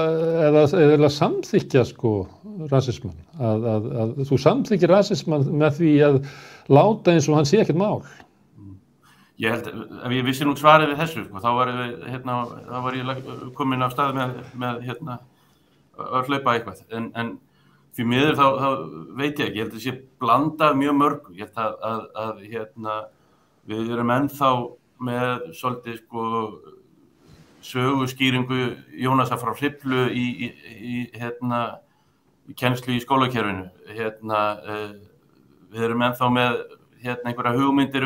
eða samþykkja sko rasismann, að þú samþykkir rasismann með því að láta eins og hann sé ekkert mál. Ég held, ef ég vissi nú svarið við þessu, sko, þá var ég komin af stað með að hlaupa eitthvað, en því miður þá veit ég ekki, ég held að það sé blandað mjög mörgu, ég held að við erum ennþá með svolítið sko söguskýringu Jónasar frá Hriflu í kennslu í skólakerfinu. Við erum ennþá með einhverja hugmyndir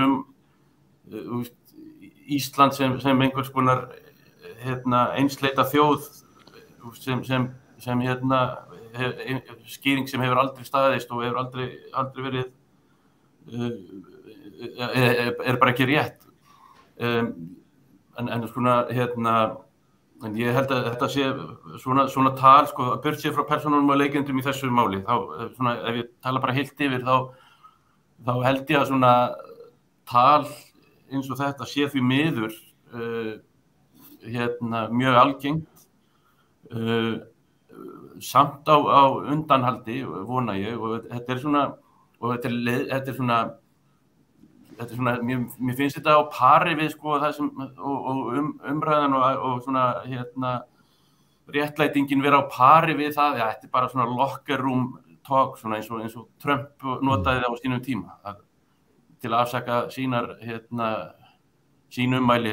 Ísland sem einhvers konar einsleita þjóð sem skýring sem hefur aldrei staðist og hefur aldrei verið bara ekki rétt. En ég held að þetta sé svona tal, sko, burt séð frá persónunum og leikendum í þessu máli, þá svona, ef ég tala bara heilt yfir, þá held ég að svona tal eins og þetta sé því miður mjög algengt, samt á undanhaldi, vona ég, og þetta er svona mér finnst þetta á pari við sko það sem og umræðan og svona réttlætingin vera á pari við það, þetta er bara svona locker room talk svona eins og Trump notaði það á sínum tíma til að afsaka sín ummæli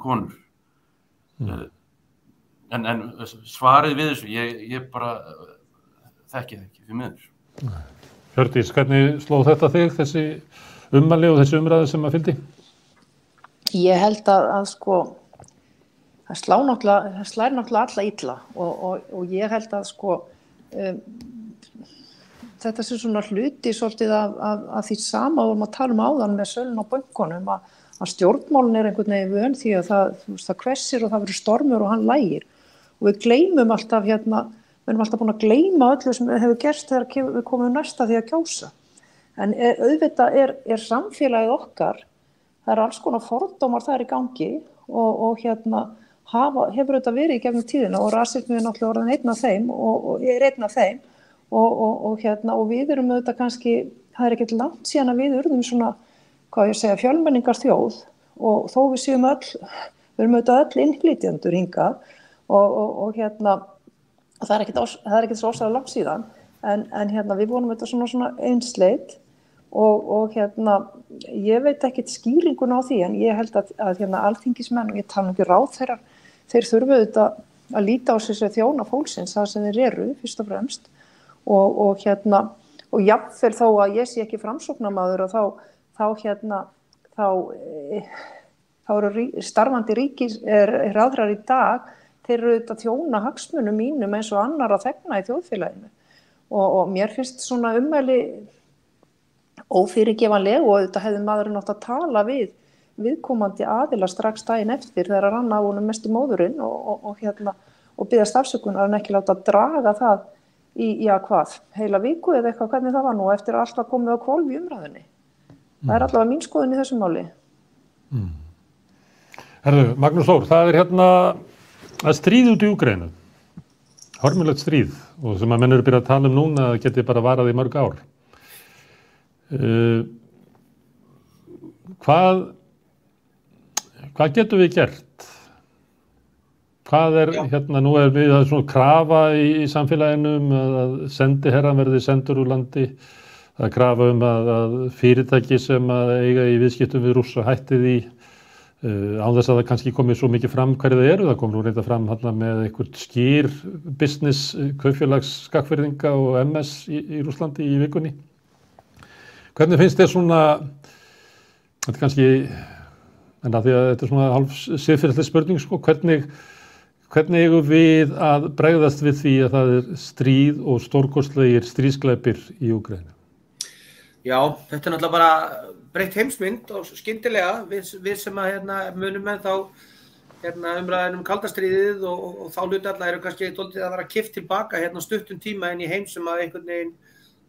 konur. En svarið við þessu, ég bara þekki það ekki því miður. Hjördís, hvernig sló þetta þig, þessi ummæli og þessi umræðu sem að fylgdi? Ég held að sko, það slær náttúrulega alla illa og ég held að sko, þetta sé svona hluti svolítið af því sama vorum að tala áðan með sölun á bönkunum að stjórnmálin einhvern veginn vön því að það hvessir og það verður stormur og hann lægir og við gleymum alltaf við erum alltaf búin að gleyma öllu sem hefur gerst þegar við komum næsta því að kjósa. En auðvitað er samfélagið okkar, það alls konar fordómar þar í gangi og hefur auðvitað verið í gegnum tíðina og rasismi náttúrulega orðin einn af þeim og einn af þeim og við erum auðvitað kannski, það ekkert langt síðan að við urðum svona, fjölmenningar þjóð og þó við séum við erum auðvitað öll innflytjendur hingað og það er ekkert svo ofsalega langt síðan en við vonum þetta svona einsleit og ég veit ekkert skýringuna á því en ég held að alþingismenn og ég tala ekki ráðherrar þeir þurfa auðvitað að líta á sig sem þjóna fólksins það sem þeir eru fyrst og fremst og jafnvel þó að ég sé ekki framsóknarmaður og þá eru starfandi ráðherrar í dag þeir eru auðvitað þjóna hagsmunum mínum eins og annarra þegna í þjóðfélaginu og mér finnst svona ummæli ófyrirgefanleg og auðvitað hefði maðurinn átt að tala viðkomandi aðila strax daginn eftir þegar að rann af honum mest í móðurinn og biðjast afsökunar en ekki láta draga það í heila viku eða eitthvað hvernig það var nú eftir að alltaf komið á hvolf í umræðunni. Það er allavega mín skoðun í þessu máli. Herðu, Magnús Þór, það er að stríð út í Úkraínu. Hörmulegt stríð og sem að menn eru byrjað að tala núna geti bara varað í mörg ár. Hvað getum við gert? Hvað hérna, nú við það svona krafa í samfélaginu að sendiherran verði sendur úr landi. Það krafa að fyrirtæki sem eiga í viðskiptum við Rússa hætti því án þess að það kannski komið svo mikið fram hverju það eru. Það kom nú reynda fram með eitthvað skýr business kaupfélags skakfirðinga og MS í Rússlandi í vikunni. Hvernig finnst þér svona, þetta kannski, en að því að þetta svona hálf siðferðisleg spurning, sko, hvernig eigum við að bregðast við því að það stríð og stórkostlegir stríðsglæpir í Úkraínu? Já, þetta náttúrulega bara breytt heimsmynd og skyndilega við sem að munum með þá umræðin kaldastríðið og þá hluti alla eru kannski dálítið að vera kippt tilbaka stuttum tíma inn í heim sem að einhvern veginn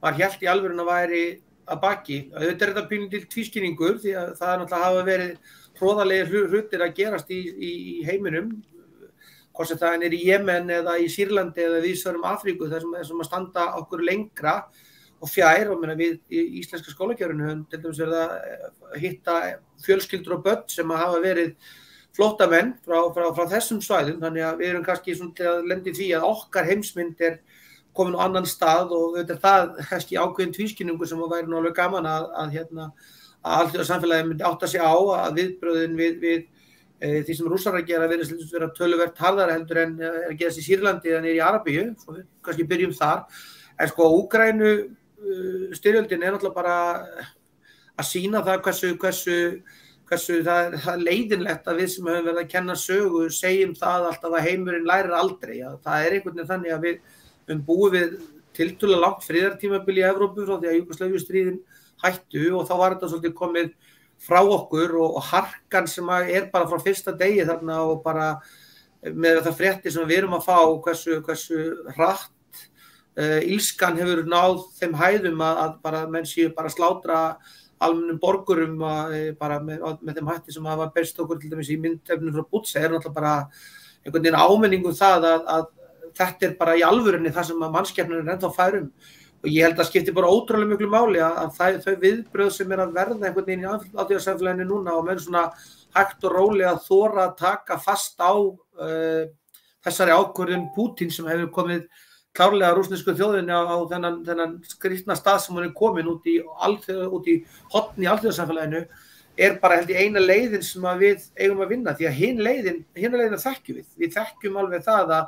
var hélt í alvörun að væri að baki. Auðvitað þetta pínlítill tvískinnungur því að það náttúrulega hafa verið hroðalegir hlutir að gerast í heiminum, hvort sem það í Jemen eða í Sýrlandi eða víðsvegar Afríku þar sem að standa okkur lengra og fjær, og við í íslenska skólakerfinu höfum til dæmis verið að hitta fjölskyldur og börn sem að hafa verið flóttamenn frá þessum svæðum, þannig að við erum kannski til að lenda í því að okkar heimsmynd komin á annan stað og þetta það kannski ákveðin tvískinnungur sem væri nú alveg gaman að alþjóðasamfélagið myndi átta sig á að viðbrögðin við því sem Rússar að gera virðist vera töluvert harðara heldur en að gerast í Sýrlandi eða niður í Arabíu, svo við kannski byrjum þar. En sko Úkraínu styrjöldin náttúrulega bara að sýna það hversu það er leiðinlegt að við sem höfum verið að kenna sögu segjum það alltaf að heimurinn lærir aldrei. Það einhvern veginn þannig að við búum við tiltölulega langt friðartímabil í Evrópu frá því að Júgóslavíustríðin hættu og þá var þetta svolítið komið frá okkur og harkan sem bara frá fyrsta degi þarna og bara með það fréttir sem við erum að fá hversu hratt ílskan hefur náð þeim hæðum að bara menn séu bara slátra almennum borgurum bara með þeim hætti sem hafa berst okkur til dæmis í myndefnum frá Butsa náttúrulega bara einhvern veginn áminning það að þetta bara í alvörunni það sem að mannskepnun ennþá færum og ég held að skipti bara ótrúlega miklu máli að þau viðbrögð sem að verða einhvern veginn í alþjóðasamfélaginu núna og menn svona hægt og rólega þora að taka fast á þessari ákvörðun Pútín sem hefur komið klárlega rússnesku þjóðinni á þennan skrýtna stað sem hún komin út í horn í alþjóðasamfélaginu bara held í eina leiðin sem að við eigum að vinna því að hina leiðina þekkjum við þekkjum alveg það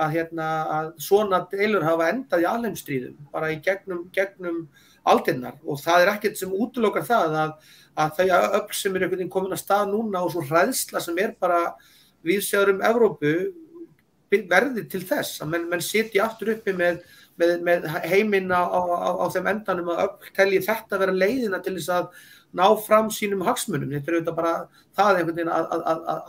að svona deilur hafa endað í alheimsstríðum bara í gegnum aldirnar og það ekkert sem útilokar það að þau öfl sem einhvern veginn komin að stað núna og svo hræðsla sem bara víðsvegar Evrópu verði til þess að menn sitji aftur uppi með heiminn á þeim endanum að öfl telji þetta vera leiðina til þess að ná fram sínum hagsmunum. Þetta auðvitað bara það einhvern veginn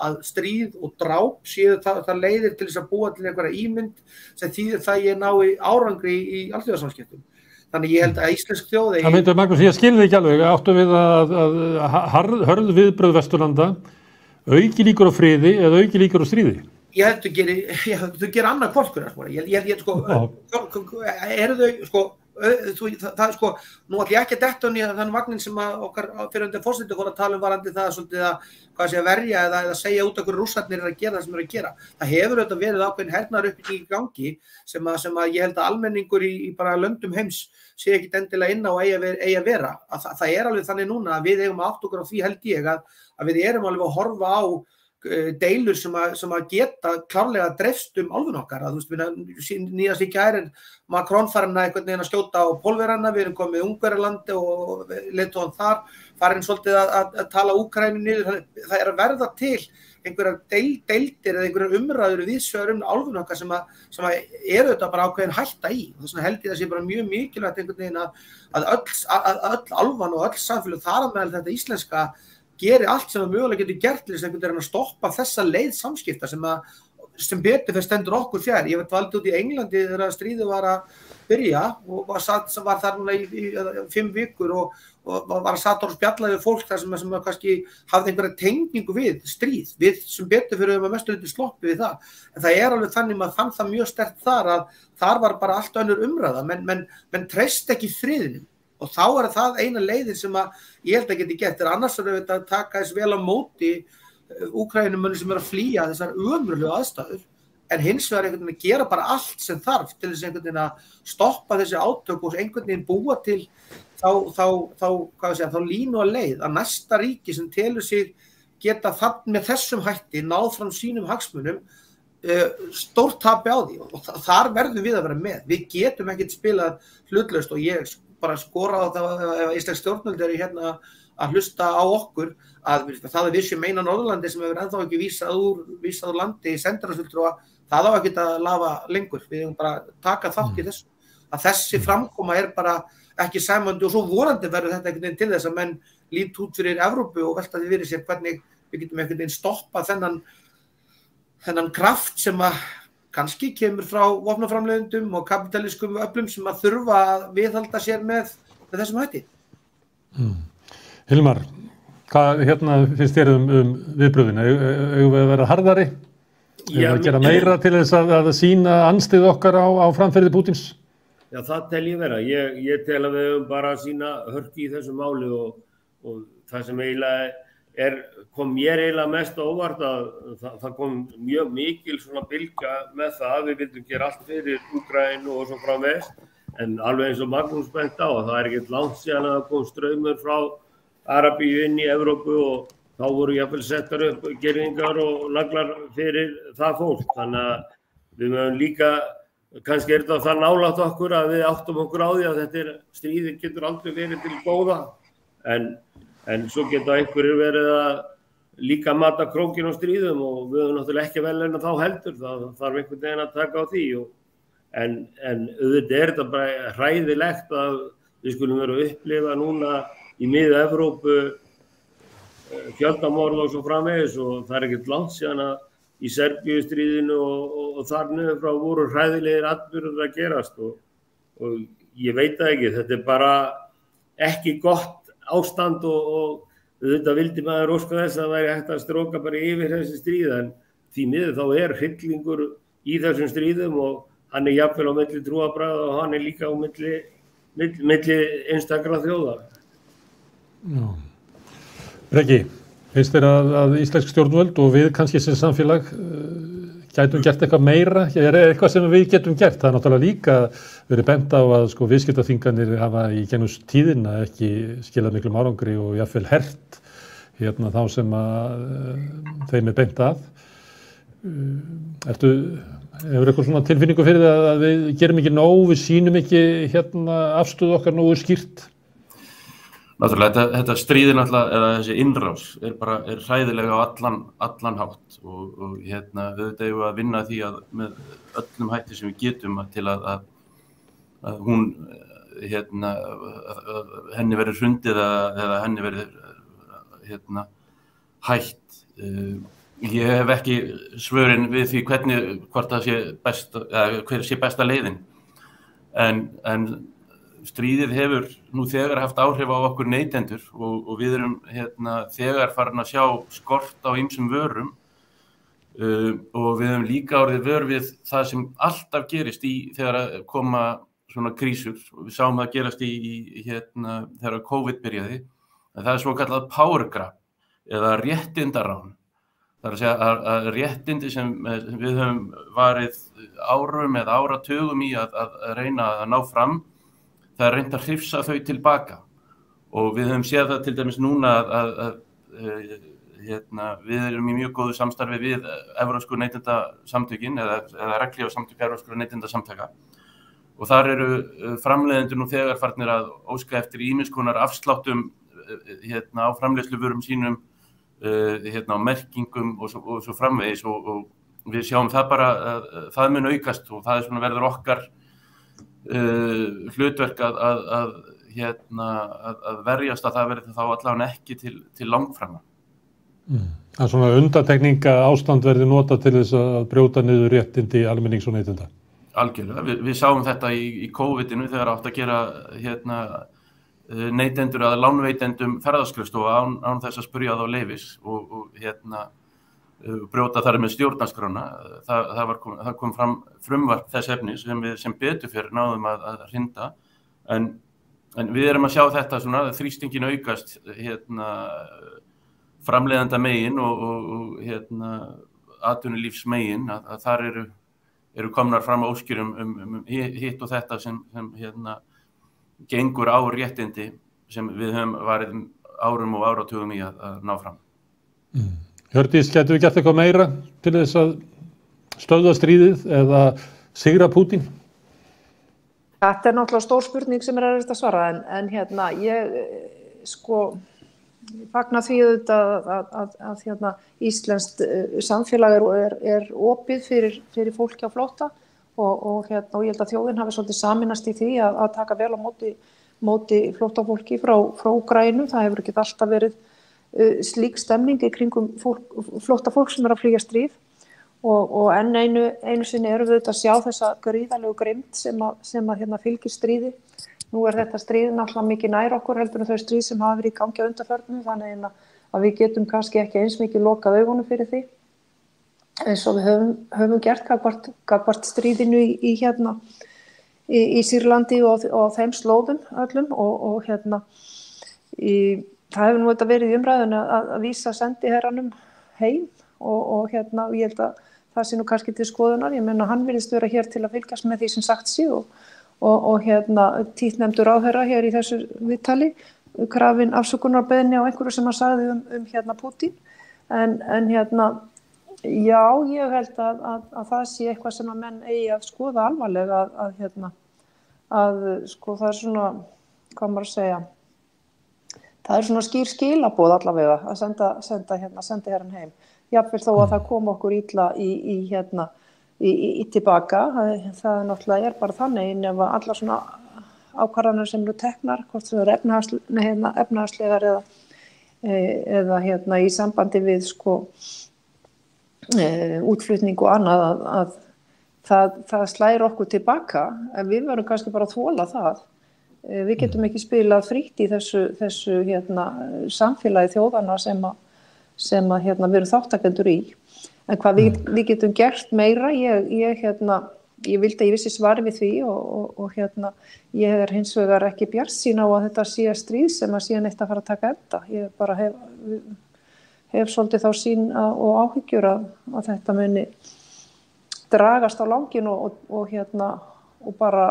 að stríð og dráp séu það leiðir til þess að búa til einhverja ímynd sem þýðir það ég nái árangri í alþjóðasamskiptum. Þannig ég held að íslensk þjóð Það myndir Magnús, ég skil þig ekki alveg, áttu við að hörð viðbrögð Vesturlanda auki líkur á friði eða auki líkur á stríði? Ég held að þú gerir annað hvort ég sko, eru þau sko það sko, nú ætlum ég ekki að detta í þann vagnin sem okkar fyrrverandi forseti fór að tala varðandi það svolítið að verja eða segja út okkur rússarnir að gera það sem eru að gera. Það hefur auðvitað verið ákveðin hernaðaruppbygging í gangi sem að ég held að almenningur í bara löndum heims sé ekki endilega inn á eigi að vera. Það alveg þannig núna að við eigum að átta okkur á því held ég að við erum alveg að horfa á deilur sem að geta klárlega dreifst álfun okkar að nýjast í gær Macron farin einhvern veginn að skjóta á Pólverjana, við erum komið Ungverjalandi og leiðtogann þar farin svolítið að tala Úkraínu niður, það að verða til einhverjar deildir eða einhverjar umræður víðsvegar álfun okkar sem eru þetta bara ákveðin hætta í og þess vegna held ég það sé bara mjög mikilvægt einhvern veginn að öll álfan og öll samfélag þar að meðal þetta íslenska geri allt sem að mögulega getur gert til þess einhvern veginn að stoppa þessa leið samskipta sem betur fyrir stendur okkur fjær. Ég valdi út í Englandi þegar stríðið var að byrja og var þar núna í 5 vikur og var að satt og spjallaði við fólk þar sem kannski hafði einhverja tengingu við stríð. Við sem betur fyrir að mestu lítið sloppi við það. En það alveg þannig maður fann það mjög sterkt þar að þar var bara allt önnur umræða. Menn treyst ekki friðinum. Og þá það eina leiðin sem að ég held að geti gert annars þetta að taka þess vel á móti Úkraínumönnum sem að flýja þessar ömurlegu aðstæður, en hins vegar einhvern veginn að gera bara allt sem þarf til þess einhvern veginn að stoppa þessi átök og einhvern veginn búa til þá línu að leið að næsta ríki sem telur sig geta með þessum hætti náð fram sínum hagsmunum stórt tapi á því og þar verðum við að vera með. Við getum ekkert spilað hlutlaust og ég bara skora á það ef íslensk stjórnvöld eru hérna að hlusta á okkur að það við séum eina Norðurlandi sem hefur ennþá ekki vísað úr landi sendiráðsfulltrúa, það á ekkert að lafa lengur. Við erum bara að taka þátt í þessu. Að þessi framkoma bara ekki sæmandi og svo vorandi verður þetta einhvern veginn til þess að menn líta út fyrir Evrópu og velta því fyrir sér hvernig við getum einhvern veginn stoppa þennan kraft sem að kannski kemur frá vopnaframleiðendum og kapitalískum öflum sem að þurfa að viðhalda sér með þessum hætti. Hilmar, hvað finnst þér viðbröðin? Eigum við að vera harðari? Eigum við að gera meira til þess að sýna andstyggð okkar á framferði Pútins? Já, það tel ég vera. Ég tel að við höfum bara að sýna hörku í þessu máli og það sem eiginlega kom mér eiginlega mest á óvart að það kom mjög mikil svona bylgja með það að við vildum gera allt fyrir Úkraínu og svo framvegis, en alveg eins og Magnús bent á að það ekkert langt síðan að það kom straumur frá Arabíu inn í Evrópu og þá voru jafnvel settar upp girðingar og naglar fyrir það fólk. Þannig að við mögum líka, kannski þetta það nálægt okkur að við áttum okkur á því að þetta stríði getur aldrei verið til góða, en svo geta einhverjir verið að líka mata krókin á stríðum og við höfum náttúrulega ekki veluna þá heldur, það þarf einhvern veginn að taka á því en auðvitað þetta bara hræðilegt að við skulum vera að upplifa núna í Mið-Evrópu fjöldamorð og svo framvegis og það ekkert langt síðan að í Serbíustríðinu og þar niður frá voru hræðilegir atburðir að gerast og ég veit það ekki, þetta bara ekki gott ástand og þetta vildi maður óska þess að það væri hægt að stróka bara yfir þessi stríð, en því miður þá hryllingur í þessum stríðum og hann jafnvel á milli trúarbragða og hann líka á milli einstakra þjóða. Já. Breki, finnst þér að íslensk stjórnvöld og við kannski sem samfélag gætum gert eitthvað meira? Eitthvað sem við getum gert? Það náttúrulega líka verið bent á að viðskiptaþvinganir hafa í gegnum tíðina ekki skilað miklum árangri og jafnvel hert þá sem að þeim beint að. Hefur eitthvað svona tilfinningu fyrir það að við gerum ekki nóg, við sýnum ekki afstöðu okkar nógu skýrt? Náttúrulega, þetta stríði náttúrulega, eða þessi innrás er hræðilega á allan hátt og auðvitað eigum við að vinna því að með öllum hætti sem við getum til að hún, henni verið hrundið eða henni verið hætt. Ég hef ekki svörin við því hvort það sé best, eða hver sé besta leiðin, en stríðið hefur nú þegar haft áhrif á okkur neytendur og við erum þegar farin að sjá skort á ýmsum vörum og við höfum líka orðið vör við það sem alltaf gerist þegar koma svona krísur. Við sáum það gerast þegar COVID byrjaði, en það svo kallað power grab eða réttindarán. Það að segja að réttindi sem við höfum varið árum eða áratugum í að reyna að ná fram, það reynt að hrifsa þau tilbaka og við höfum séð það til dæmis núna að við erum í mjög góðu samstarfi við evrópsku neytendasamtökin eða regnhlífasamtök evrópskra neytendasamtaka og þar eru framleiðendur nú þegar farnir að óska eftir ýmiss konar afsláttum á framleiðsluvörum sínum á merkingum og svo framvegis og við sjáum það bara það mun aukast og það svona verður okkar hlutverk að verjast að það verði þá allavega ekki til langframa. Það svona undantekninga ástand verði nota til þess að brjóta niður réttindi almennings og neytenda. Algjörlega, við sáum þetta í COVID-inu þegar átt að gera neytendur að lánveitendum ferðaskrifstofa án þess að spyrja þá leyfis og brjóta þar með stjórnarskrána. Það kom fram frumvarp þess efnis sem við sem betur fyrir náðum að hrinda, en við erum að sjá þetta svona þrýstingin aukast framleiðanda megin og atvinnulífs megin að þar eru komnar fram óskir hitt og þetta sem gengur á réttindi sem við höfum varið árum og áratugum í að ná fram. Hjördís, getum við gert eitthvað meira til þess að stöðva stríðið eða sigra Pútín? Þetta náttúrulega stór spurning sem erfitt að svara en ég fagna því að íslenskt samfélag er opið fyrir fólki á flótta og ég held að þjóðin hafi svolítið sameinast í því að taka vel á móti flóttafólki frá Úkraínu. Það hefur ekki alltaf verið slík stemning í kringum flóttafólk sem er að flýja stríð og enn einu sinni erum við að sjá þessa gríðarlegu grimmd sem fylgir stríði. Nú er þetta stríð náttúrulega mikið nær okkur heldur en þau stríð sem hafa verið í gangi á undanförnum, þannig að við getum kannski ekki eins mikið lokað augunum fyrir því eins og við höfum gert gagnvart stríðinu í Sýrlandi og þeim slóðum öllum og það hefur nú þetta verið í umræðunni að vísa sendiherranum heim og ég held að það sé nú kannski til skoðunar. Ég meina hann virðist vera hér til að fylgjast með því sem sagt sé og títtnefndur ráðherra hér í þessu viðtali krafin afsökunarbeiðni á einhverju sem hann sagði Pútín en já, ég held að það sé eitthvað sem að menn eigi að skoða alvarlega það er svona, hvað maður að segja, það er svona skýr skilaboð allavega að senda herran heim. Jafnvel þó að það kom okkur illa í tilbaka, það náttúrulega bara þannig ef allar svona ákvarðanir sem eru teknar, hvort sem eru efnahagslegar eða í sambandi við útflutning og annað að það slægir okkur tilbaka en við verðum kannski bara að þola það. Við getum ekki spilað frítt í þessu samfélagi þjóðanna sem við erum þáttakendur í. En hvað við getum gert meira, ég vildi að ég vissi svari við því og ég er hins vegar ekki bjartsýn á að þetta sé stríð sem að síðan eitt að fara að taka enda. Ég bara hef svolítið þá sýn og áhyggjur að þetta muni dragast á langinn og bara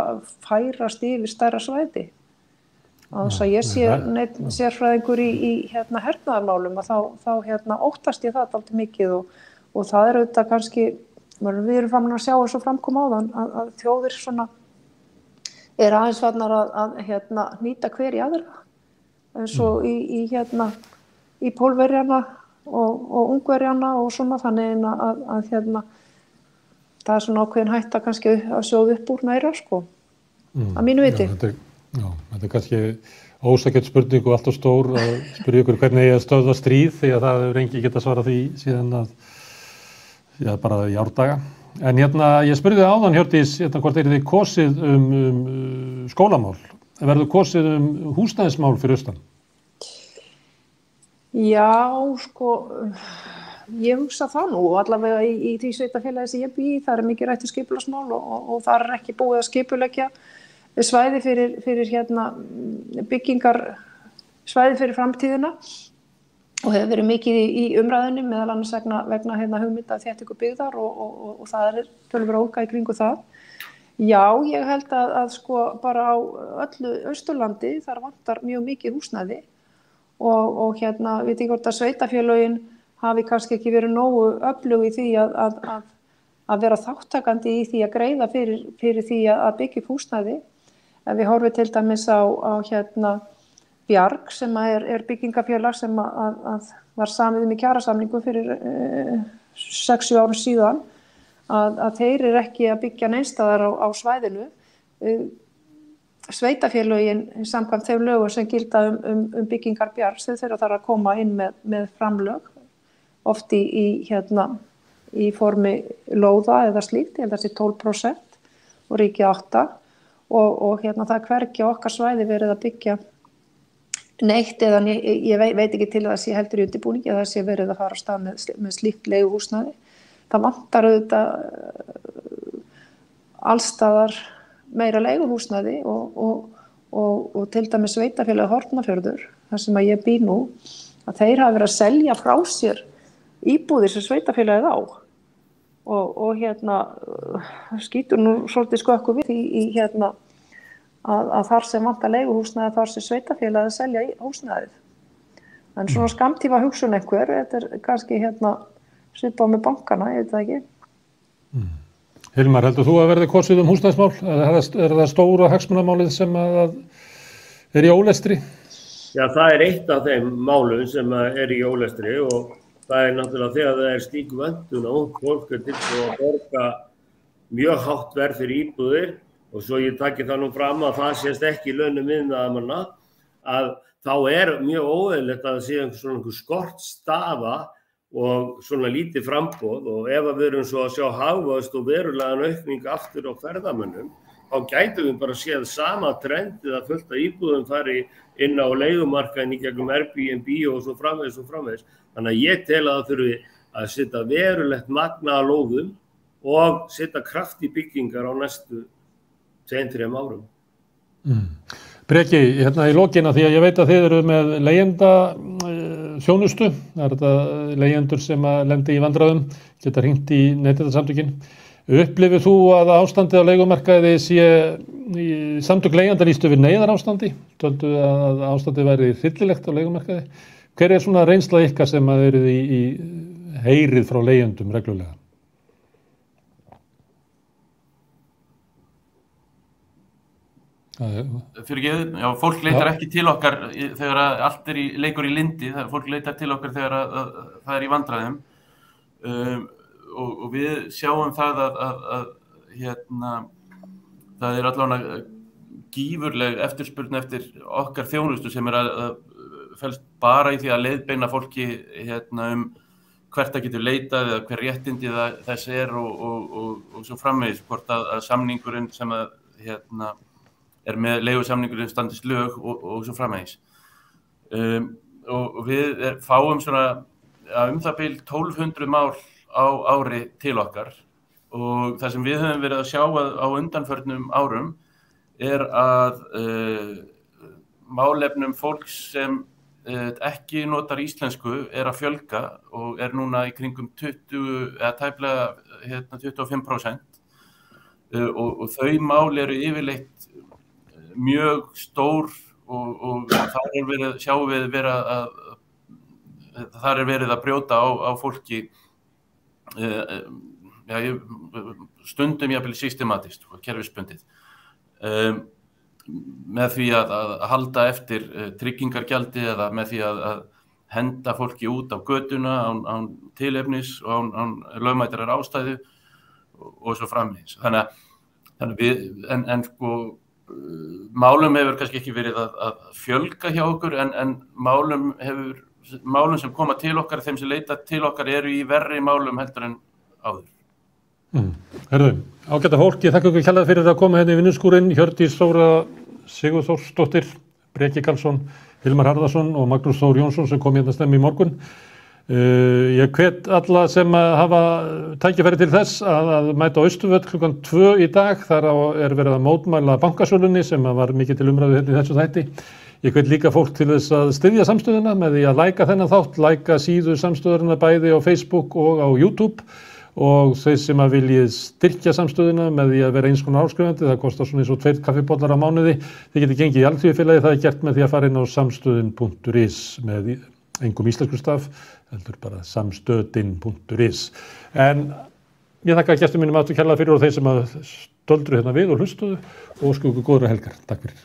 færast yfir stærra svæði. Þess að ég sé neitt sérfræðingur í hernaðarmálum þá óttast ég það dálítið mikið og það er auðvitað kannski, við erum farin að sjá eins og framkom áðan að þjóðir svona aðeins farnar að nýta hver í aðra eins og í Pólverjana og Ungverjana og svona þannig að það er svona ákveðin hætta kannski að sjóða upp úr meira að mínu viti. Þetta er kannski ósakett spurning og allt of stór að spyrja ykkur hvernig eigi að stöðva stríð því að það hefur engi getað svarað því síðan bara í árdaga. En ég spurði áðan Hjördís hvort þið kosið skólamál, verður kosið húsnæðismál fyrir austan? Já, ég hugsa það nú, allavega í því sveitarfélagi sem ég bý, það er mikið rætt skipulagsmál og það er ekki búið að skipuleggja svæði fyrir byggingar svæði fyrir framtíðina og hefur verið mikið í umræðunni meðal annars vegna hugmynda þéttingu byggðar og það er töluverð ólga í kringu það. Já, ég held að bara á öllu Austurlandi þar vantar mjög mikið húsnæði og veit ekki hvort að sveitarfélögin hafi kannski ekki verið nógu öflug í því að vera þáttakandi í því að greiða fyrir því að byggja upp húsnæði. Ef við horfum til dæmis á Bjarg sem er byggingafélag sem að var samið í kjarasamningu fyrir 6 árum síðan að þeir eru ekki að byggja neinstaðar á svæðinu. Sveitarfélögin samkvæmt þeim lögum sem gilda byggingar Bjargs þau þurfa þar að koma inn með framlög oft í formi lóða eða slíkt, ég held að það sé 12% og ríkið 8% og það er hvergi á okkar svæði verið að byggja neitt eða ég veit ekki til að það sé heldur í undirbúningi að það sé verið að fara af stað með slíkt leiguhúsnæði. Það vantar auðvitað allstaðar meira leiguhúsnæði og til dæmis sveitarfélagið Hornafjörður, þar sem að ég bý nú, að þeir hafa verið að selja frá sér íbúðir sem sveitarfélagið á og skýtur nú svolítið skökku við í að þar sem vantar leiguhúsnæði þar sem sveitarfélagið að selja húsnæðið. En svona skammtíma hugsun einhver, þetta kannski svipað með bankana, ég veit það ekki. Hilmar, heldur þú að verði kosið húsnæðismál? Er það stóra hagsmunamálið sem að er í ólestri? Já, það eitt af þeim málum sem er í ólestri og það náttúrulega þegar það slík vöntun og ungt fólk til að borga mjög hátt verð fyrir íbúðir og svo ég taki það nú fram að það sést ekki launum iðnaðarmanna að þá mjög óeðlilegt að það sé einhver skortstaða og svona lítið framboð og ef við erum svo að sjá hagvöxt og verulegan aukning aftur á ferðamönnum þá gætum við bara séð sama trendið að fullt af íbúðum fari inn á leigumarkaðinn í gegnum Airbnb og svo framvegis og framvegis. Þannig að ég tel að það þurfi að setja verulegt magna á lóðum og setja kraft í byggingar á næstu 2-3 árum. Breki, í lokina því að ég veit að þið eru með leigjenda þjónustu, það er þetta leigjendur sem að lendi í vandræðum, geta hringt í Neytendasamtökin. Upplifir þú að ástandið á leigumarkaði sé í samtök leigjenda lýstu við neyðarástandi? Töldu að ástandið væri hryllilegt á leigumarkaði? Hver er svona reynsla ykkar sem að eruð í heyrið frá leigjendum reglulega? Já, fólk leitar ekki til okkar þegar allt leikur í lindi, fólk leitar til okkar þegar það er í vandræðum og við sjáum það að það er allavega gífurleg eftirspurn eftir okkar þjónustu sem að felst bara í því að leiðbeina fólki hvert það getur leitað eða hver réttindi þess og svo framvegis hvort að samningurinn sem að er með leigusamningurinn standist lög og svo framvegis. Og við fáum svona það bil 1200 mál á ári til okkar og það sem við höfum verið að sjá á undanförnum árum er að málefnum fólks sem ekki notar íslensku að fjölga og núna í kringum 20 eða tæplega 25%. Og þau mál eru yfirleitt mjög stór og sjáum við þar verið að brjóta á fólki stundum jafnvel systematískt og kerfisbundið með því að halda eftir tryggingargjaldi eða með því að henda fólki út á götuna án tilefnis og án lögmætrar ástæðu og svo framvegis. Þannig við málum hefur kannski ekki verið að fjölga hjá okkur en málum sem koma til okkar, þeim sem leita til okkar eru í verri málum heldur en áður. Herðu, ágæta fólk, ég þakka ykkur kærlega fyrir að koma hérna í vinnuskúrinn, Hjördís Þóra Sigurþórsdóttir, Breki Karlsson, Hilmar Harðarson og Magnús Þór Jónsson sem kom hérna snemmi í morgun. Ég hvet alla sem hafa tækifæri til þess að mæta á Austurvöll klukkan 2 í dag, þar er verið að mótmæla bankasölunni sem var mikið til umræðu hérna í þessu þætti. Ég hvet líka fólk til þess að styðja samstöðuna með því að læka þennan þátt, læka síðu samstöðuna bæði á Facebook og á YouTube og þeir sem að viljið styrkja samstöðuna með því að vera eins konar áskrifandi, það kostar svona eins og 2 kaffibollar á mánuði. Þið getið gengið í Alþýðufélagið, það er gert með því að fara inn á samstöðin.is með engum íslensku staf, heldur bara samstöðin.is. En ég þakka gestum mínum aftur kærlega fyrir og þeir sem að stöldru hérna við og hlustuðu og óska ykkur góðra helgar. Takk fyrir.